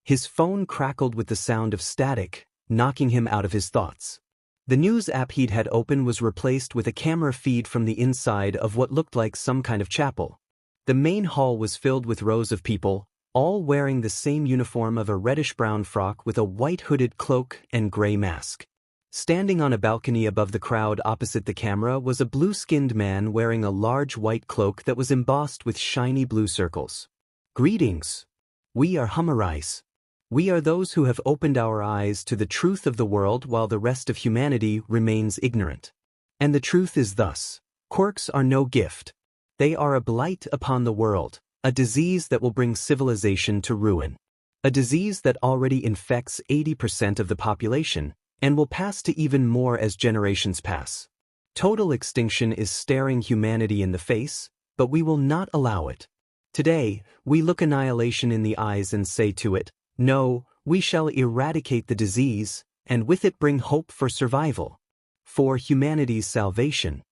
His phone crackled with the sound of static, knocking him out of his thoughts. The news app he'd had open was replaced with a camera feed from the inside of what looked like some kind of chapel. The main hall was filled with rows of people, all wearing the same uniform of a reddish-brown frock with a white hooded cloak and gray mask. Standing on a balcony above the crowd opposite the camera was a blue-skinned man wearing a large white cloak that was embossed with shiny blue circles. Greetings. We are Hummerais. We are those who have opened our eyes to the truth of the world while the rest of humanity remains ignorant. And the truth is thus: quirks are no gift. They are a blight upon the world, a disease that will bring civilization to ruin. A disease that already infects 80% of the population, and will pass to even more as generations pass. Total extinction is staring humanity in the face, but we will not allow it. Today, we look annihilation in the eyes and say to it, no, we shall eradicate the disease, and with it bring hope for survival. For humanity's salvation.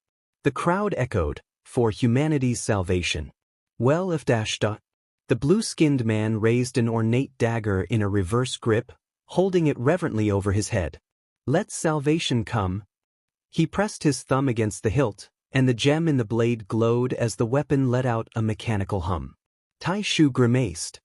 The crowd echoed, for humanity's salvation. Well if dash. The blue-skinned man raised an ornate dagger in a reverse grip, holding it reverently over his head. Let salvation come. He pressed his thumb against the hilt, and the gem in the blade glowed as the weapon let out a mechanical hum. Taishu grimaced.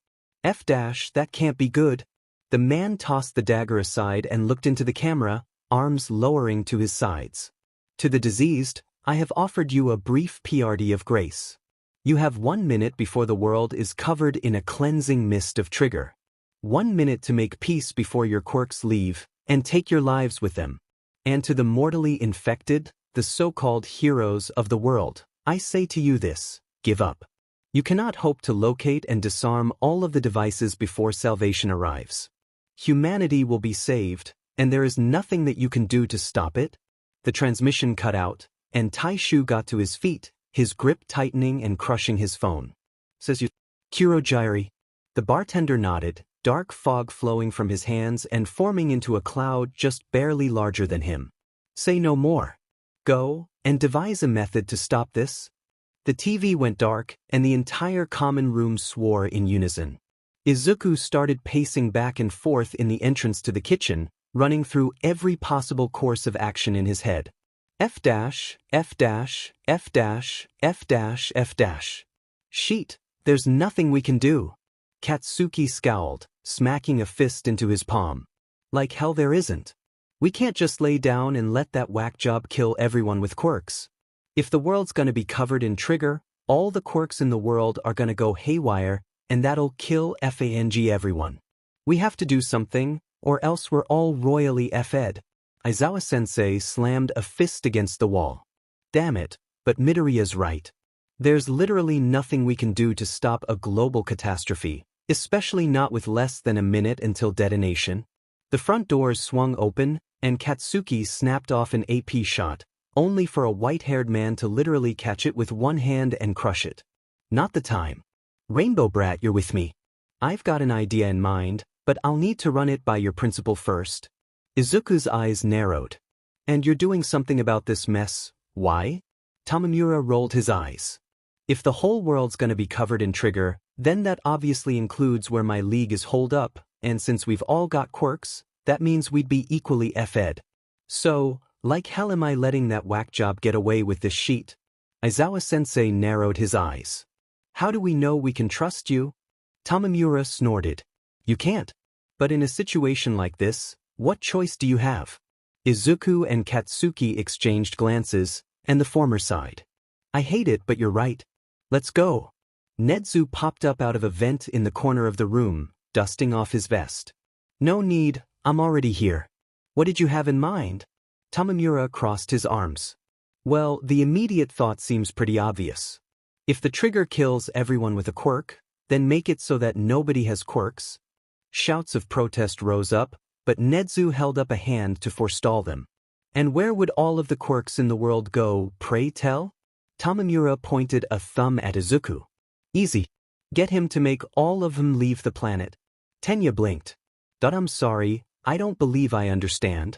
That can't be good. The man tossed the dagger aside and looked into the camera, arms lowering to his sides. To the diseased, I have offered you a brief PRD of grace. You have 1 minute before the world is covered in a cleansing mist of trigger. 1 minute to make peace before your quirks leave, and take your lives with them. And to the mortally infected, the so-called heroes of the world, I say to you this: give up. You cannot hope to locate and disarm all of the devices before salvation arrives. Humanity will be saved, and there is nothing that you can do to stop it. The transmission cut out, and Taishu got to his feet, his grip tightening and crushing his phone. Says you. Kurogiri. The bartender nodded, dark fog flowing from his hands and forming into a cloud just barely larger than him. Say no more. Go, and devise a method to stop this. The TV went dark, and the entire common room swore in unison. Izuku started pacing back and forth in the entrance to the kitchen, running through every possible course of action in his head. F dash, F dash, F dash, F dash, F dash. Sheet, there's nothing we can do. Katsuki scowled, smacking a fist into his palm. Like hell there isn't. We can't just lay down and let that whack job kill everyone with quirks. If the world's gonna be covered in trigger, all the quirks in the world are gonna go haywire, and that'll kill FANG everyone. We have to do something, or else we're all royally F-ed. Aizawa-sensei slammed a fist against the wall. Damn it, but Midoriya's right. There's literally nothing we can do to stop a global catastrophe, especially not with less than a minute until detonation. The front doors swung open, and Katsuki snapped off an AP shot, only for a white-haired man to literally catch it with one hand and crush it. Not the time. Rainbow Brat, you're with me. I've got an idea in mind, but I'll need to run it by your principal first. Izuku's eyes narrowed. And you're doing something about this mess, why? Tamamura rolled his eyes. If the whole world's gonna be covered in trigger, then that obviously includes where my league is holed up, and since we've all got quirks, that means we'd be equally F-ed. So, like hell am I letting that whack job get away with this sheet? Aizawa-sensei narrowed his eyes. How do we know we can trust you? Tamamura snorted. You can't. But in a situation like this, what choice do you have? Izuku and Katsuki exchanged glances, and the former sighed. I hate it, but you're right. Let's go. Nedzu popped up out of a vent in the corner of the room, dusting off his vest. No need, I'm already here. What did you have in mind? Tamamura crossed his arms. Well, the immediate thought seems pretty obvious. If the trigger kills everyone with a quirk, then make it so that nobody has quirks. Shouts of protest rose up, but Nedzu held up a hand to forestall them. And where would all of the quirks in the world go, pray tell? Tamamura pointed a thumb at Izuku. Easy. Get him to make all of them leave the planet. Tenya blinked. I'm sorry, I don't believe I understand.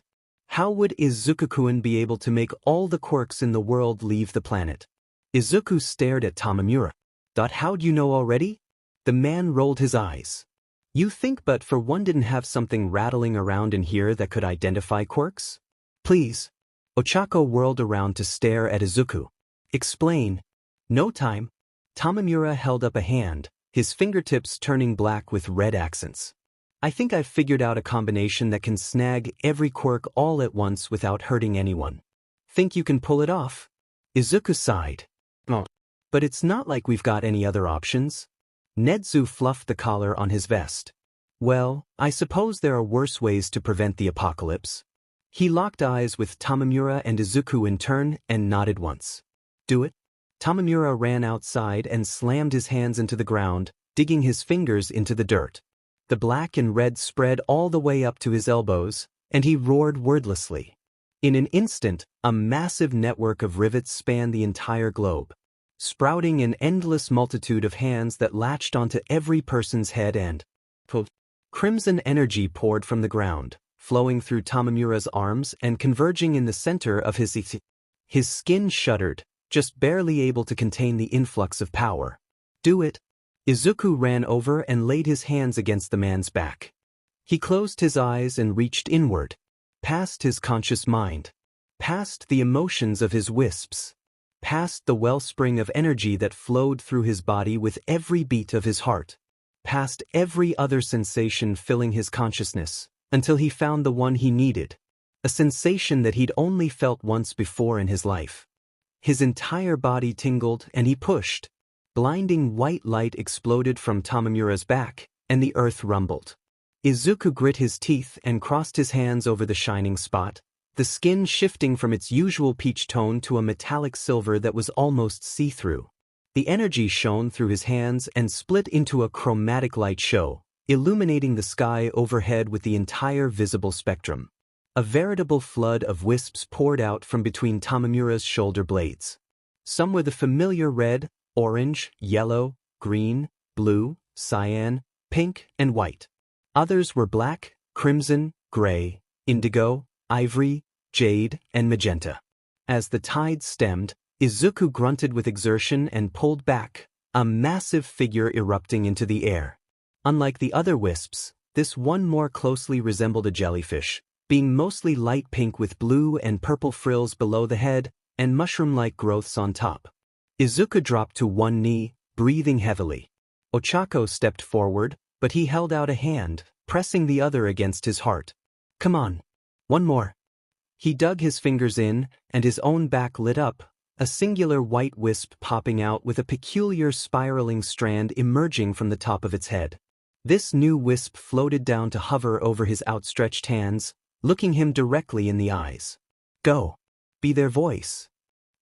How would Izuku-kun be able to make all the quirks in the world leave the planet? Izuku stared at Tamamura. How'd you know already? The man rolled his eyes. You think but for one didn't have something rattling around in here that could identify quirks? Please. Ochako whirled around to stare at Izuku. Explain. No time. Tamamura held up a hand, his fingertips turning black with red accents. I think I've figured out a combination that can snag every quirk all at once without hurting anyone. Think you can pull it off? Izuku sighed. Oh. But it's not like we've got any other options. Nedzu fluffed the collar on his vest. Well, I suppose there are worse ways to prevent the apocalypse. He locked eyes with Tamamura and Izuku in turn and nodded once. Do it? Tamamura ran outside and slammed his hands into the ground, digging his fingers into the dirt. The black and red spread all the way up to his elbows, and he roared wordlessly. In an instant, a massive network of rivets spanned the entire globe, sprouting an endless multitude of hands that latched onto every person's head and crimson energy poured from the ground, flowing through Tamamura's arms and converging in the center of his skin shuddered, just barely able to contain the influx of power. Do it. Izuku ran over and laid his hands against the man's back. He closed his eyes and reached inward, past his conscious mind, past the emotions of his wisps, past the wellspring of energy that flowed through his body with every beat of his heart, past every other sensation filling his consciousness, until he found the one he needed, a sensation that he'd only felt once before in his life. His entire body tingled and he pushed. Blinding white light exploded from Tamamura's back, and the earth rumbled. Izuku grit his teeth and crossed his hands over the shining spot, the skin shifting from its usual peach tone to a metallic silver that was almost see-through. The energy shone through his hands and split into a chromatic light show, illuminating the sky overhead with the entire visible spectrum. A veritable flood of wisps poured out from between Tamamura's shoulder blades. Some were the familiar red, orange, yellow, green, blue, cyan, pink, and white. Others were black, crimson, gray, indigo, ivory, jade, and magenta. As the tide stemmed, Izuku grunted with exertion and pulled back, a massive figure erupting into the air. Unlike the other wisps, this one more closely resembled a jellyfish, being mostly light pink with blue and purple frills below the head and mushroom-like growths on top. Izuku dropped to one knee, breathing heavily. Ochako stepped forward, but he held out a hand, pressing the other against his heart. "Come on. One more." He dug his fingers in, and his own back lit up, a singular white wisp popping out with a peculiar spiraling strand emerging from the top of its head. This new wisp floated down to hover over his outstretched hands, looking him directly in the eyes. "Go. Be their voice."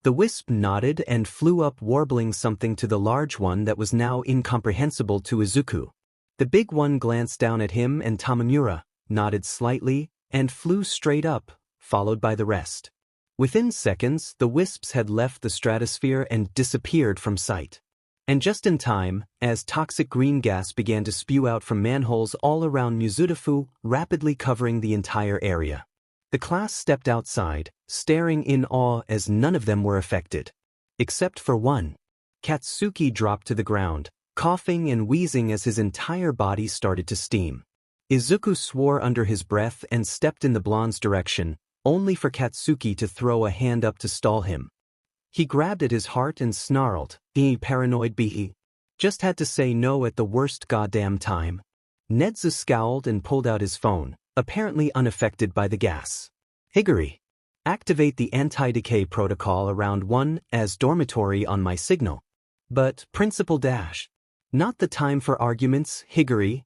The wisp nodded and flew up, warbling something to the large one that was now incomprehensible to Izuku. The big one glanced down at him and Tamamura, nodded slightly, and flew straight up, followed by the rest. Within seconds, the wisps had left the stratosphere and disappeared from sight. And just in time, as toxic green gas began to spew out from manholes all around Mizudafu, rapidly covering the entire area. The class stepped outside, staring in awe as none of them were affected. Except for one. Katsuki dropped to the ground, coughing and wheezing as his entire body started to steam. Izuku swore under his breath and stepped in the blonde's direction, only for Katsuki to throw a hand up to stall him. He grabbed at his heart and snarled, "Paranoid bee. Just had to say no at the worst goddamn time." Nedza scowled and pulled out his phone, apparently unaffected by the gas. "Higuri. Activate the anti-decay protocol around 1 as dormitory on my signal." "But, Principal Dash. Not the time for arguments, Higuri."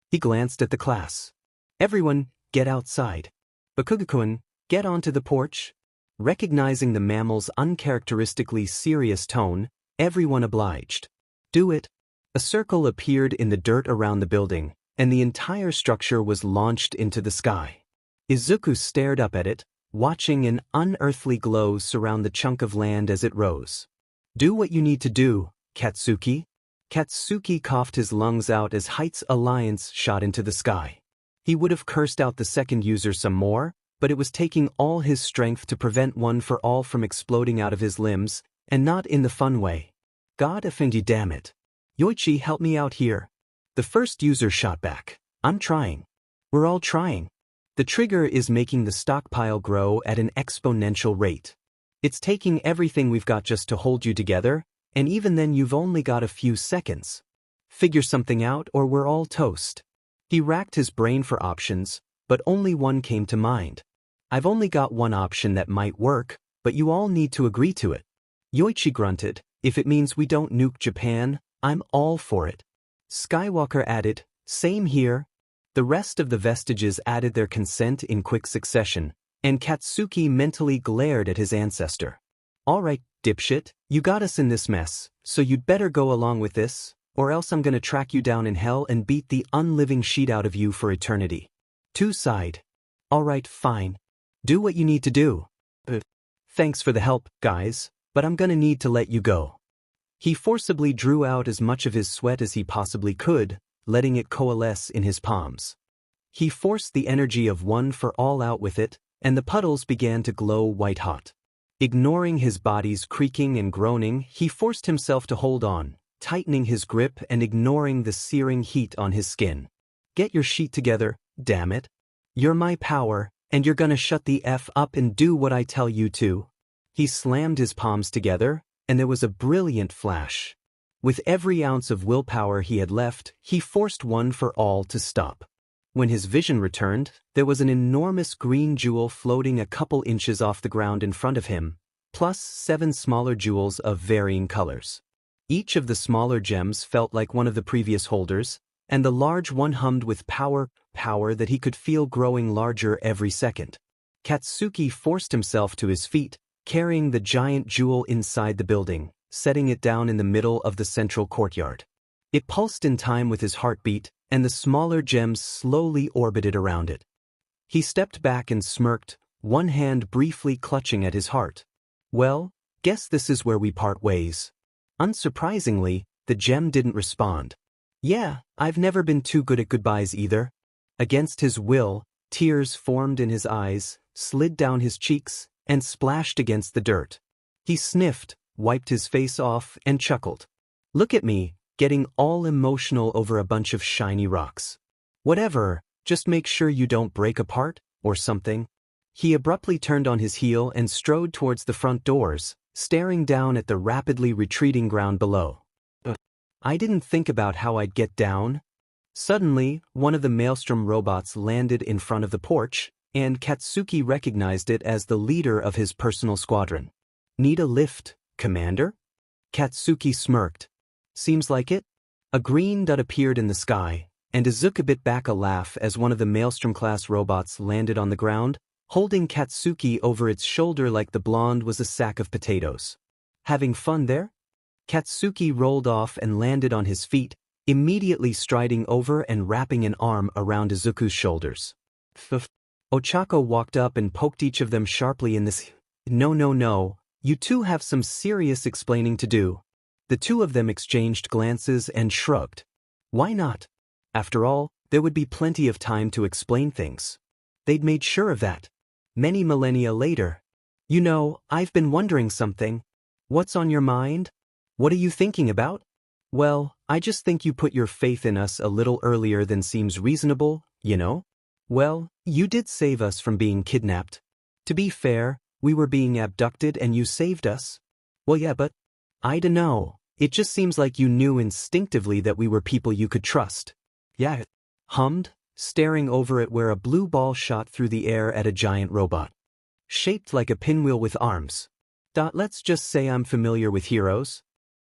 He glanced at the class. "Everyone, get outside. Bakuga-kun, get onto the porch." Recognizing the mammal's uncharacteristically serious tone, everyone obliged. "Do it." A circle appeared in the dirt around the building, and the entire structure was launched into the sky. Izuku stared up at it, watching an unearthly glow surround the chunk of land as it rose. "Do what you need to do, Katsuki." Katsuki coughed his lungs out as Heights Alliance shot into the sky. He would have cursed out the second user some more, but it was taking all his strength to prevent One for All from exploding out of his limbs, and not in the fun way. "God offend damn it. Yoichi, help me out here." The first user shot back. "I'm trying. We're all trying. The trigger is making the stockpile grow at an exponential rate. It's taking everything we've got just to hold you together, and even then you've only got a few seconds. Figure something out or we're all toast." He racked his brain for options, but only one came to mind. "I've only got one option that might work, but you all need to agree to it." Yoichi grunted, "If it means we don't nuke Japan, I'm all for it." Skywalker added, "Same here." The rest of the vestiges added their consent in quick succession, and Katsuki mentally glared at his ancestor. "All right, dipshit, you got us in this mess, so you'd better go along with this, or else I'm gonna track you down in hell and beat the unliving sheet out of you for eternity." Two sighed. "All right, fine. Do what you need to do. Thanks for the help, guys, but I'm gonna need to let you go." He forcibly drew out as much of his sweat as he possibly could, letting it coalesce in his palms. He forced the energy of One for All out with it, and the puddles began to glow white-hot. Ignoring his body's creaking and groaning, he forced himself to hold on, tightening his grip and ignoring the searing heat on his skin. "Get your sheet together, damn it. You're my power, and you're gonna shut the F up and do what I tell you to." He slammed his palms together, and there was a brilliant flash. With every ounce of willpower he had left, he forced One for All to stop. When his vision returned, there was an enormous green jewel floating a couple inches off the ground in front of him, plus 7 smaller jewels of varying colors. Each of the smaller gems felt like one of the previous holders, and the large one hummed with power that he could feel growing larger every second. Katsuki forced himself to his feet, carrying the giant jewel inside the building, setting it down in the middle of the central courtyard. It pulsed in time with his heartbeat, and the smaller gems slowly orbited around it. He stepped back and smirked, one hand briefly clutching at his heart. "Well, guess this is where we part ways." Unsurprisingly, the gem didn't respond. Yeah, I've never been too good at goodbyes either. Against his will, tears formed in his eyes, slid down his cheeks, and splashed against the dirt. He sniffed, wiped his face off, and chuckled. Look at me, getting all emotional over a bunch of shiny rocks. Whatever, just make sure you don't break apart, or something. He abruptly turned on his heel and strode towards the front doors, staring down at the rapidly retreating ground below. I didn't think about how I'd get down. Suddenly, one of the Maelstrom robots landed in front of the porch, and Katsuki recognized it as the leader of his personal squadron. Need a lift, Commander? Katsuki smirked. Seems like it. A green dot appeared in the sky, and Izuku bit back a laugh as one of the Maelstrom-class robots landed on the ground, holding Katsuki over its shoulder like the blonde was a sack of potatoes. Having fun there? Katsuki rolled off and landed on his feet, immediately striding over and wrapping an arm around Izuku's shoulders. Ochako walked up and poked each of them sharply in this. No, you two have some serious explaining to do. The two of them exchanged glances and shrugged. Why not? After all, there would be plenty of time to explain things. They'd made sure of that. Many millennia later. You know, I've been wondering something. What's on your mind? What are you thinking about? Well, I just think you put your faith in us a little earlier than seems reasonable, you know? Well, you did save us from being kidnapped. To be fair, we were being abducted and you saved us. Well, yeah, but I dunno. It just seems like you knew instinctively that we were people you could trust. Yeah, hummed, staring over at where a blue ball shot through the air at a giant robot. Shaped like a pinwheel with arms. Let's just say I'm familiar with heroes.